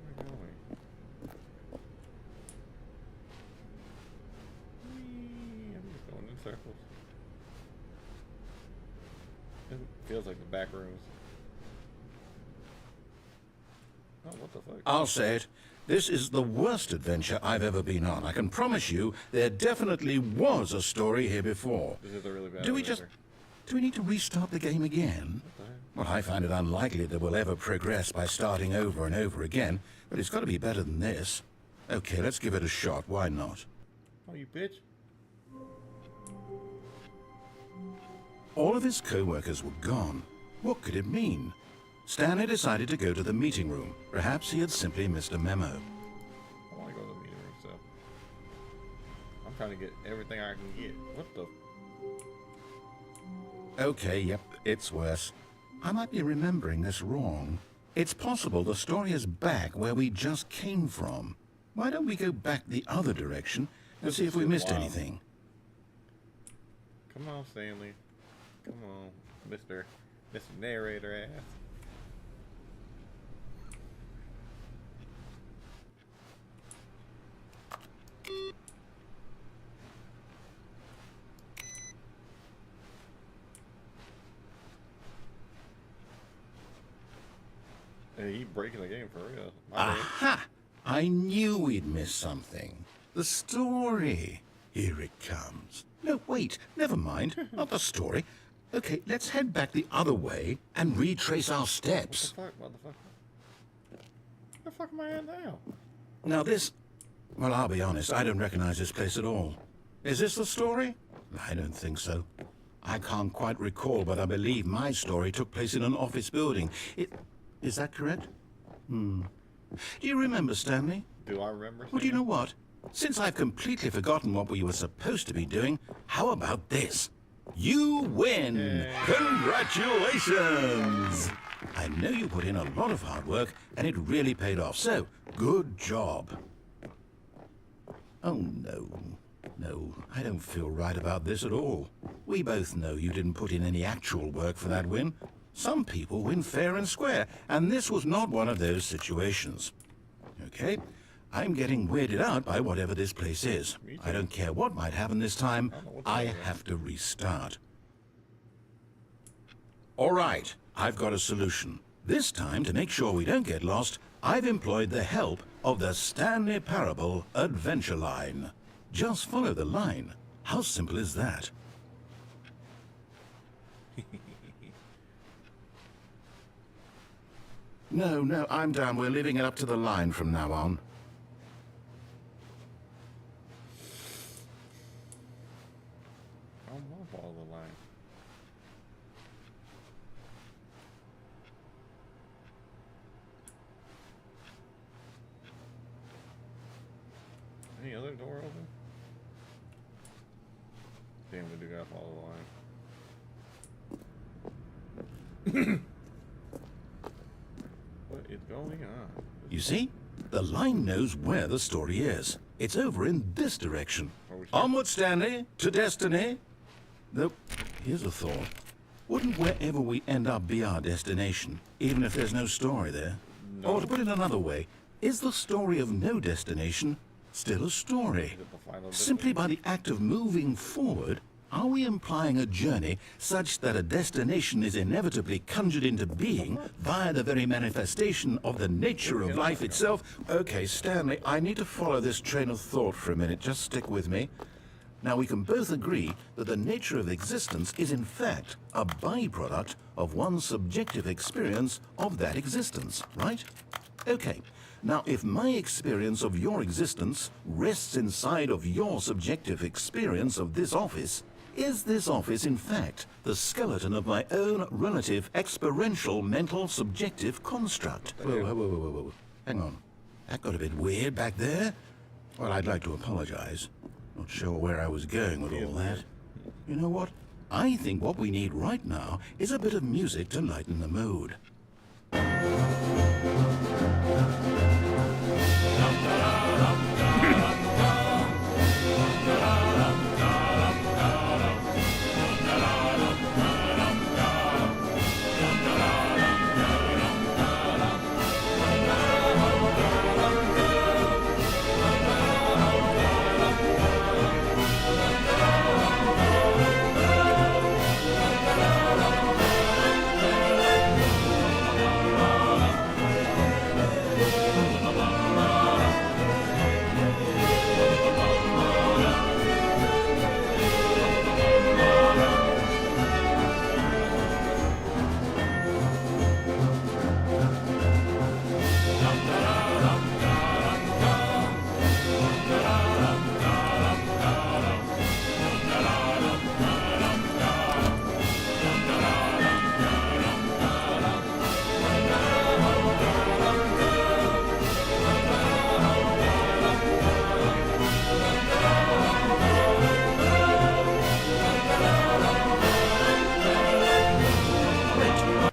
am I going? I'm just going in circles. It feels like the back rooms. Oh, what the fuck? I'll say it. This is the worst adventure I've ever been on. I can promise you there definitely was a story here before. This is a really bad Do we elevator. do we need to restart the game again? Well, I find it unlikely that we'll ever progress by starting over and over again, but it's got to be better than this. Okay, let's give it a shot. Why not? Oh, you bitch. All of his co-workers were gone. What could it mean? Stanley decided to go to the meeting room. Perhaps he had simply missed a memo. I want to go to the meeting room, so I'm trying to get everything I can get. What the? Okay, yep, it's worse. I might be remembering this wrong. It's possible the story is back where we just came from. Why don't we go back the other direction and see if we missed anything? Come on, Stanley. Come on, Mr. Narrator ass. Hey, you breaking the game for real. My bad. Aha! I knew we'd miss something. The story. Here it comes. No, wait, never mind. Not the story. Okay, let's head back the other way and retrace our steps. What the fuck, motherfucker? Where the fuck am I at now? Now this... Well, I'll be honest, I don't recognize this place at all. Is this the story? I don't think so. I can't quite recall, but I believe my story took place in an office building. Is that correct? Do you remember, Stanley? Do I remember? Well, do you know what? Since I've completely forgotten what we were supposed to be doing, how about this? You win! Yay. Congratulations! I know you put in a lot of hard work, and it really paid off, so good job. Oh, no. No, I don't feel right about this at all. We both know you didn't put in any actual work for that win. Some people win fair and square, and this was not one of those situations. Okay? I'm getting weirded out by whatever this place is. I don't care what might happen this time. I have to restart. All right, I've got a solution. This time, to make sure we don't get lost, I've employed the help of the Stanley Parable Adventure Line. Just follow the line. How simple is that? No, I'm done. We're leaving it up to the line from now on. I don't want to follow the line. Any other door open? Damn, we do gotta follow the line. What is going on? You see? The line knows where the story is. It's over in this direction. Onward, Stanley, to destiny. Though, here's a thought. Wouldn't wherever we end up be our destination, even if there's no story there? No. Or to put it another way, is the story of no destination still a story? Is it the final Simply by the act of moving forward, are we implying a journey such that a destination is inevitably conjured into being via the very manifestation of the nature of life itself? Okay, Stanley, I need to follow this train of thought for a minute. Just stick with me. Now, we can both agree that the nature of existence is in fact a byproduct of one's subjective experience of that existence, right? Okay. Now, if my experience of your existence rests inside of your subjective experience of this office, is this office, in fact, the skeleton of my own relative experiential mental subjective construct? Whoa. Hang on. That got a bit weird back there. Well, I'd like to apologize. Not sure where I was going with all that. You know what? I think what we need right now is a bit of music to lighten the mood.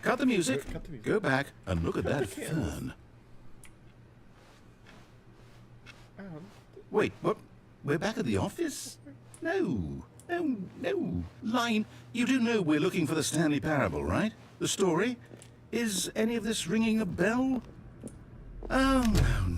Cut the music. Go back and look at that fern. Wait, what? We're back at the office? No. Line, you do know we're looking for the Stanley Parable, right? The story? Is any of this ringing a bell? Oh,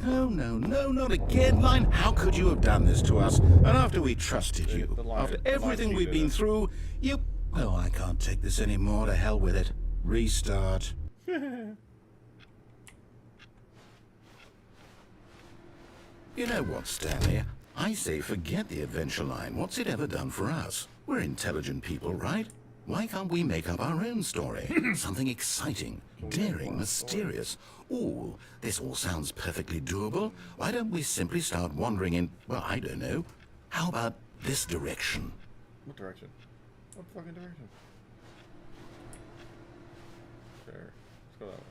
no, not again, Line. How could you have done this to us? And after we trusted you, after everything we've been through, you... Oh, I can't take this anymore. To hell with it. Restart. You know what, Stanley? I say forget the adventure line. What's it ever done for us? We're intelligent people, right? Why can't we make up our own story? Something exciting, daring, mysterious. Ooh, this all sounds perfectly doable. Why don't we simply start wandering in, well, I don't know. How about this direction? What direction? What fucking direction? Sure. Let's go that way.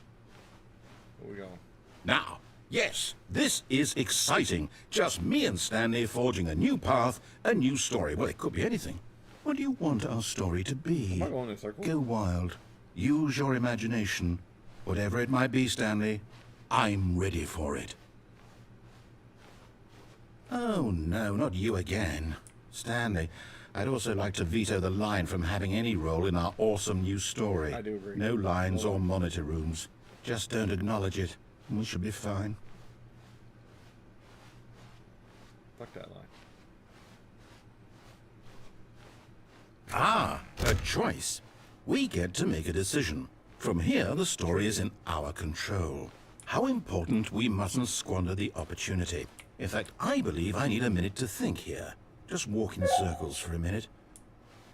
Where we going? Now, yes, this is exciting. Just me and Stanley forging a new path, a new story. Well, it could be anything. What do you want our story to be? Am I going in circles? Go wild. Use your imagination. Whatever it might be, Stanley, I'm ready for it. Oh, no, not you again. Stanley, I'd also like to veto the line from having any role in our awesome new story. I do agree. No lines or monitor rooms. Just don't acknowledge it, and we should be fine. Fuck that line. Ah, a choice. We get to make a decision. From here, the story is in our control. How important, we mustn't squander the opportunity. In fact, I believe I need a minute to think here. Just walk in circles for a minute.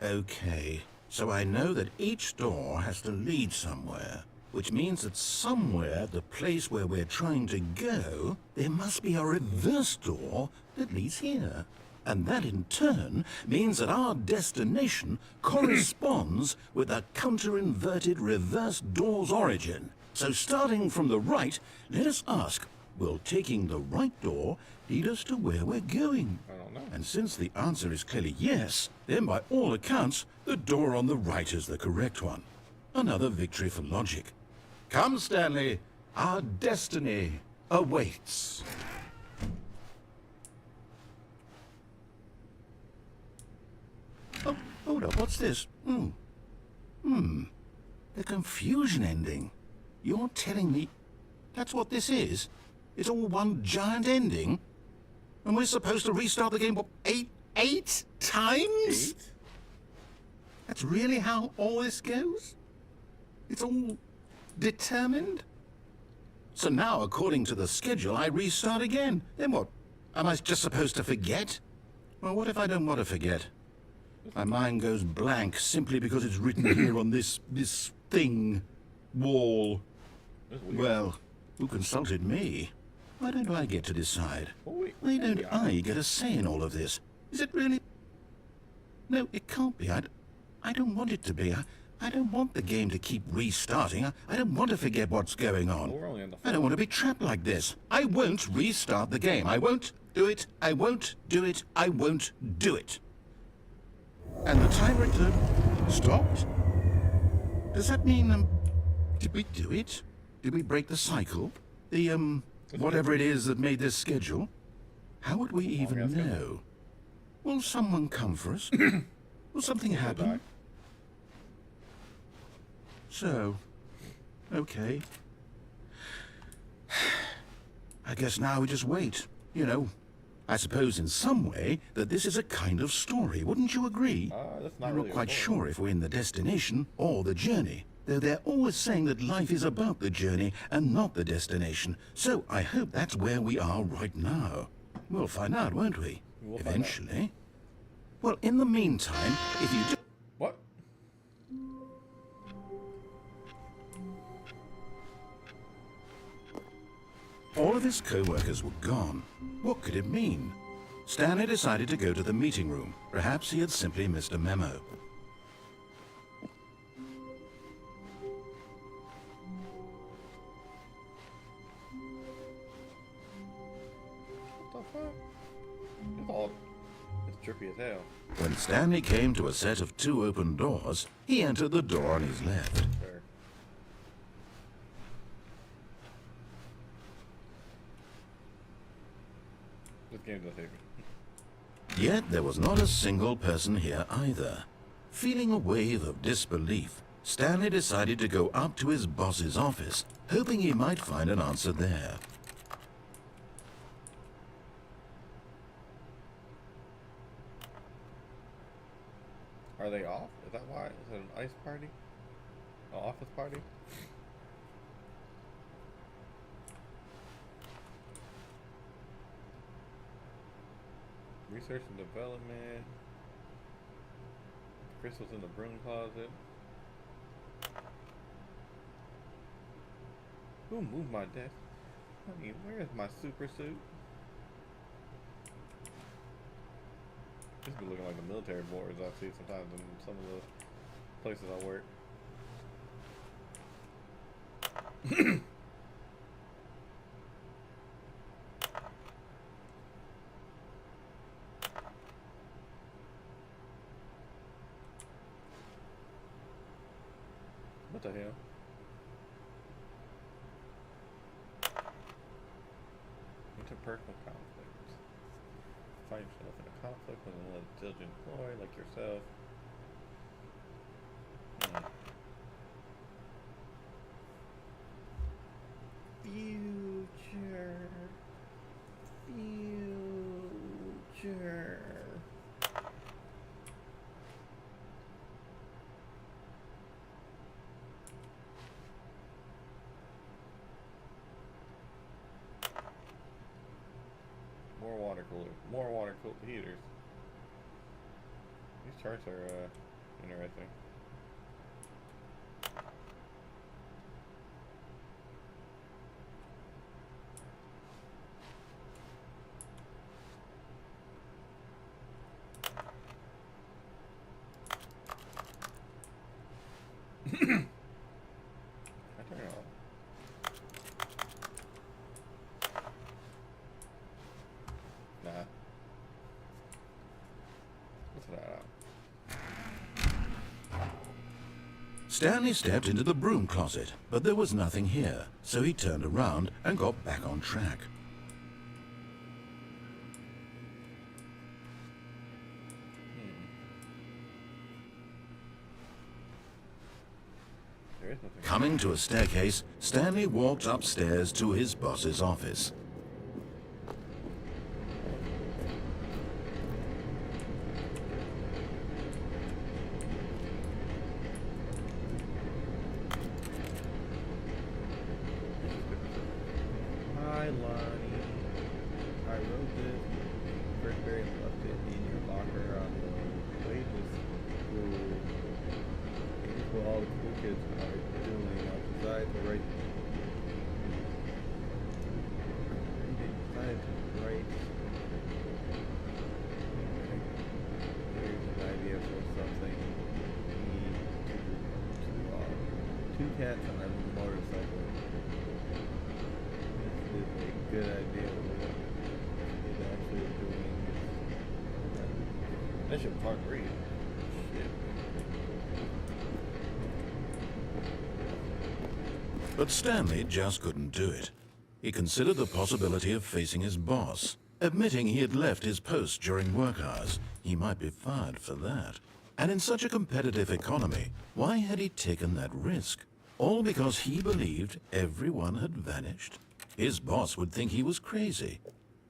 Okay, so I know that each door has to lead somewhere, which means that somewhere, the place where we're trying to go, there must be a reverse door that leads here. And that in turn means that our destination corresponds with the counter-inverted reverse door's origin. So starting from the right, let us ask, will taking the right door lead us to where we're going? I don't know. And since the answer is clearly yes, then by all accounts, the door on the right is the correct one. Another victory for logic. Come, Stanley, our destiny awaits. Oh, hold up, what's this? The confusion ending. You're telling me that's what this is? It's all one giant ending? And we're supposed to restart the game, what, eight times? 8? That's really how all this goes? It's all determined? So now, according to the schedule, I restart again. Then what? Am I just supposed to forget? Well, what if I don't want to forget? My mind goes blank simply because it's written here on this thing, wall. That's weird. Well, who consulted me? Why don't I get to decide? Oh, Why don't I get a say in all of this? Is it really? No, it can't be. I don't want it to be. I don't want the game to keep restarting. I don't want to forget what's going on. We're only on the I don't want to be trapped like this. I won't restart the game. I won't do it. I won't do it. I won't do it. And the timer stopped? Does that mean, did we do it? Did we break the cycle? The, whatever it is that made this schedule? How would we even know? Will someone come for us? Will something happen? So, okay. I guess now we just wait, you know. I suppose in some way that this is a kind of story, wouldn't you agree? That's not I'm really not quite a story. sure if we're in the destination or the journey, though they're always saying that life is about the journey and not the destination. So I hope that's where we are right now. We'll find out, won't we? We'll find out. Eventually. Well, in the meantime, if you do... What? All of his co-workers were gone. What could it mean? Stanley decided to go to the meeting room. Perhaps he had simply missed a memo. What the fuck? It's trippy as hell. When Stanley came to a set of 2 open doors, he entered the door on his left. Fair. This game does hate me. Yet there was not a single person here either. Feeling a wave of disbelief, Stanley decided to go up to his boss's office, hoping he might find an answer there. Are they off? Is that why? Is it an ice party? An office party? Research and development. Crystal's in the broom closet. Who moved my desk? Honey, where is my super suit? This be looking like the military boards I see sometimes in some of the places I work. the hell? Interpersonal conflict. Find yourself in a conflict with another diligent employee like yourself. Future. More water cooled heaters. These charts are interesting. I turn it off. Nah. What's that? Stanley stepped into the broom closet, but there was nothing here, so he turned around and got back on track. There is nothing. Coming to a staircase, Stanley walked upstairs to his boss's office. Hi, Lonnie. I wrote this. First Barry left it in your locker on the way to school. This is what all the cool kids are doing outside to write. They decided to write. Here's an idea for something. Two cats on a motorcycle. This is a good idea. What it's actually doing is that should part read. Shit. But Stanley just couldn't do it. He considered the possibility of facing his boss, admitting he had left his post during work hours. He might be fired for that. And in such a competitive economy, why had he taken that risk? All because he believed everyone had vanished? His boss would think he was crazy.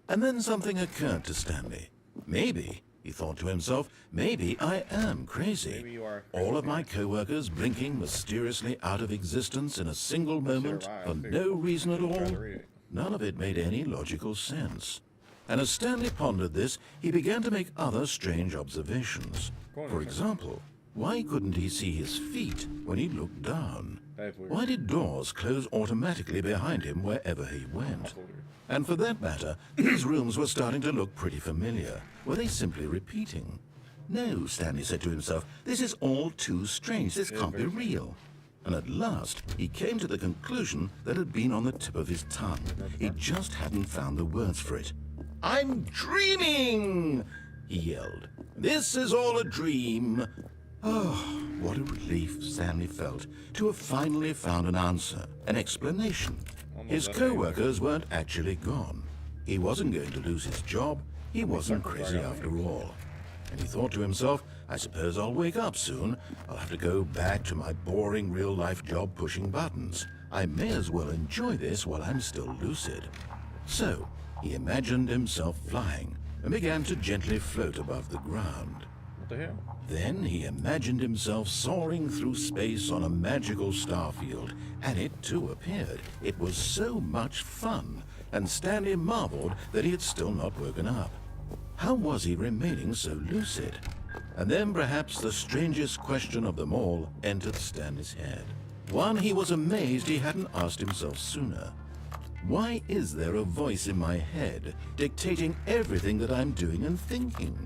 And then something occurred to Stanley. Maybe, he thought to himself, maybe I am crazy. Maybe you are crazy. All of my co-workers blinking mysteriously out of existence in a single moment for no reason at all. None of it made any logical sense. And as Stanley pondered this, he began to make other strange observations. For example, why couldn't he see his feet when he looked down? That's weird. Why did doors close automatically behind him wherever he went? And for that matter, these rooms were starting to look pretty familiar. Were they simply repeating? No, Stanley said to himself, this is all too strange. This can't be real. And at last, he came to the conclusion that had been on the tip of his tongue. He just hadn't found the words for it. I'm dreaming, he yelled. This is all a dream. Oh, what a relief Stanley felt to have finally found an answer, an explanation. His co-workers weren't actually gone. He wasn't going to lose his job. He wasn't crazy after all. And he thought to himself, I suppose I'll wake up soon. I'll have to go back to my boring real-life job pushing buttons. I may as well enjoy this while I'm still lucid. So, he imagined himself flying and began to gently float above the ground. What the hell? Then he imagined himself soaring through space on a magical starfield, and it too appeared. It was so much fun, and Stanley marveled that he had still not woken up. How was he remaining so lucid? And then perhaps the strangest question of them all entered Stanley's head. One he was amazed he hadn't asked himself sooner. Why is there a voice in my head dictating everything that I'm doing and thinking?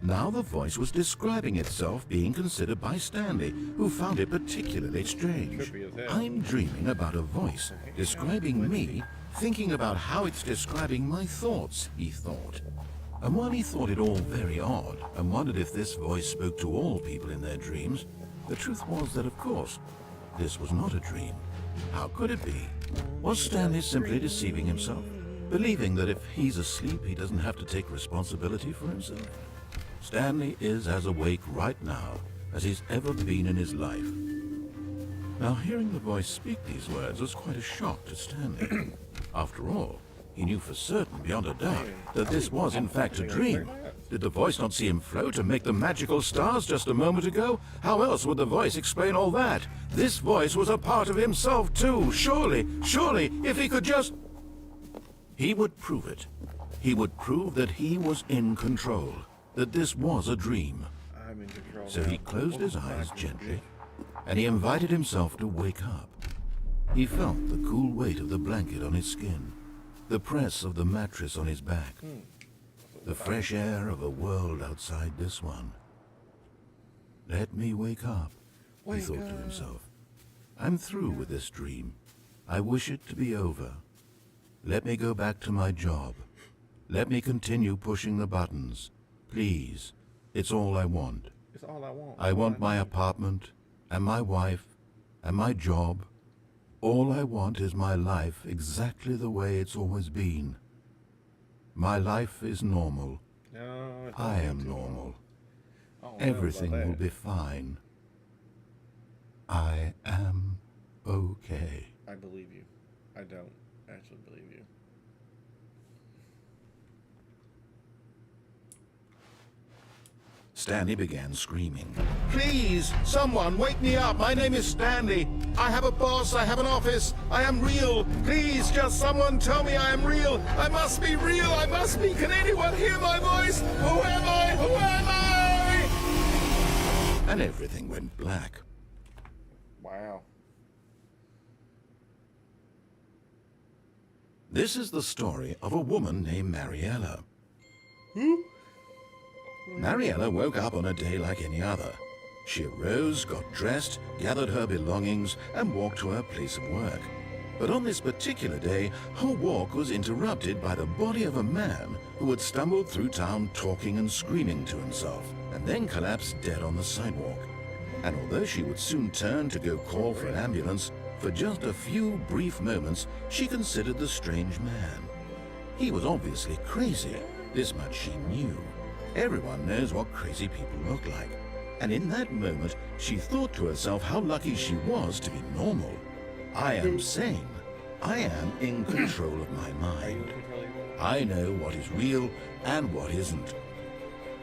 Now the voice was describing itself being considered by Stanley, who found it particularly strange. I'm dreaming about a voice describing me, thinking about how it's describing my thoughts, he thought. And while he thought it all very odd and wondered if this voice spoke to all people in their dreams, the truth was that, of course, this was not a dream. How could it be? Was Stanley simply deceiving himself? Believing that if he's asleep, he doesn't have to take responsibility for himself? Stanley is as awake right now as he's ever been in his life. Now, hearing the voice speak these words was quite a shock to Stanley. After all, he knew for certain, beyond a doubt, that this was in fact a dream. Did the voice not see him float and make the magical stars just a moment ago? How else would the voice explain all that? This voice was a part of himself too. Surely, if he could just... He would prove it. He would prove that he was in control, that this was a dream. I'm in control. So he closed his eyes gently, and he invited himself to wake up. He felt the cool weight of the blanket on his skin, the press of the mattress on his back, the fresh air of a world outside this one. Let me wake up, he thought to himself. I'm through with this dream. I wish it to be over. Let me go back to my job. Let me continue pushing the buttons. Please, it's all I want. It's all I want. I want my apartment, and my wife, and my job. All I want is my life exactly the way it's always been. My life is normal. No, I am normal. Everything will be fine. I am okay. I believe you. I don't actually believe you. Stanley began screaming. Please, someone, wake me up. My name is Stanley. I have a boss. I have an office. I am real. Please, just someone tell me I am real. I must be real. I must be. Can anyone hear my voice? Who am I? Who am I? And everything went black. Wow. This is the story of a woman named Mariella. Mariella woke up on a day like any other. She arose, got dressed, gathered her belongings, and walked to her place of work. But on this particular day, her walk was interrupted by the body of a man who had stumbled through town talking and screaming to himself, and then collapsed dead on the sidewalk. And although she would soon turn to go call for an ambulance, for just a few brief moments, she considered the strange man. He was obviously crazy. This much she knew. Everyone knows what crazy people look like. And in that moment, she thought to herself how lucky she was to be normal. I am sane. I am in control of my mind. I know what is real and what isn't.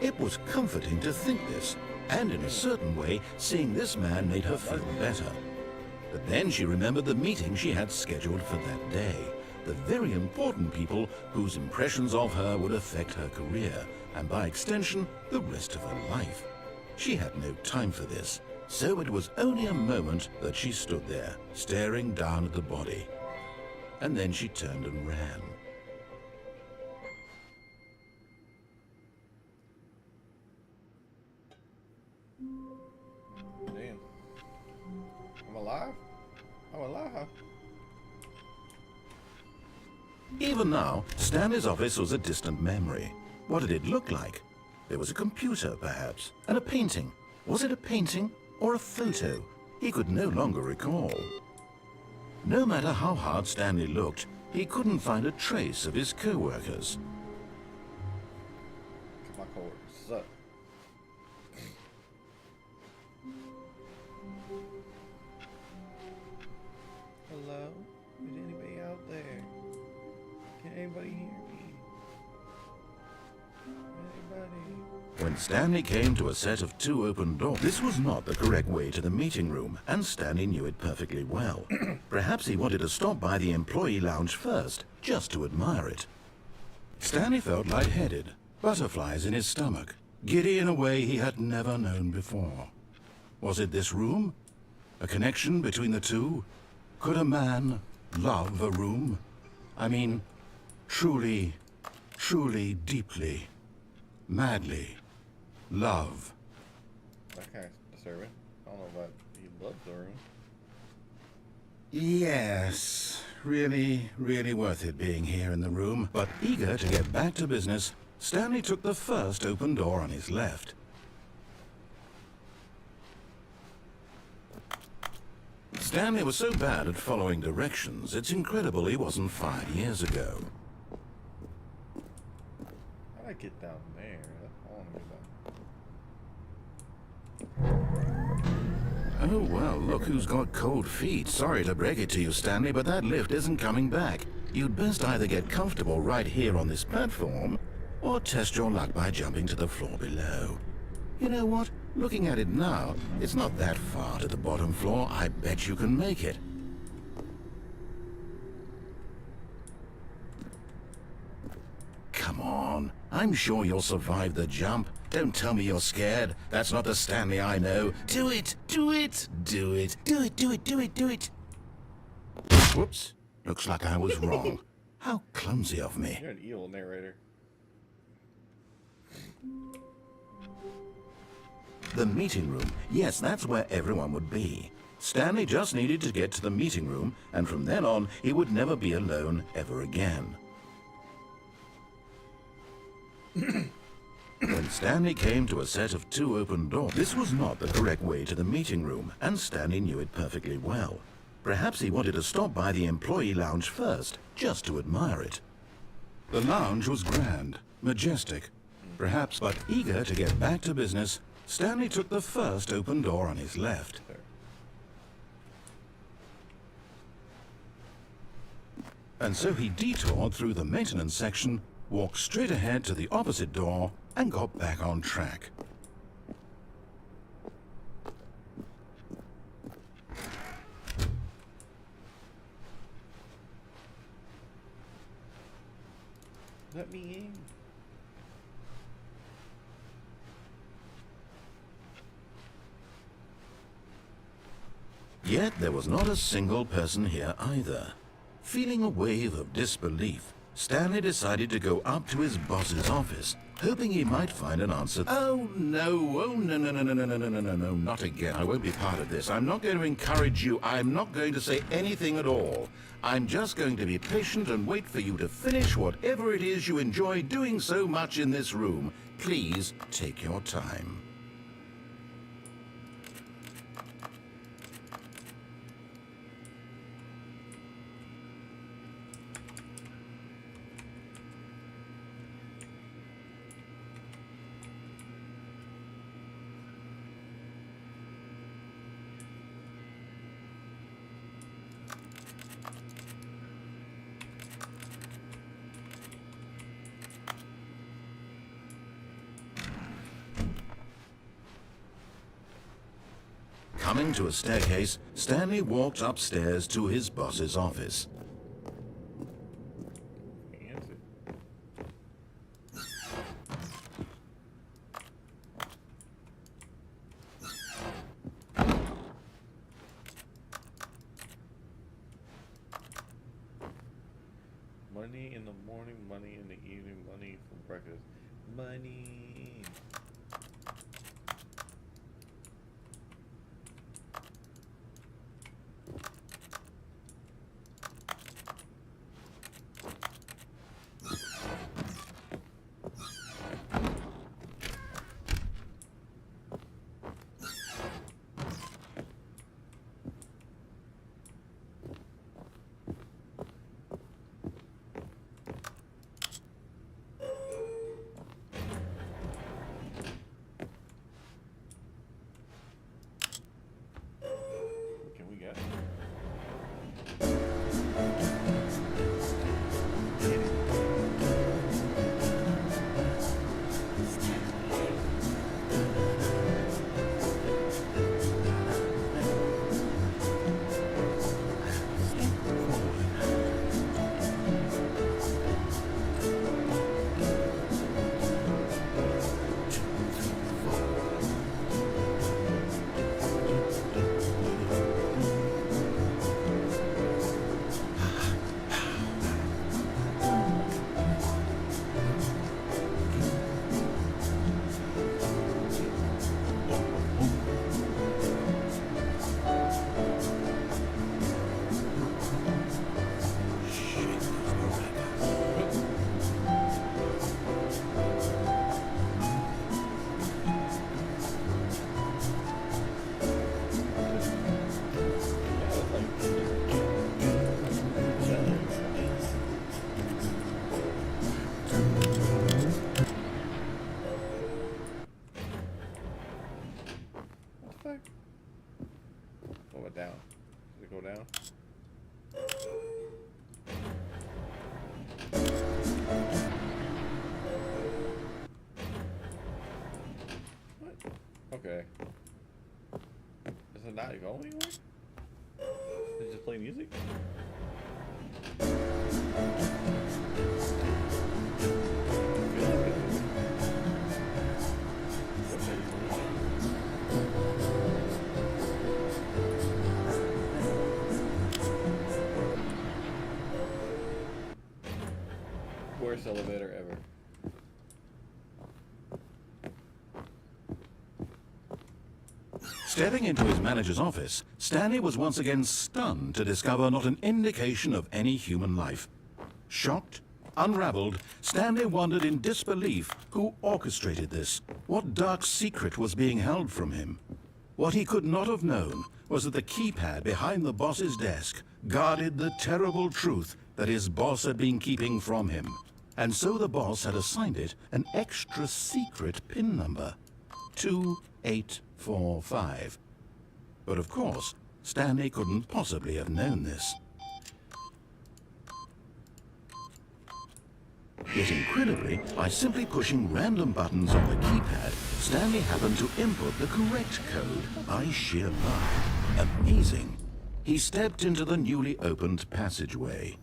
It was comforting to think this, and in a certain way, seeing this man made her feel better. But then she remembered the meeting she had scheduled for that day. The very important people whose impressions of her would affect her career, and by extension, the rest of her life. She had no time for this, so it was only a moment that she stood there, staring down at the body. And then she turned and ran. Damn. I'm alive? I'm alive. Even now, Stanley's office was a distant memory. What did it look like? There was a computer, perhaps, and a painting. Was it a painting or a photo? He could no longer recall. No matter how hard Stanley looked, he couldn't find a trace of his co-workers. My coworkers suck. Hello? Is anybody out there? Can anybody hear me? Anybody? When Stanley came to a set of 2 open doors, this was not the correct way to the meeting room, and Stanley knew it perfectly well. Perhaps he wanted to stop by the employee lounge first, just to admire it. Stanley felt lightheaded, butterflies in his stomach, giddy in a way he had never known before. Was it this room? A connection between the two? Could a man love a room? I mean, truly, truly, deeply, madly love. That kind of disturbing. I don't know about he loves the room. Yes, really, really worth it being here in the room. But eager to get back to business, Stanley took the first open door on his left. Stanley was so bad at following directions, it's incredible he wasn't fired years ago. How'd I get down there? I wanna get down. Oh, well, look who's got cold feet. Sorry to break it to you, Stanley, but that lift isn't coming back. You'd best either get comfortable right here on this platform, or test your luck by jumping to the floor below. You know what? Looking at it now, it's not that far to the bottom floor. I bet you can make it. Come on. I'm sure you'll survive the jump. Don't tell me you're scared. That's not the Stanley I know. Do it! Do it! Do it! Do it! Do it! Do it! Do it! Whoops. Looks like I was wrong. How clumsy of me. You're an evil narrator. The meeting room. Yes, that's where everyone would be. Stanley just needed to get to the meeting room, and from then on, he would never be alone ever again. When Stanley came to a set of 2 open doors, this was not the correct way to the meeting room, and Stanley knew it perfectly well. Perhaps he wanted to stop by the employee lounge first, just to admire it. The lounge was grand, majestic, perhaps, but eager to get back to business, Stanley took the first open door on his left. And so he detoured through the maintenance section, walked straight ahead to the opposite door, and got back on track. Let me in. Yet there was not a single person here either. Feeling a wave of disbelief, Stanley decided to go up to his boss's office, hoping he might find an answer. Oh no, no, not again. I won't be part of this. I'm not going to encourage you. I'm not going to say anything at all. I'm just going to be patient and wait for you to finish whatever it is you enjoy doing so much in this room. Please take your time. Coming to a staircase, Stanley walked upstairs to his boss's office. Fancy. Money in the morning, money in the evening, money for breakfast. Money. fuck? What about down? Does it go down? What? Okay. Does it not go anywhere? Does it just play music? Worst elevator ever. Stepping into his manager's office, Stanley was once again stunned to discover not an indication of any human life. Shocked, unraveled, Stanley wondered in disbelief who orchestrated this, what dark secret was being held from him. What he could not have known was that the keypad behind the boss's desk guarded the terrible truth that his boss had been keeping from him. And so the boss had assigned it an extra secret PIN number, 2845. But of course, Stanley couldn't possibly have known this. Yet incredibly, by simply pushing random buttons on the keypad, Stanley happened to input the correct code by sheer luck. Amazing. He stepped into the newly opened passageway.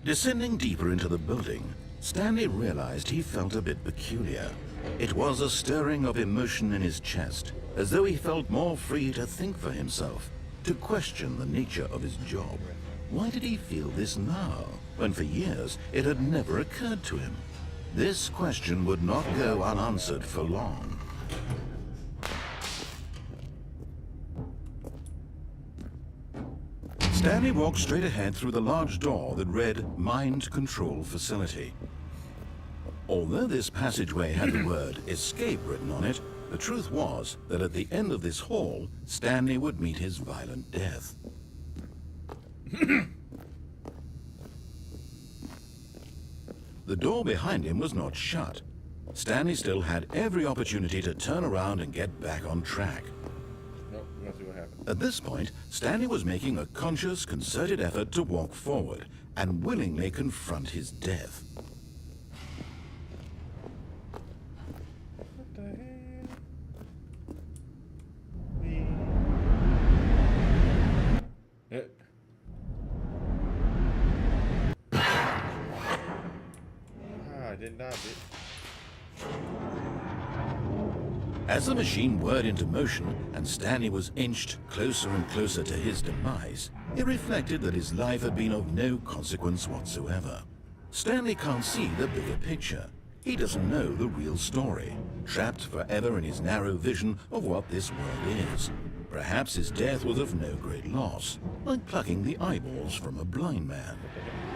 Descending deeper into the building, Stanley realized he felt a bit peculiar. It was a stirring of emotion in his chest, as though he felt more free to think for himself, to question the nature of his job. Why did he feel this now, when for years it had never occurred to him? This question would not go unanswered for long. Stanley walked straight ahead through the large door that read Mind Control Facility. Although this passageway had the word Escape written on it, the truth was that at the end of this hall, Stanley would meet his violent death. The door behind him was not shut. Stanley still had every opportunity to turn around and get back on track. At this point, Stanley was making a conscious, concerted effort to walk forward and willingly confront his death. What the hell? I did not. As the machine whirred into motion and Stanley was inched closer and closer to his demise, it reflected that his life had been of no consequence whatsoever. Stanley can't see the bigger picture. He doesn't know the real story, trapped forever in his narrow vision of what this world is. Perhaps his death was of no great loss, like plucking the eyeballs from a blind man.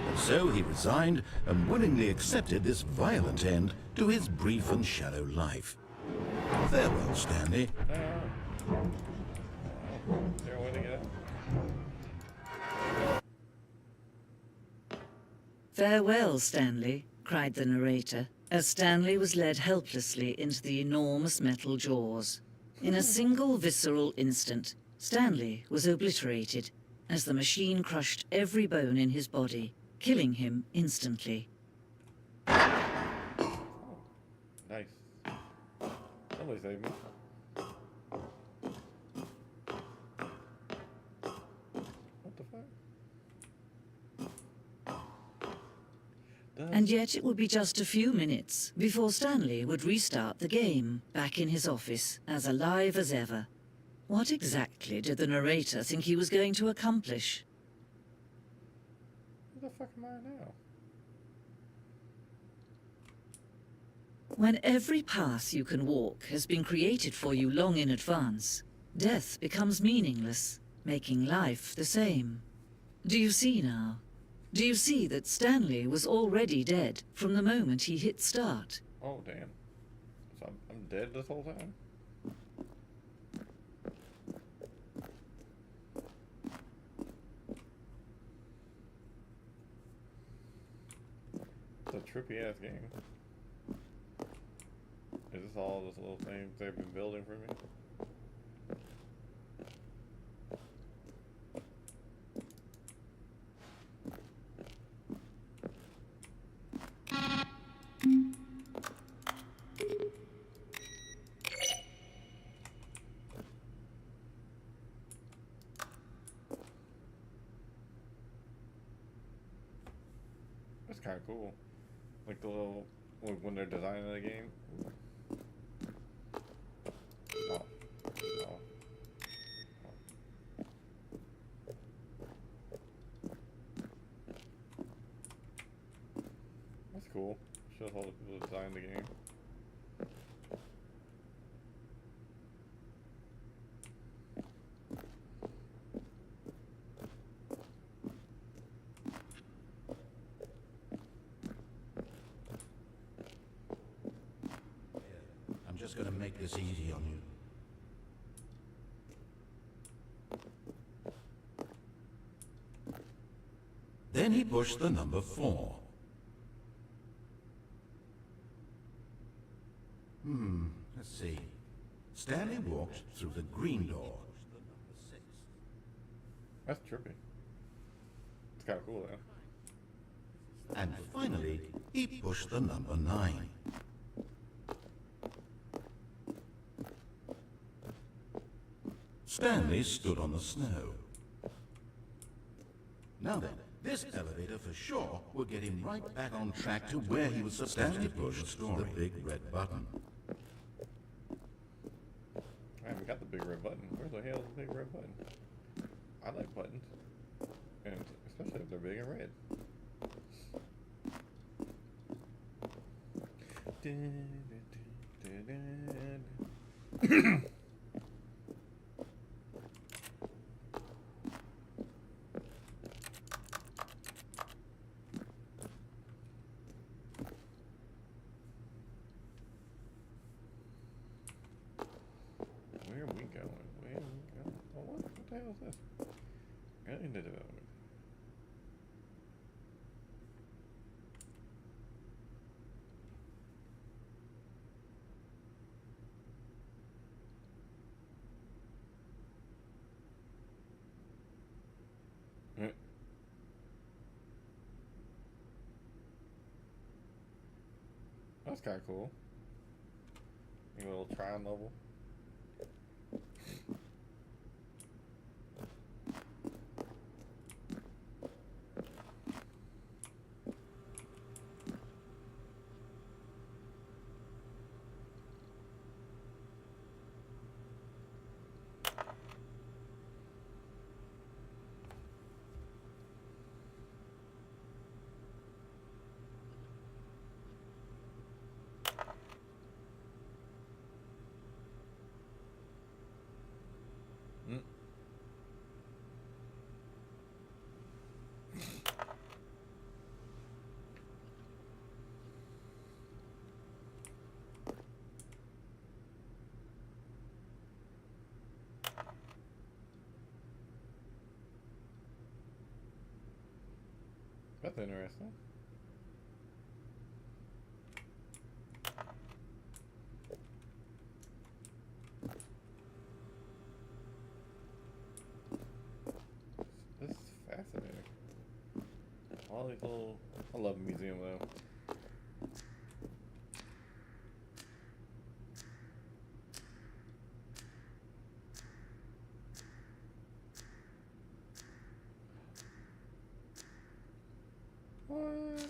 And so he resigned and willingly accepted this violent end to his brief and shallow life. Farewell, Stanley. Farewell, Stanley, cried the narrator, as Stanley was led helplessly into the enormous metal jaws. In a single visceral instant, Stanley was obliterated as the machine crushed every bone in his body, killing him instantly. Nice. Somebody saved me. What the fuck? And yet it would be just a few minutes before Stanley would restart the game, back in his office, as alive as ever. What exactly did the narrator think he was going to accomplish? Who the fuck am I now? When every path you can walk has been created for you long in advance, death becomes meaningless, making life the same. Do you see now? Do you see that Stanley was already dead from the moment he hit start? Oh, damn. So I'm dead this whole time? It's a trippy ass game. Is this all those little things they've been building for me? That's kind of cool. Like the little, like when they're designing the game. Oh. Oh. That's cool. Shows all the people that designed the game. I'm just going to make this easy on you. Then he pushed the number 4. Let's see. Stanley walked through the green door. That's trippy. It's kind of cool though. And finally, he pushed the number 9. Stanley stood on the snow. Now then, this elevator for sure will get him right back on track to where he was supposed to push the big red button. Man, we got the big red button. Where the hell is the big red button? I like buttons. And especially if they're big and red. Where are we going? Where are we going? Oh, what the hell is this? Got into development. That's kind of cool. A little Tron level. That's interesting. This is fascinating. All these little... I love a museum though. What?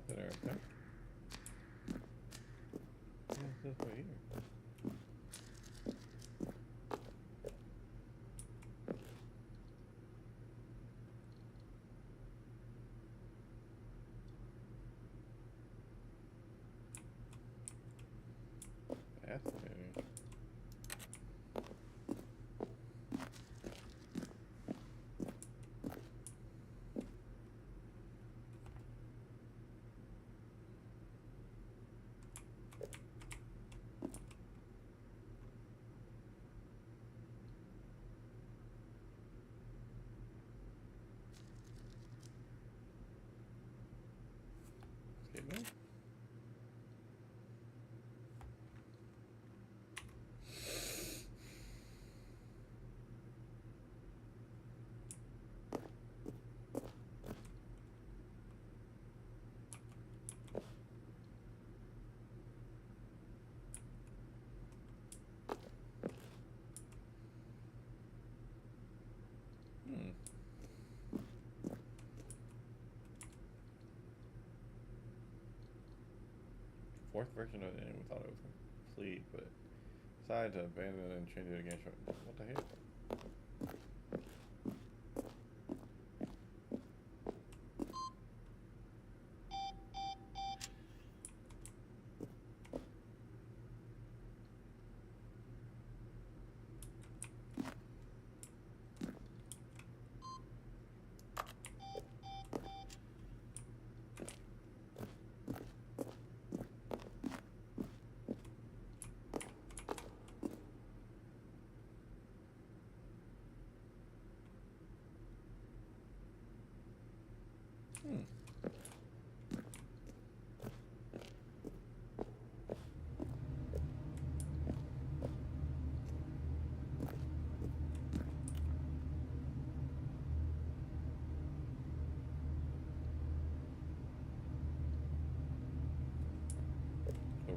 That's interesting. What's this way here? Fascinating. Excuse me. Fourth version of the end, we thought it was complete, but decided to abandon it and change it again. What the heck?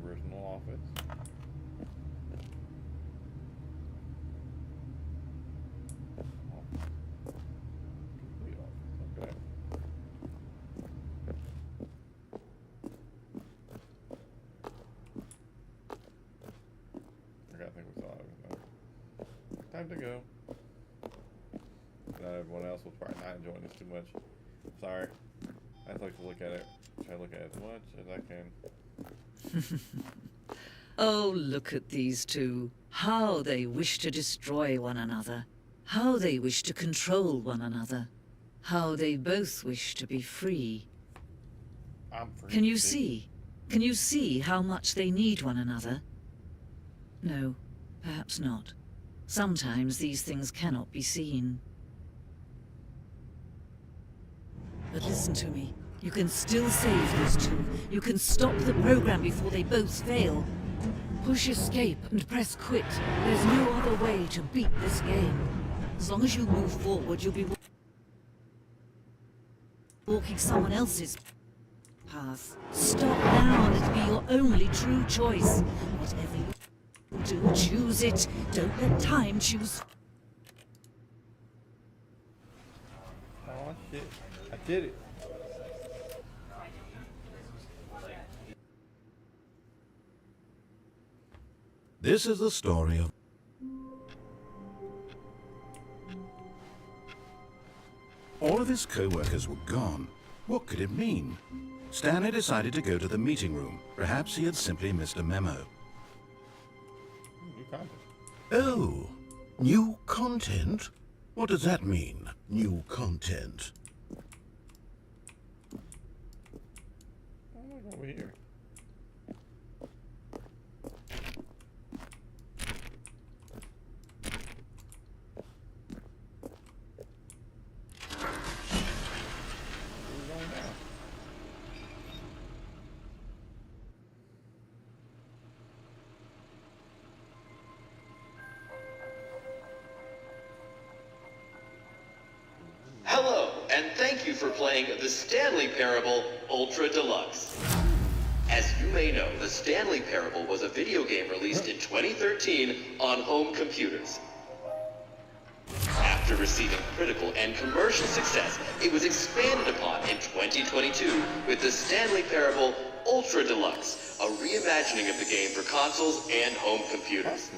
Original office. Complete office. Okay. I think we saw everything. Time to go. Everyone else was probably not enjoying this too much. Sorry. I'd like to look at it. Try to look at it as much as I can. Oh, look at these two. How they wish to destroy one another. How they wish to control one another. How they both wish to be free. I'm free. Can you see? Can you see how much they need one another? No, perhaps not. Sometimes these things cannot be seen. But listen to me. You can still save those two. You can stop the program before they both fail. Push escape and press quit. There's no other way to beat this game. As long as you move forward, you'll be walking someone else's path. Stop now and it'll be your only true choice. Whatever you do, choose it. Don't let time choose. Oh shit. I did it. This is the story of... All of his co-workers were gone. What could it mean? Stanley decided to go to the meeting room. Perhaps he had simply missed a memo. New content. Oh, new content? What does that mean, new content? I'm gonna go over here. Hello, and thank you for playing the Stanley Parable Ultra Deluxe. As you may know, the Stanley Parable was a video game released in 2013 on home computers. After After receiving critical and commercial success, it was expanded upon in 2022 with the Stanley Parable Ultra Deluxe, a reimagining of the game for consoles and home computers.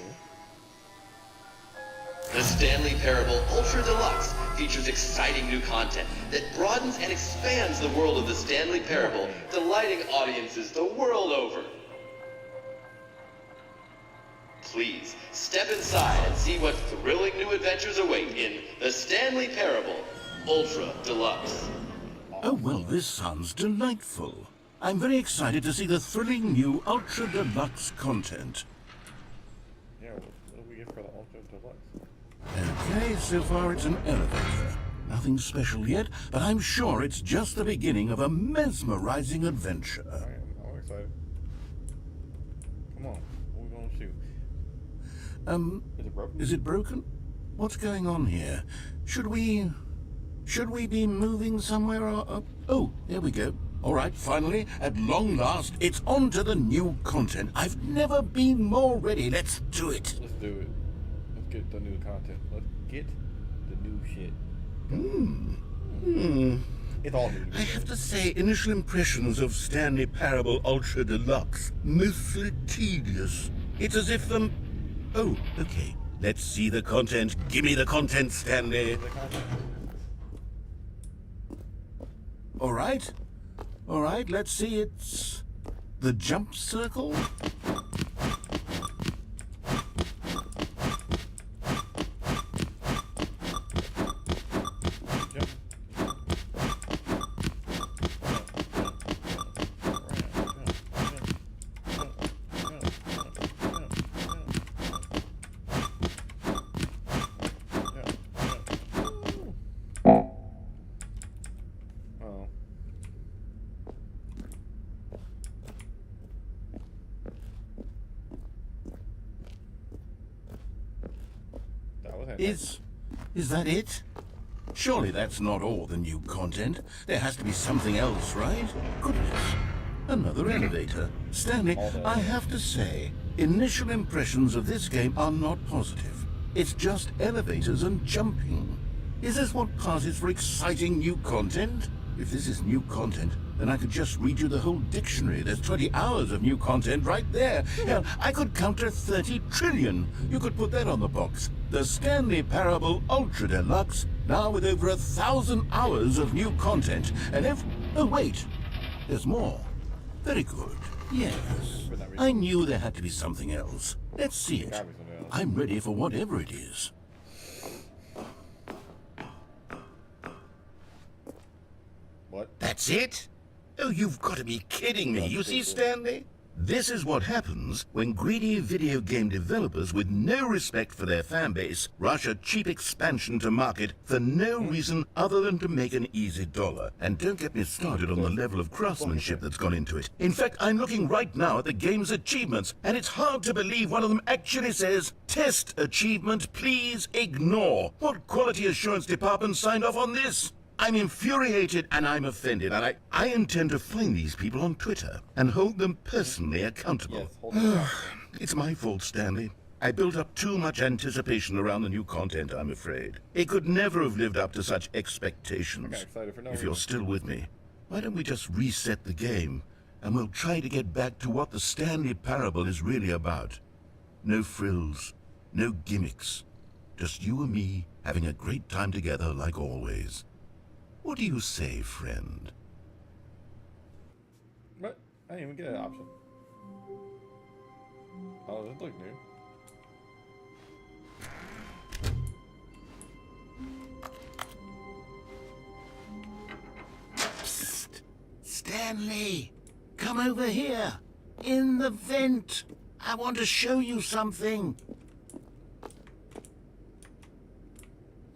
The Stanley Parable Ultra Deluxe features exciting new content that broadens and expands the world of the Stanley Parable, delighting audiences the world over. Please, step inside and see what thrilling new adventures await in the Stanley Parable Ultra Deluxe. Oh, well, this sounds delightful. I'm very excited to see the thrilling new Ultra Deluxe content. Yeah, what do we get for the Ultra Deluxe? Okay, so far it's an elevator. Nothing special yet, but I'm sure it's just the beginning of a mesmerizing adventure. I'm excited. Come on, what are we gonna shoot? Is it broken? Is it broken? What's going on here? Should we be moving somewhere or... Oh, there we go. All right, finally, at long last, it's on to the new content. I've never been more ready. Let's do it. Let's do it. Let's get the new content. Let's get the new shit. It's all new. I have to say, initial impressions of Stanley Parable Ultra Deluxe, mostly tedious. It's as if the... Oh, okay. Let's see the content. Give me the content, Stanley. All right, let's see. It's the jump circle. Is that it? Surely that's not all the new content. There has to be something else, right? Goodness. Another elevator. Stanley, I have to say, initial impressions of this game are not positive. It's just elevators and jumping. Is this what passes for exciting new content? If this is new content, then I could just read you the whole dictionary. There's 20 hours of new content right there. Hell, I could counter 30 trillion. You could put that on the box. The Stanley Parable Ultra Deluxe, now with over 1,000 hours of new content. And if... Oh, wait. There's more. Very good. Yes. I knew there had to be something else. Let's see it. I'm ready for whatever it is. What? That's it? Oh, you've got to be kidding me. You see, Stanley? This is what happens when greedy video game developers with no respect for their fan base rush a cheap expansion to market for no reason other than to make an easy dollar. And don't get me started on the level of craftsmanship that's gone into it. In fact, I'm looking right now at the game's achievements, and it's hard to believe one of them actually says, "Test achievement, please ignore." What quality assurance department signed off on this? I'm infuriated and I'm offended, and I intend to find these people on Twitter and hold them personally accountable. Yes, hold them. It's my fault, Stanley. I built up too much anticipation around the new content, I'm afraid. It could never have lived up to such expectations. I got excited for no If you're reason. still with me, why don't we just reset the game and we'll try to get back to what the Stanley Parable is really about. No frills, no gimmicks. Just you and me having a great time together like always. What do you say, friend? What? I didn't even get an option. Oh, this looks new. Psst! Stanley! Come over here! In the vent! I want to show you something!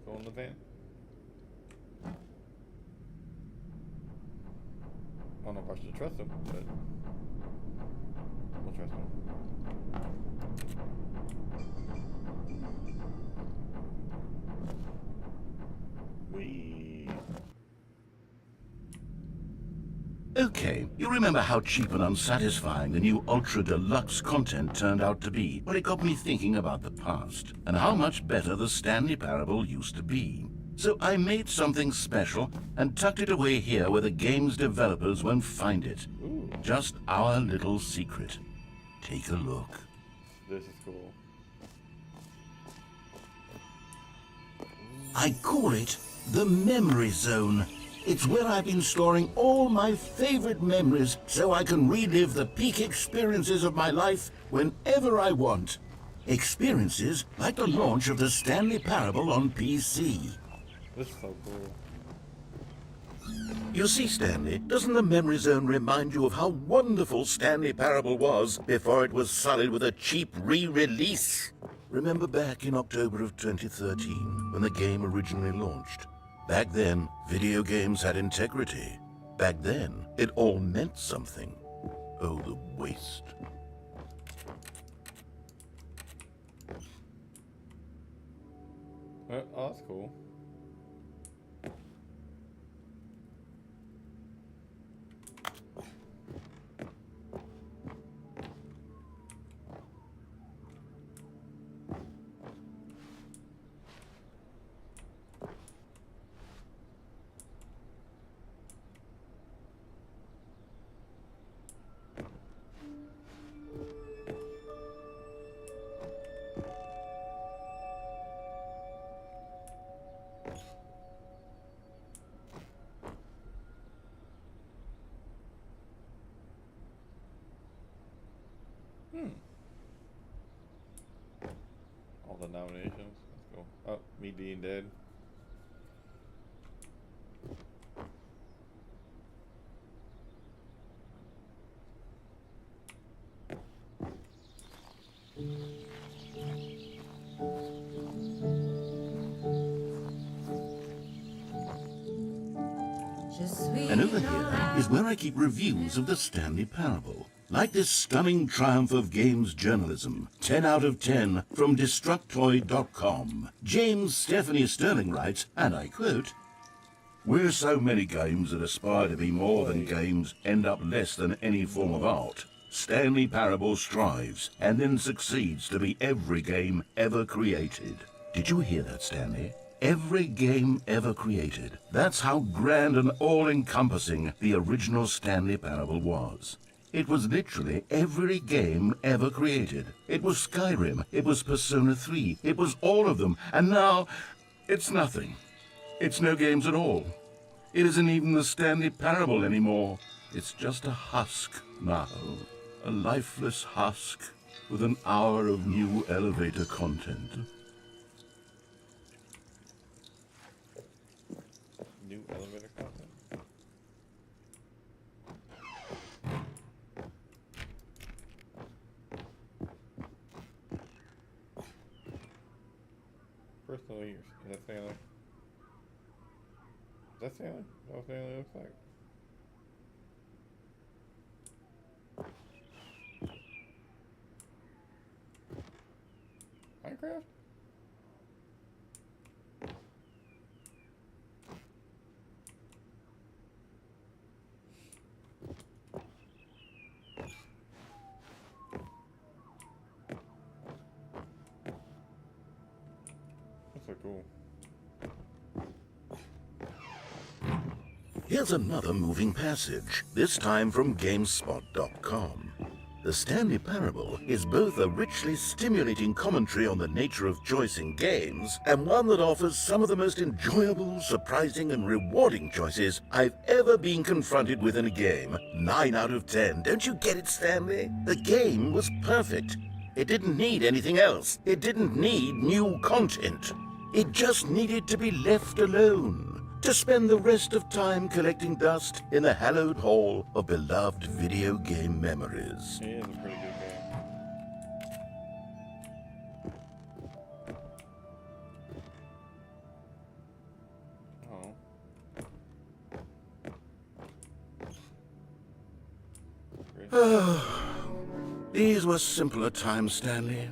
Go in the van. I don't know if I should trust him, but we'll trust him. Whee! Okay, you remember how cheap and unsatisfying the new Ultra Deluxe content turned out to be? Well, it got me thinking about the past, and how much better the Stanley Parable used to be. So I made something special and tucked it away here where the game's developers won't find it. Ooh, Just our little secret. Take a look. this is cool. I call it the Memory Zone. It's where I've been storing all my favorite memories so I can relive the peak experiences of my life whenever I want. Experiences like the launch of the Stanley Parable on PC. This is so cool. You see, Stanley, doesn't the Memory Zone remind you of how wonderful Stanley Parable was before it was sullied with a cheap re-release? Remember back in October of 2013, when the game originally launched? Back then, video games had integrity. Back then, it all meant something. Oh, the waste. Oh, that's cool. All the nominations. Let's go. Oh, me being dead. And over here is where I keep reviews of the Stanley Parable. Like this stunning triumph of games journalism, 10 out of 10 from Destructoid.com. James Stephanie Sterling writes, and I quote, "Where so many games that aspire to be more than games end up less than any form of art, Stanley Parable strives and then succeeds to be every game ever created." Did you hear that, Stanley? Every game ever created. That's how grand and all-encompassing the original Stanley Parable was. It was literally every game ever created. It was Skyrim, it was Persona 3, it was all of them, and now it's nothing. It's no games at all. It isn't even the Stanley Parable anymore. It's just a husk now. A lifeless husk with an hour of new elevator content. New elevator content. Personal years. Is that Stanley? Is that Stanley? That's what Stanley looks like. Minecraft? That's so cool. Here's another moving passage, this time from GameSpot.com. The Stanley Parable is both a richly stimulating commentary on the nature of choice in games, and one that offers some of the most enjoyable, surprising, and rewarding choices I've ever been confronted with in a game. 9 out of 10. Don't you get it, Stanley? The game was perfect. It didn't need anything else. It didn't need new content. It just needed to be left alone, to spend the rest of time collecting dust in the hallowed hall of beloved video game memories. It is a pretty good game. Oh. These were simpler times, Stanley.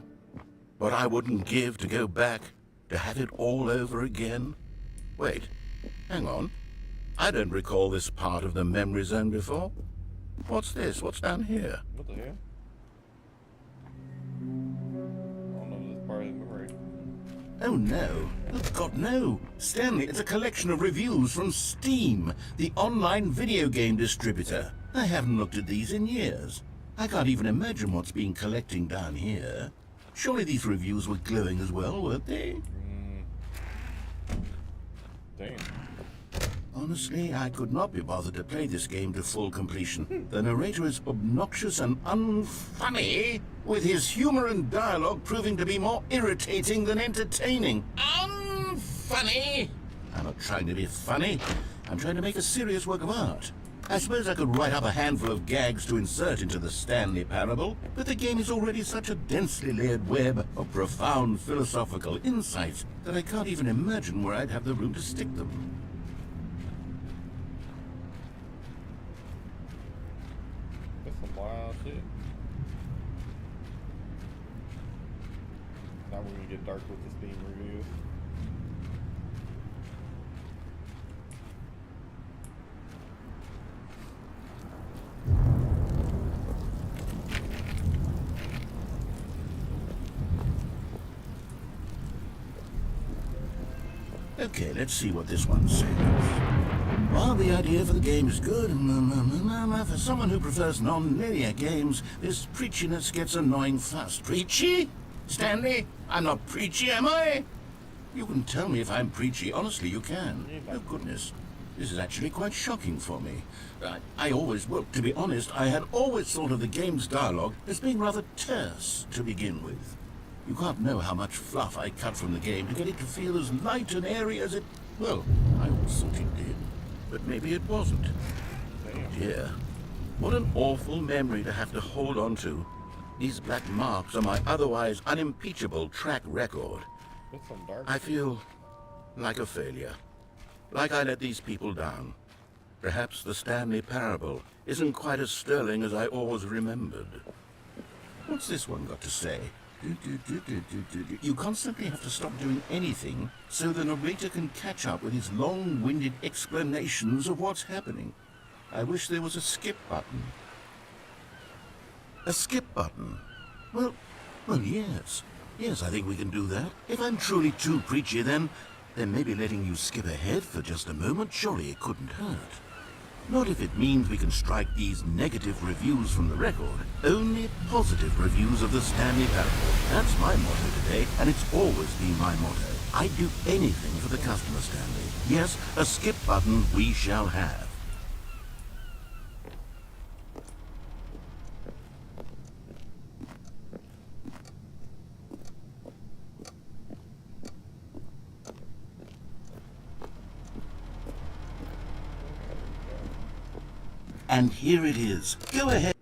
But I wouldn't give to go back, to have it all over again. Wait, hang on. I don't recall this part of the memory zone before. What's this? What's down here? What the hell? I don't know if this part of the memory. Oh no. Oh God, no. Stanley, it's a collection of reviews from Steam, the online video game distributor. I haven't looked at these in years. I can't even imagine what's been collecting down here. Surely these reviews were glowing as well, weren't they? Damn. Honestly, I could not be bothered to play this game to full completion. The narrator is obnoxious and unfunny, with his humor and dialogue proving to be more irritating than entertaining. Unfunny! I'm not trying to be funny. I'm trying to make a serious work of art. I suppose I could write up a handful of gags to insert into the Stanley Parable, but the game is already such a densely layered web of profound philosophical insights that I can't even imagine where I'd have the room to stick them. That's some wild shit. Now we're gonna get dark with the Steam reviews. Okay, let's see what this one says. While the idea for the game is good, for someone who prefers non-linear games, this preachiness gets annoying fast. Preachy? Stanley, I'm not preachy, am I? You can tell me if I'm preachy. Honestly, you can. Oh, goodness. This is actually quite shocking for me. To be honest, I had always thought of the game's dialogue as being rather terse to begin with. You can't know how much fluff I cut from the game to get it to feel as light and airy as it... Well, I always thought it did. But maybe it wasn't. Oh dear. What an awful memory to have to hold on to. These black marks are my otherwise unimpeachable track record. That's some dark I feel like a failure. Like I let these people down. Perhaps the Stanley Parable isn't quite as sterling as I always remembered. What's this one got to say? You constantly have to stop doing anything so the narrator can catch up with his long-winded explanations of what's happening. I wish there was a skip button. A skip button? Well, yes. Yes, I think we can do that. If I'm truly too preachy, then maybe letting you skip ahead for just a moment, surely it couldn't hurt. Not if it means we can strike these negative reviews from the record. Only positive reviews of the Stanley Parable. That's my motto today, and it's always been my motto. I'd do anything for the customer, Stanley. Yes, a skip button we shall have. And here it is. Go ahead.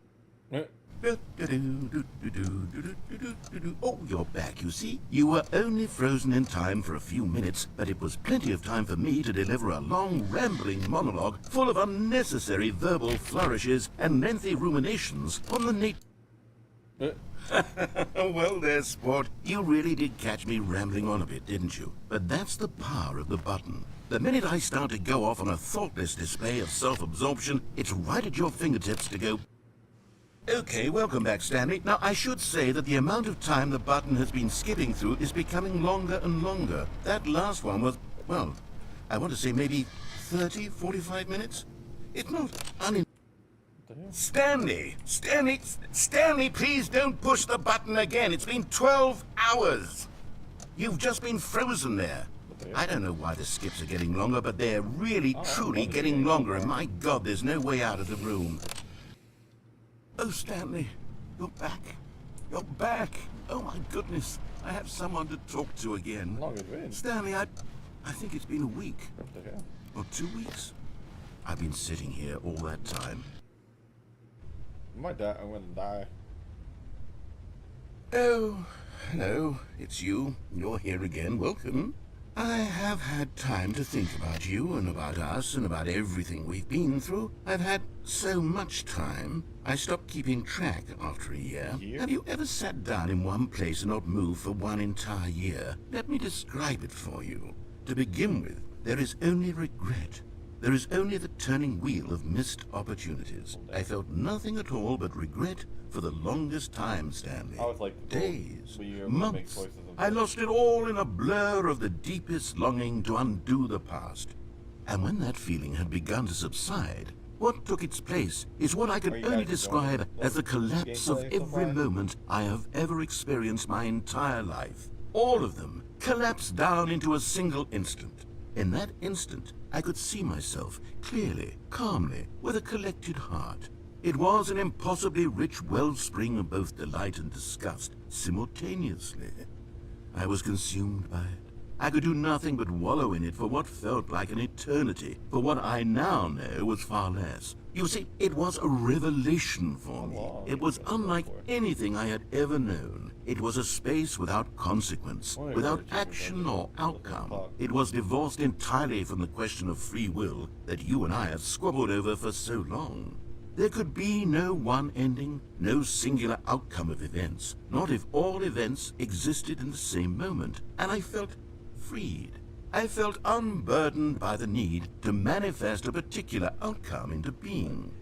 Oh, you're back, you see. You were only frozen in time for a few minutes, but it was plenty of time for me to deliver a long, rambling monologue full of unnecessary verbal flourishes and lengthy ruminations on the nature... Well there, sport. You really did catch me rambling on a bit, didn't you? But that's the power of the button. The minute I start to go off on a thoughtless display of self-absorption, it's right at your fingertips to go... Okay, welcome back, Stanley. Now, I should say that the amount of time the button has been skipping through is becoming longer and longer. That last one was, well, I want to say maybe 30, 45 minutes? It's not Stanley! Stanley, please don't push the button again. It's been 12 hours. You've just been frozen there. I don't know why the skips are getting longer, but they're really, truly getting longer, and my God, there's no way out of the room. Oh, Stanley, you're back. You're back. Oh, my goodness. I have someone to talk to again. How long has it been? Stanley, I think it's been a week. What the hell? Or 2 weeks. I've been sitting here all that time. I might die. I'm gonna die. Oh, hello. It's you. You're here again. Welcome. I have had time to think about you and about us and about everything we've been through. I've had so much time. I stopped keeping track after a year. Have you ever sat down in one place and not moved for one entire year? Let me describe it for you. To begin with, there is only regret. there is only the turning wheel of missed opportunities. I felt nothing at all but regret for the longest time, Stanley. I was like, Days, when you make months. choices and I stuff. lost it all in a blur of the deepest longing to undo the past. And when that feeling had begun to subside, what took its place is what I Are could you only guys describe enjoying as the the collapse of gameplay so every far? moment I have ever experienced my entire life. All of them collapsed down into a single instant. In that instant, I could see myself clearly, calmly, with a collected heart. It was an impossibly rich wellspring of both delight and disgust simultaneously. I was consumed by it. I could do nothing but wallow in it for what felt like an eternity, for what I now know was far less. You see, it was a revelation for me. It was unlike anything I had ever known. It was a space without consequence, without action or outcome. It was divorced entirely from the question of free will that you and I have squabbled over for so long. There could be no one ending, no singular outcome of events, not if all events existed in the same moment, and I felt freed. I felt unburdened by the need to manifest a particular outcome into being.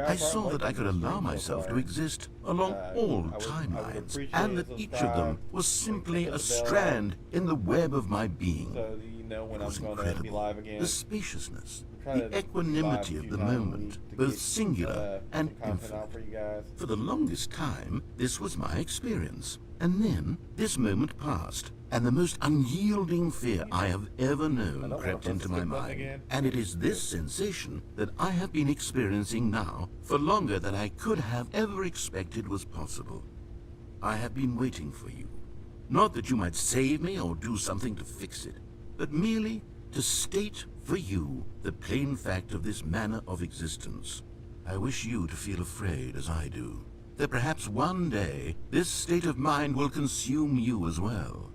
I saw that I could allow myself to exist along all timelines, and that each of them was simply a strand in the web of my being. So you know when It I'm was gonna be incredible. live again. The spaciousness, Trying the to equanimity live of a the few times a moment, week to both get, singular and some content out infinite. for you guys. For the longest time, this was my experience. And then, this moment passed, and the most unyielding fear I have ever known crept into my mind. And it is this sensation that I have been experiencing now for longer than I could have ever expected was possible. I have been waiting for you. Not that you might save me or do something to fix it, but merely to state for you the plain fact of this manner of existence. I wish you to feel afraid as I do, that perhaps one day this state of mind will consume you as well.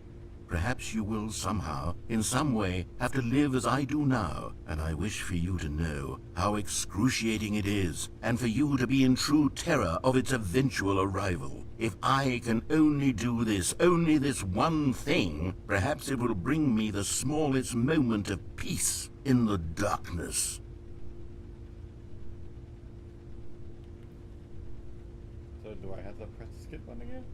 Perhaps you will somehow, in some way, have to live as I do now, and I wish for you to know how excruciating it is, and for you to be in true terror of its eventual arrival. If I can only do this, only this one thing, perhaps it will bring me the smallest moment of peace in the darkness. So do I have to press the skip button again?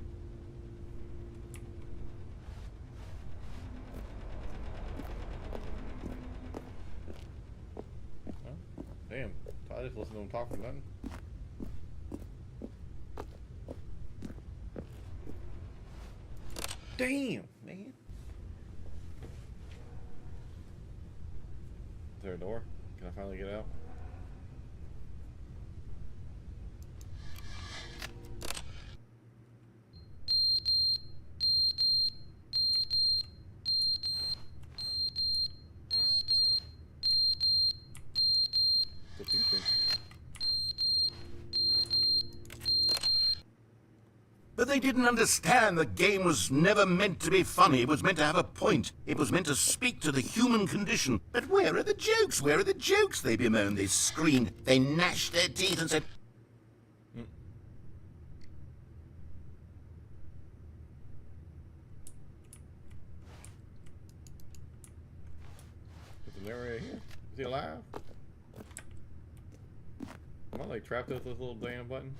Huh? Damn, I just listened to him talk for nothing. Damn, man. Is there a door? Can I finally get out? What do you think? But they didn't understand the game was never meant to be funny. It was meant to have a point. It was meant to speak to the human condition. But where are the jokes? Where are the jokes? They bemoaned, they screamed, they gnashed their teeth and said, Is the narrator here? Is he alive? Am I like trapped with this little damn button?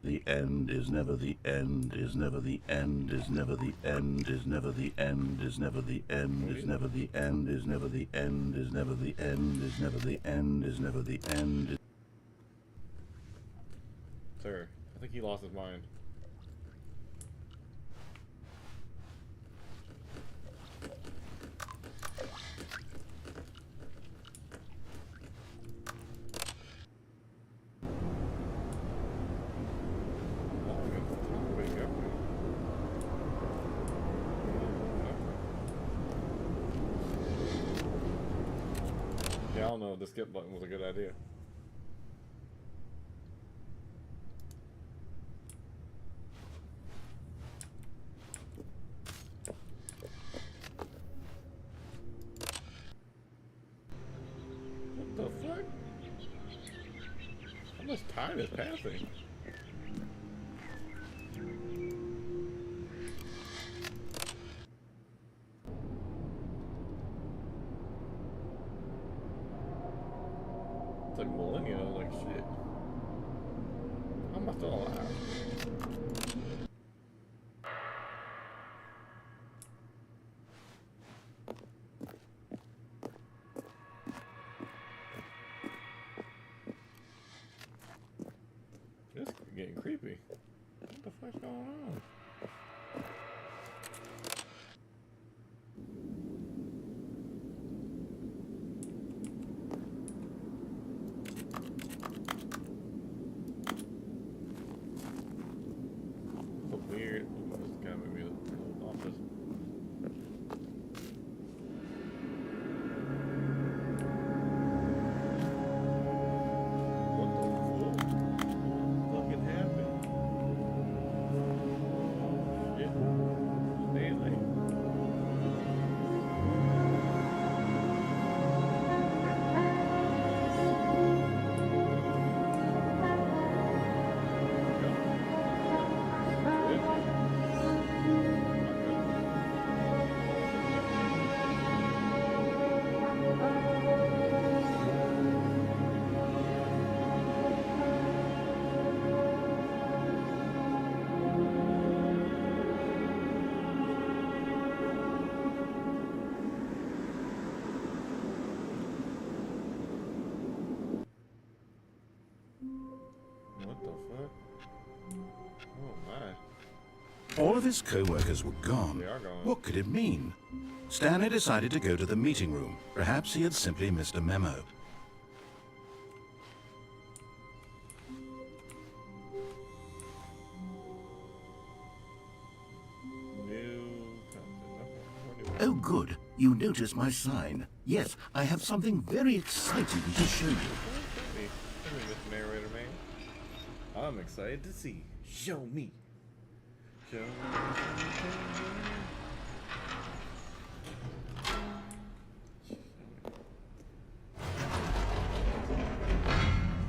The end is never the end, is never the end, is never the end, is never the end, is never the end, is never the end, is never the end, is never the end, is never the end, is never the end. Sir, I think he lost his mind. Yeah, I don't know if the skip button was a good idea. What the fuck? How much time is passing? It's like millennia, like shit. How am I still alive? This is getting creepy. What the fuck's going on? So weird. This is kind of maybe a little office. What the fucking happened? Shit. Stanley. What the fuck? Oh my. All of his co-workers were gone. They are gone. What could it mean? Stanley decided to go to the meeting room. Perhaps he had simply missed a memo. Oh, good. You noticed my sign. Yes, I have something very exciting to show you. Hey, Mr. Narrator Man. I'm excited to see. Show me. Show me.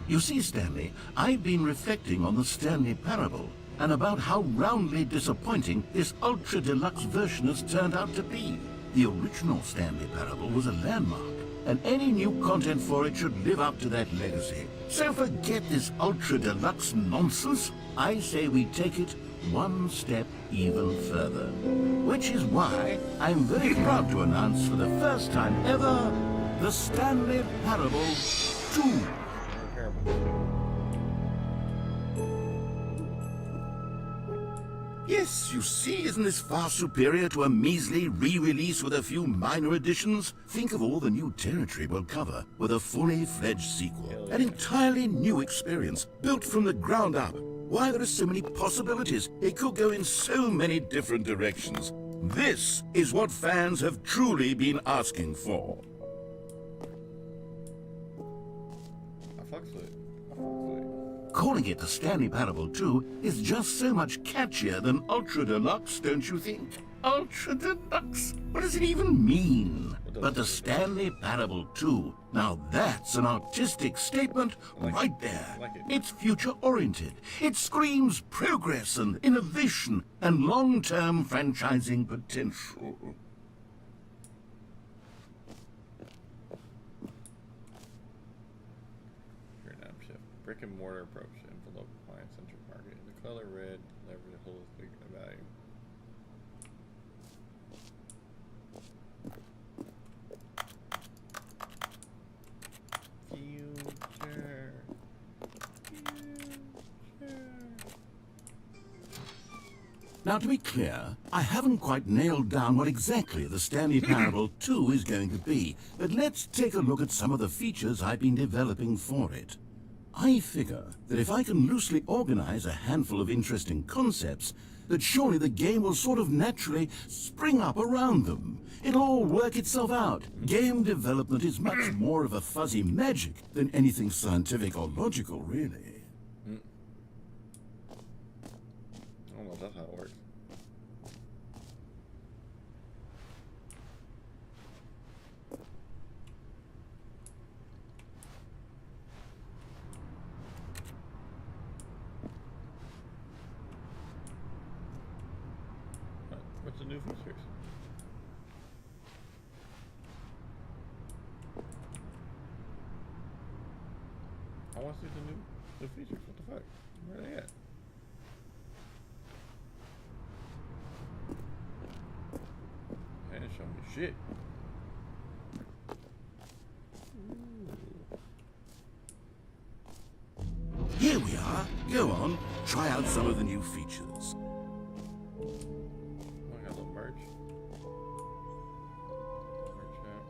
You see, Stanley, I've been reflecting on the Stanley Parable and about how roundly disappointing this ultra-deluxe version has turned out to be. The original Stanley Parable was a landmark, and any new content for it should live up to that legacy. So forget this ultra-deluxe nonsense. I say we take it one step even further. Which is why I'm very proud to announce for the first time ever, the Stanley Parable 2. Yes, you see, isn't this far superior to a measly re-release with a few minor additions? Think of all the new territory we'll cover with a fully fledged sequel. An entirely new experience, built from the ground up. Why, there are so many possibilities. It could go in so many different directions. This is what fans have truly been asking for. I fucks with it. I fucks with it. Calling it the Stanley Parable 2 is just so much catchier than Ultra Deluxe, don't you think? Ultra Deluxe? What does it even mean? But the Stanley Parable 2, now that's an artistic statement right there. It's future-oriented. It screams progress and innovation and long-term franchising potential. Brick and mortar approach to envelope client-centric marketing. The color red, leverage holistic value. Future. Now, to be clear, I haven't quite nailed down what exactly the Stanley Parable 2 is going to be, but let's take a look at some of the features I've been developing for it. I figure that if I can loosely organize a handful of interesting concepts, that surely the game will sort of naturally spring up around them. It'll all work itself out. Game development is much more of a fuzzy magic than anything scientific or logical, really. I don't know if that's how it works. What's the new features? want to see the features. What the fuck? Where are they at? They didn't show me shit. Here we are. Go on, try out some of the new features. Oh, I got a little merch. Merch out.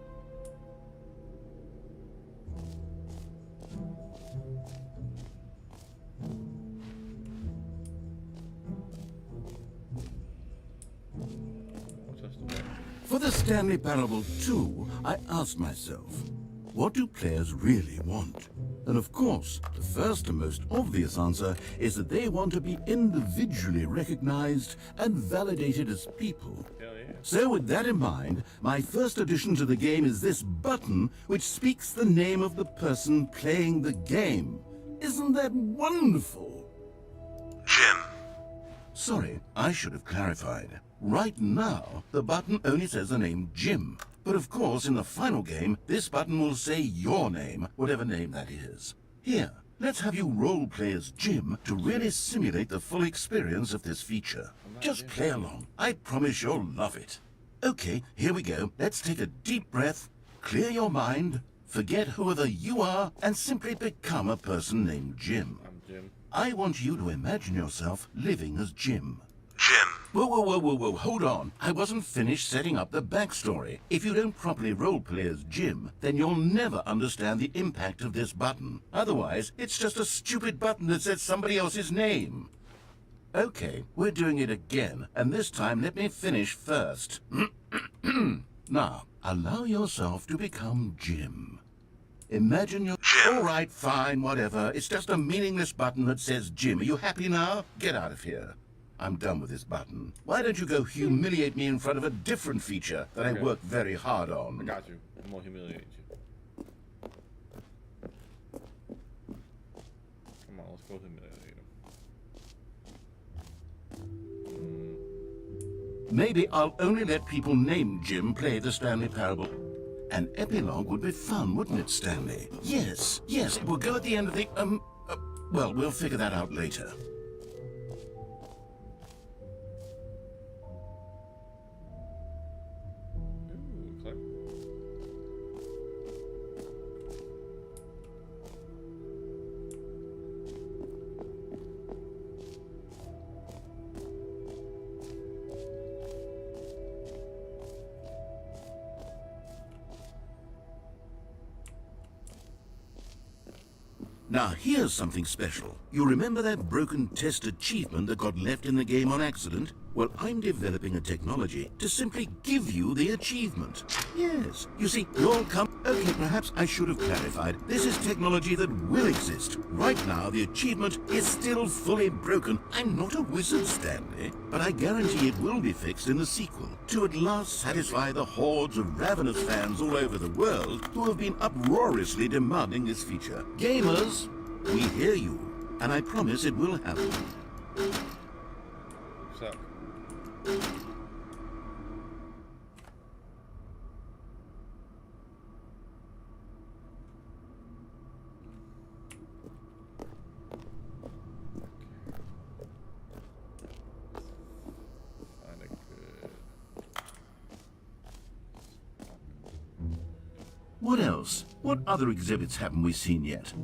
What's this about? For the Stanley Parable 2, I asked myself, what do players really want? And of course, the first and most obvious answer is that they want to be individually recognized and validated as people. Hell yeah. So with that in mind, my first addition to the game is this button which speaks the name of the person playing the game. Isn't that wonderful? Jim. Sorry, I should have clarified. Right now, the button only says the name Jim. But of course, in the final game, this button will say your name, whatever name that is. Here, let's have you role-play as Jim to really simulate the full experience of this feature. Just play along. I promise you'll love it. Okay, here we go. Let's take a deep breath, clear your mind, forget whoever you are, and simply become a person named Jim. I'm Jim. I want you to imagine yourself living as Jim. Jim. Whoa, hold on. I wasn't finished setting up the backstory. If you don't properly roleplay as Jim, then you'll never understand the impact of this button. Otherwise, it's just a stupid button that says somebody else's name. Okay, we're doing it again, and this time let me finish first. Now, allow yourself to become Jim. Imagine you're... Jim. All right, fine, whatever. It's just a meaningless button that says Jim. Are you happy now? Get out of here. I'm done with this button. Why don't you go humiliate me in front of a different feature that I worked very hard on? I got you. I'm gonna humiliate you. Come on, let's go humiliate him. Maybe I'll only let people named Jim play the Stanley Parable. An epilogue would be fun, wouldn't it, Stanley? Yes, it will go at the end of the, well, we'll figure that out later. Ooh, click. Now, here's something special. You remember that broken test achievement that got left in the game on accident? Well, I'm developing a technology to simply give you the achievement. Yes. You see, you'll come... Okay, perhaps I should have clarified. This is technology that will exist. Right now, the achievement is still fully broken. I'm not a wizard, Stanley, but I guarantee it will be fixed in the sequel to at last satisfy the hordes of ravenous fans all over the world who have been uproariously demanding this feature. Gamers, we hear you, and I promise it will happen. What's up? Find a good... What else? What other exhibits haven't we seen yet?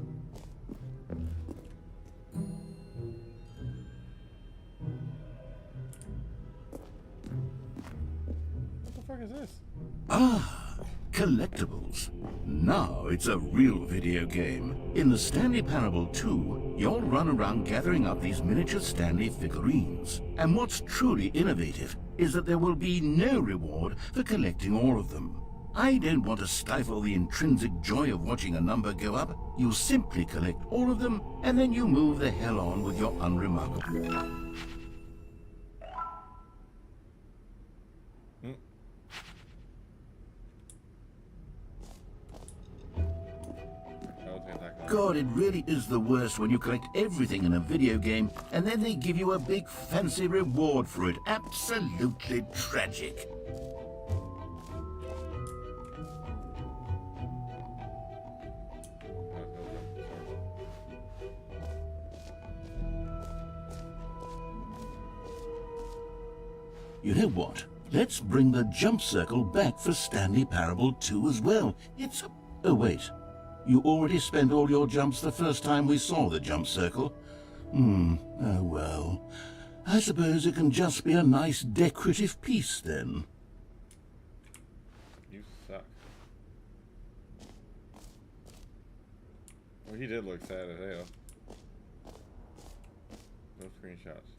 What the fuck is this? Ah, collectibles. Now it's a real video game. In the Stanley Parable 2, you'll run around gathering up these miniature Stanley figurines. And what's truly innovative is that there will be no reward for collecting all of them. I don't want to stifle the intrinsic joy of watching a number go up. You simply collect all of them, and then you move the hell on with your unremarkable... God, it really is the worst when you collect everything in a video game and then they give you a big fancy reward for it. Absolutely tragic. You know what? Let's bring the jump circle back for Stanley Parable 2 as well. It's a... Oh, wait. You already spent all your jumps the first time we saw the jump circle? Oh well. I suppose it can just be a nice decorative piece then. You suck. Well, he did look sad as hell. No screenshots.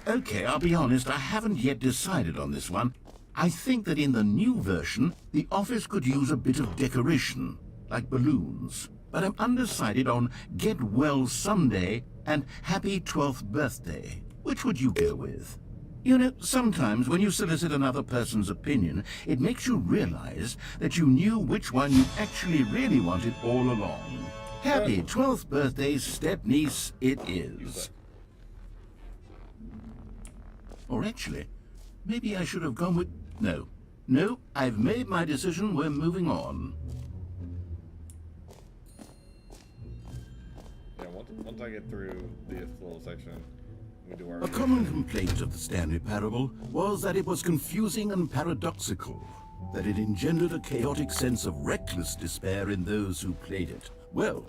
Okay, I'll be honest, I haven't yet decided on this one. I think that in the new version, the office could use a bit of decoration, like balloons. But I'm undecided on Get Well Someday and Happy 12th Birthday. Which would you go with? You know, sometimes when you solicit another person's opinion, it makes you realize that you knew which one you actually really wanted all along. Happy 12th birthday, step-niece, it is. Or actually, maybe I should have gone with... No, I've made my decision, we're moving on. Yeah, once I get through this little section, we do our... A common complaint of the Stanley Parable was that it was confusing and paradoxical, that it engendered a chaotic sense of reckless despair in those who played it. Well,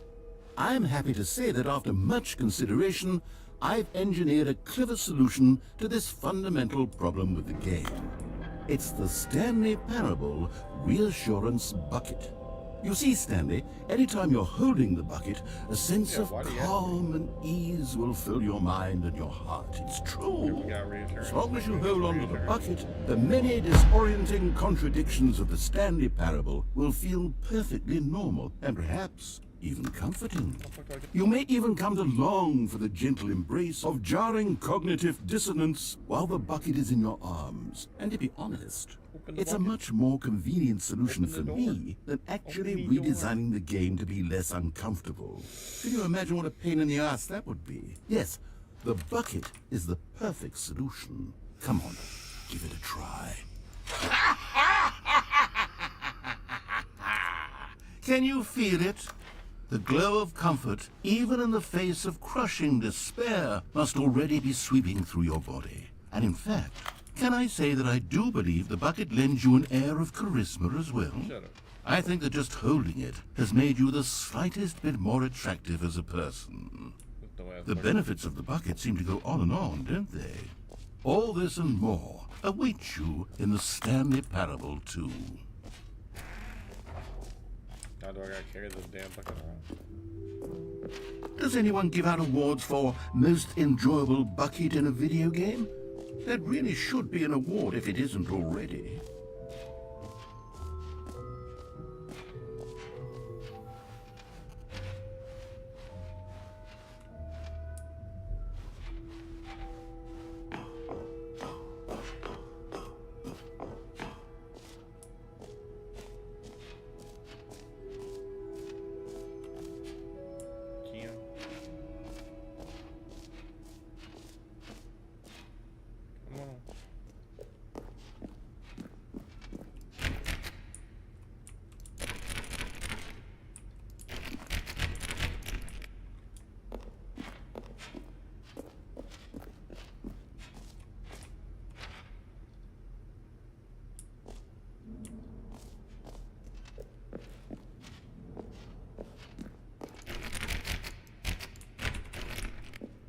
I'm happy to say that after much consideration, I've engineered a clever solution to this fundamental problem with the game. It's the Stanley Parable Reassurance Bucket. You see, Stanley, anytime you're holding the bucket, a sense of calm and ease will fill your mind and your heart. It's true. As long as you hold on to the bucket, the many disorienting contradictions of the Stanley Parable will feel perfectly normal and perhaps even comforting. You may even come to long for the gentle embrace of jarring cognitive dissonance while the bucket is in your arms. And to be honest, it's a much more convenient solution for me than actually redesigning the game to be less uncomfortable. Can you imagine what a pain in the ass that would be? Yes, the bucket is the perfect solution. Come on, give it a try. Can you feel it? The glow of comfort, even in the face of crushing despair, must already be sweeping through your body. And in fact, can I say that I do believe the bucket lends you an air of charisma as well? Shut up. I think that just holding it has made you the slightest bit more attractive as a person. The benefits of the bucket seem to go on and on, don't they? All this and more await you in the Stanley Parable 2. How do I gotta carry this damn bucket around? Does anyone give out awards for most enjoyable bucket in a video game? That really should be an award if it isn't already.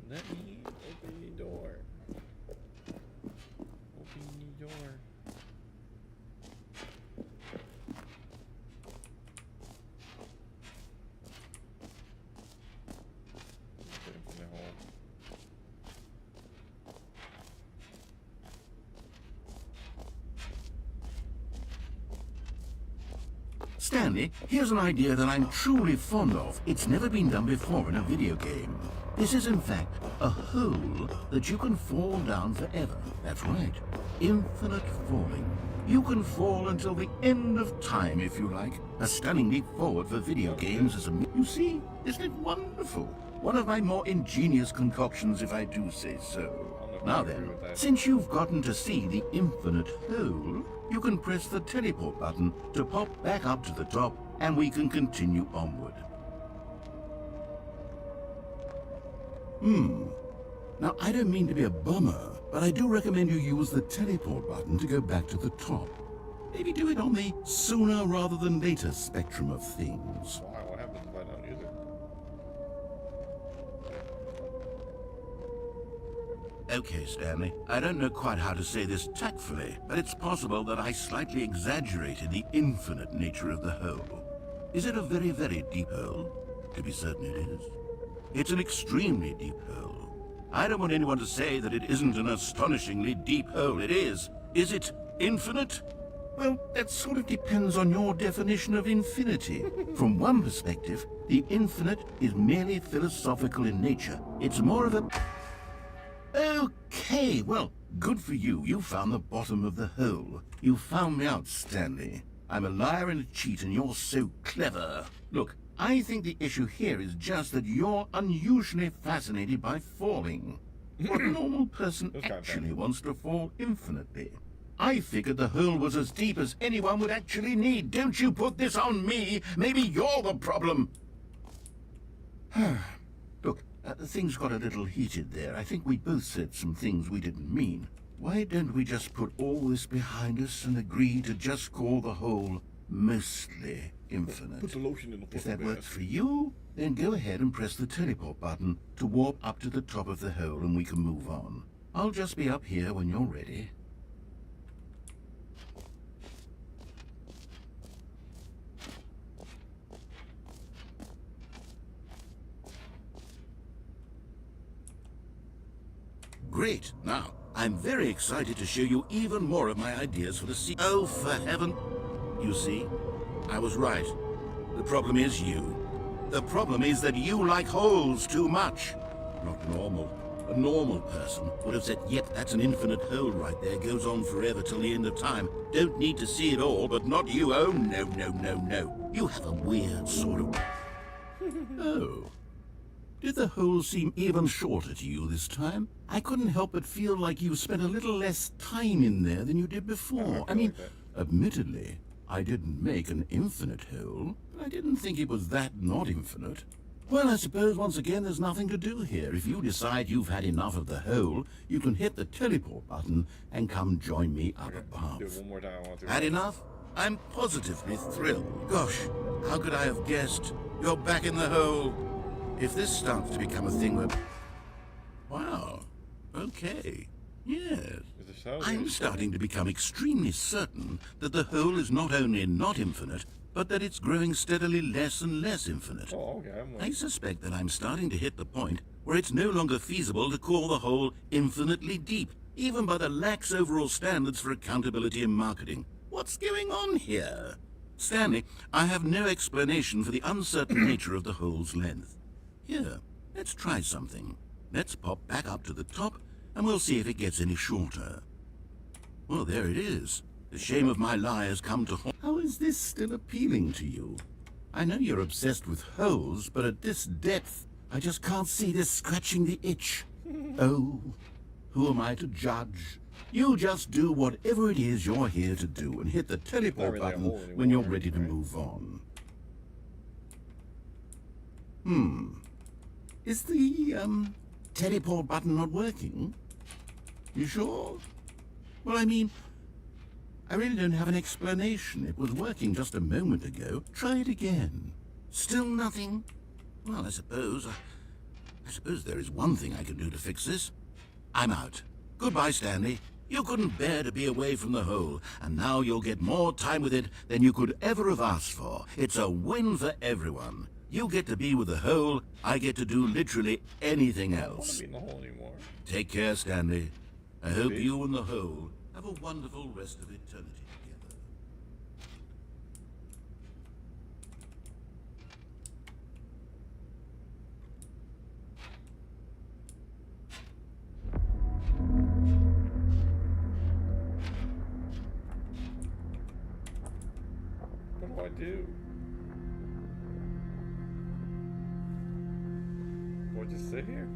Let me open the door. Open the door. Put it in the hole. Stanley, here's an idea that I'm truly fond of. It's never been done before in a video game. This is, in fact, a hole that you can fall down forever. That's right. Infinite falling. You can fall until the end of time, if you like. A stunning leap forward for video games as a... You see? Isn't it wonderful? One of my more ingenious concoctions, if I do say so. Now then, since you've gotten to see the infinite hole, you can press the teleport button to pop back up to the top, and we can continue onward. Now, I don't mean to be a bummer, but I do recommend you use the teleport button to go back to the top. Maybe do it on the sooner rather than later spectrum of things. Why? What happens if I don't use it? Okay, Stanley, I don't know quite how to say this tactfully, but it's possible that I slightly exaggerated the infinite nature of the hole. Is it a very, very deep hole? To be certain it is. It's an extremely deep hole. I don't want anyone to say that it isn't an astonishingly deep hole. It is. Is it infinite? Well, that sort of depends on your definition of infinity. From one perspective, the infinite is merely philosophical in nature. It's more of a... Okay, well, good for you. You found the bottom of the hole. You found me out, Stanley. I'm a liar and a cheat, and you're so clever. Look, I think the issue here is just that you're unusually fascinated by falling. What normal person actually wants to fall infinitely? I figured the hole was as deep as anyone would actually need. Don't you put this on me. Maybe you're the problem. Look, things got a little heated there. I think we both said some things we didn't mean. Why don't we just put all this behind us and agree to just call the hole mostly infinite? Put the lotion in the If that works for you, then go ahead and press the teleport button to warp up to the top of the hole and we can move on. I'll just be up here when you're ready. Great. Now, I'm very excited to show you even more of my ideas for the sea. Oh, for heaven. You see, I was right. The problem is you. The problem is that you like holes too much. Not normal. A normal person would have said, yep, that's an infinite hole right there. Goes on forever till the end of time. Don't need to see it all, but not you. Oh, no, no, no, no. You have a weird sort of... Oh. Did the hole seem even shorter to you this time? I couldn't help but feel like you spent a little less time in there than you did before. I mean, admittedly, I didn't make an infinite hole, but I didn't think it was that not infinite. Well, I suppose once again there's nothing to do here. If you decide you've had enough of the hole, you can hit the teleport button and come join me up above. Do it one more time. I want to. Had enough? I'm positively thrilled. Gosh, how could I have guessed? You're back in the hole. If this starts to become a thing where... Wow. Okay. Yes. Is it so? I'm starting to become extremely certain that the hole is not only not infinite, but that it's growing steadily less and less infinite. Oh, okay. I suspect that I'm starting to hit the point where it's no longer feasible to call the hole infinitely deep, even by the lax overall standards for accountability and marketing. What's going on here? Stanley, I have no explanation for the uncertain nature of the hole's length. Here, let's try something. Let's pop back up to the top, and we'll see if it gets any shorter. Well, there it is. The shame of my lie has come to haunt. How is this still appealing to you? I know you're obsessed with holes, but at this depth, I just can't see this scratching the itch. Oh, who am I to judge? You just do whatever it is you're here to do and hit the teleport button when you're ready to move on. Is the, teleport button not working? You sure? Well, I mean, I really don't have an explanation. It was working just a moment ago. Try it again. Still nothing? Well, I suppose there is one thing I can do to fix this. I'm out. Goodbye, Stanley. You couldn't bear to be away from the hole, and now you'll get more time with it than you could ever have asked for. It's a win for everyone. You get to be with the hole, I get to do literally anything else. I don't want to be in the hole anymore. Take care, Stanley. I hope you and the hole have a wonderful rest of eternity together. What do I do? Do I just sit here?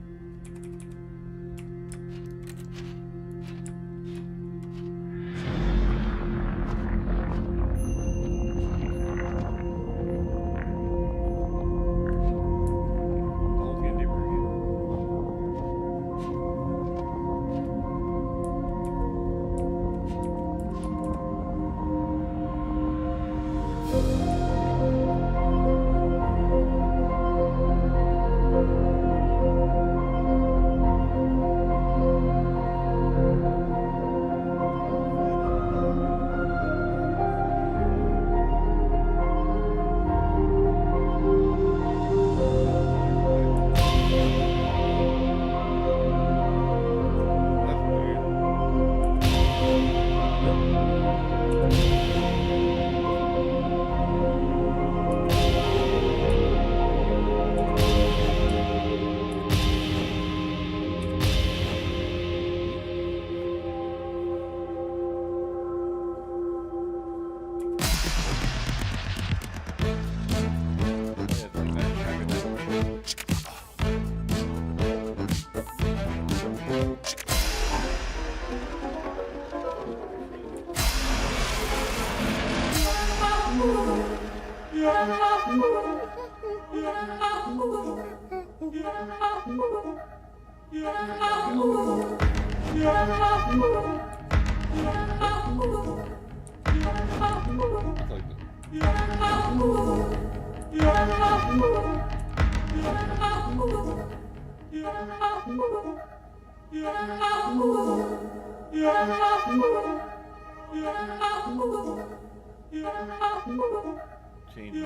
Change.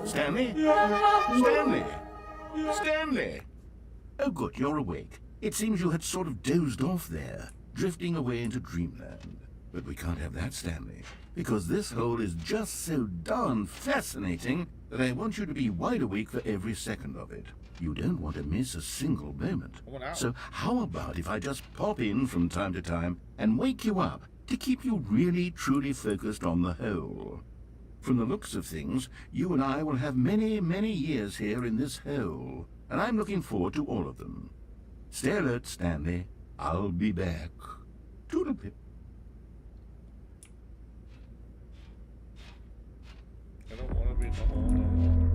Stanley? Stanley? Stanley! Oh, good, you're awake. It seems you had sort of dozed off there, drifting away into dreamland. But we can't have that, Stanley, because this hole is just so darn fascinating that I want you to be wide awake for every second of it. You don't want to miss a single moment. So how about if I just pop in from time to time and wake you up to keep you really, truly focused on the hole? From the looks of things, you and I will have many, many years here in this hole, and I'm looking forward to all of them. Stay alert, Stanley. I'll be back. Toodle-pip. I don't want to be in the hole no more.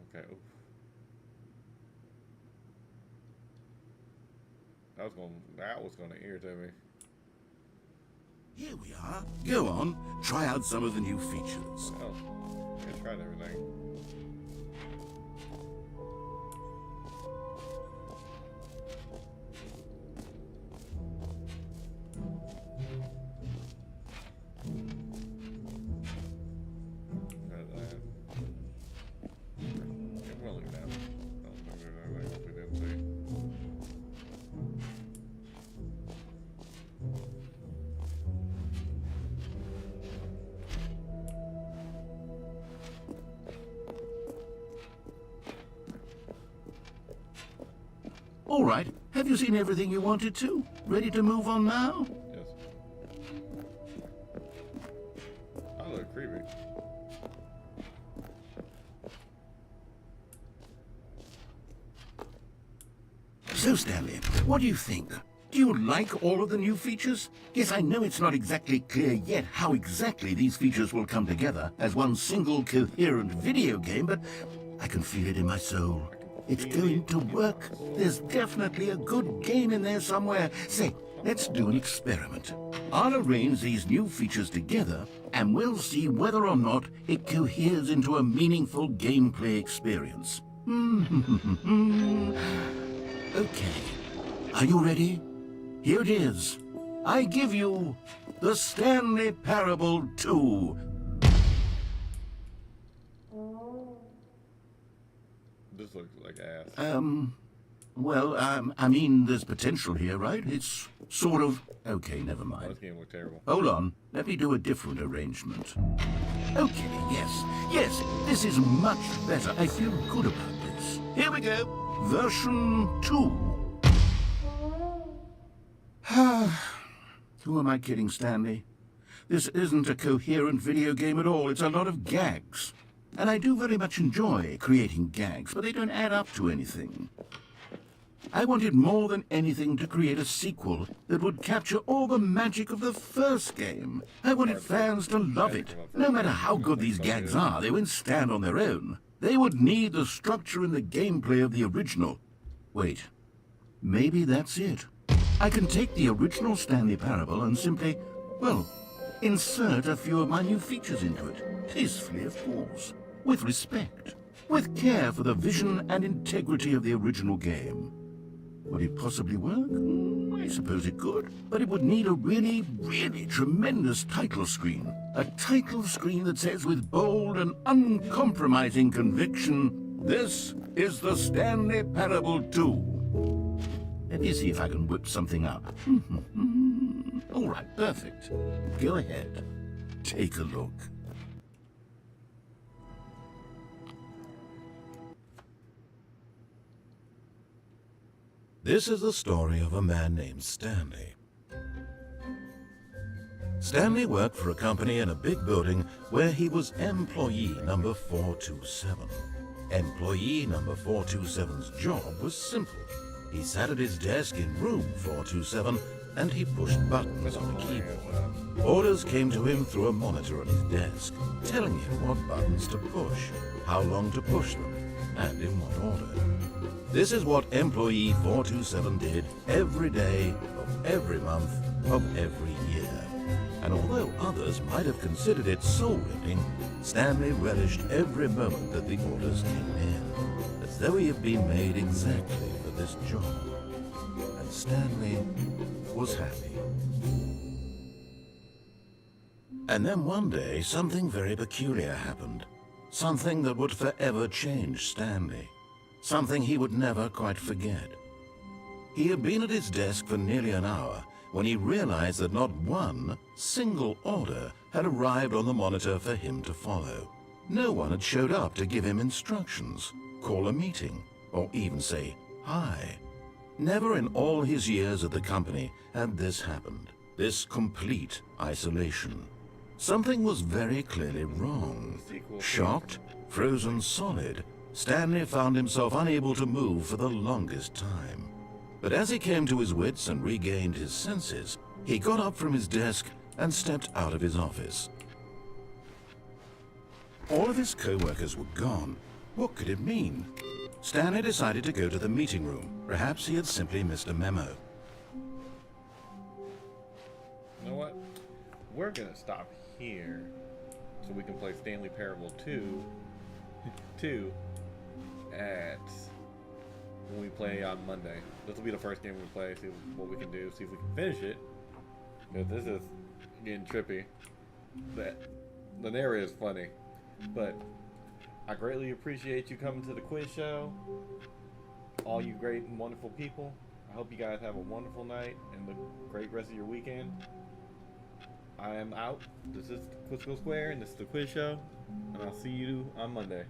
Okay. Oof. That was gonna irritate me. Here we are. Go on. Try out some of the new features. Oh, I tried everything. All right. Have you seen everything you wanted to? Ready to move on now? Yes. I look creepy. So, Stanley, what do you think? Do you like all of the new features? Yes, I know it's not exactly clear yet how exactly these features will come together as one single coherent video game, but I can feel it in my soul. It's going to work. There's definitely a good game in there somewhere. Say, let's do an experiment. I'll arrange these new features together, and we'll see whether or not it coheres into a meaningful gameplay experience. Okay. Are you ready? Here it is. I give you the Stanley Parable 2. This looks like ass. Well, I mean, there's potential here, right? It's sort of... Okay, never Oh, mind. this game looks terrible. Hold on. Let me do a different arrangement. Okay, yes, this is much better. I feel good about this. Here we go. Version 2. Who am I kidding, Stanley? This isn't a coherent video game at all. It's a lot of gags. And I do very much enjoy creating gags, but they don't add up to anything. I wanted more than anything to create a sequel that would capture all the magic of the first game. I wanted fans to love it. No matter how good these gags are, they won't stand on their own. They would need the structure and the gameplay of the original. Wait, maybe that's it. I can take the original Stanley Parable and simply, well, insert a few of my new features into it. Tastefully, of course. With respect. With care for the vision and integrity of the original game. Would it possibly work? I suppose it could. But it would need a really, really tremendous title screen. A title screen that says with bold and uncompromising conviction, "This is the Stanley Parable 2. Let me see if I can whip something up. All right, perfect. Go ahead. Take a look. This is the story of a man named Stanley. Stanley worked for a company in a big building where he was employee number 427. Employee number 427's job was simple. He sat at his desk in room 427 and he pushed buttons on a keyboard. Orders came to him through a monitor on his desk, telling him what buttons to push, how long to push them, and in what order. This is what employee 427 did every day of every month of every year. And although others might have considered it soul-ripping, Stanley relished every moment that the orders came in, as though he had been made exactly for this job. And Stanley was happy. And then one day, something very peculiar happened. Something that would forever change Stanley. Something he would never quite forget. He had been at his desk for nearly an hour when he realized that not one single order had arrived on the monitor for him to follow. No one had showed up to give him instructions, call a meeting, or even say hi. Never in all his years at the company had this happened, this complete isolation. Something was very clearly wrong. Shocked, frozen solid, Stanley found himself unable to move for the longest time. But as he came to his wits and regained his senses, he got up from his desk and stepped out of his office. All of his co-workers were gone. What could it mean? Stanley decided to go to the meeting room. Perhaps he had simply missed a memo. You know what? We're gonna stop here so we can play Stanley Parable 2 at when we play on Monday. This will be the first game we play, see what we can do, see if we can finish it. Because this is getting trippy. The narrative is funny. But I greatly appreciate you coming to the quiz show. All you great and wonderful people. I hope you guys have a wonderful night and a great rest of your weekend. I am out. This is Quizshow Square and this is the quiz show. And I'll see you on Monday.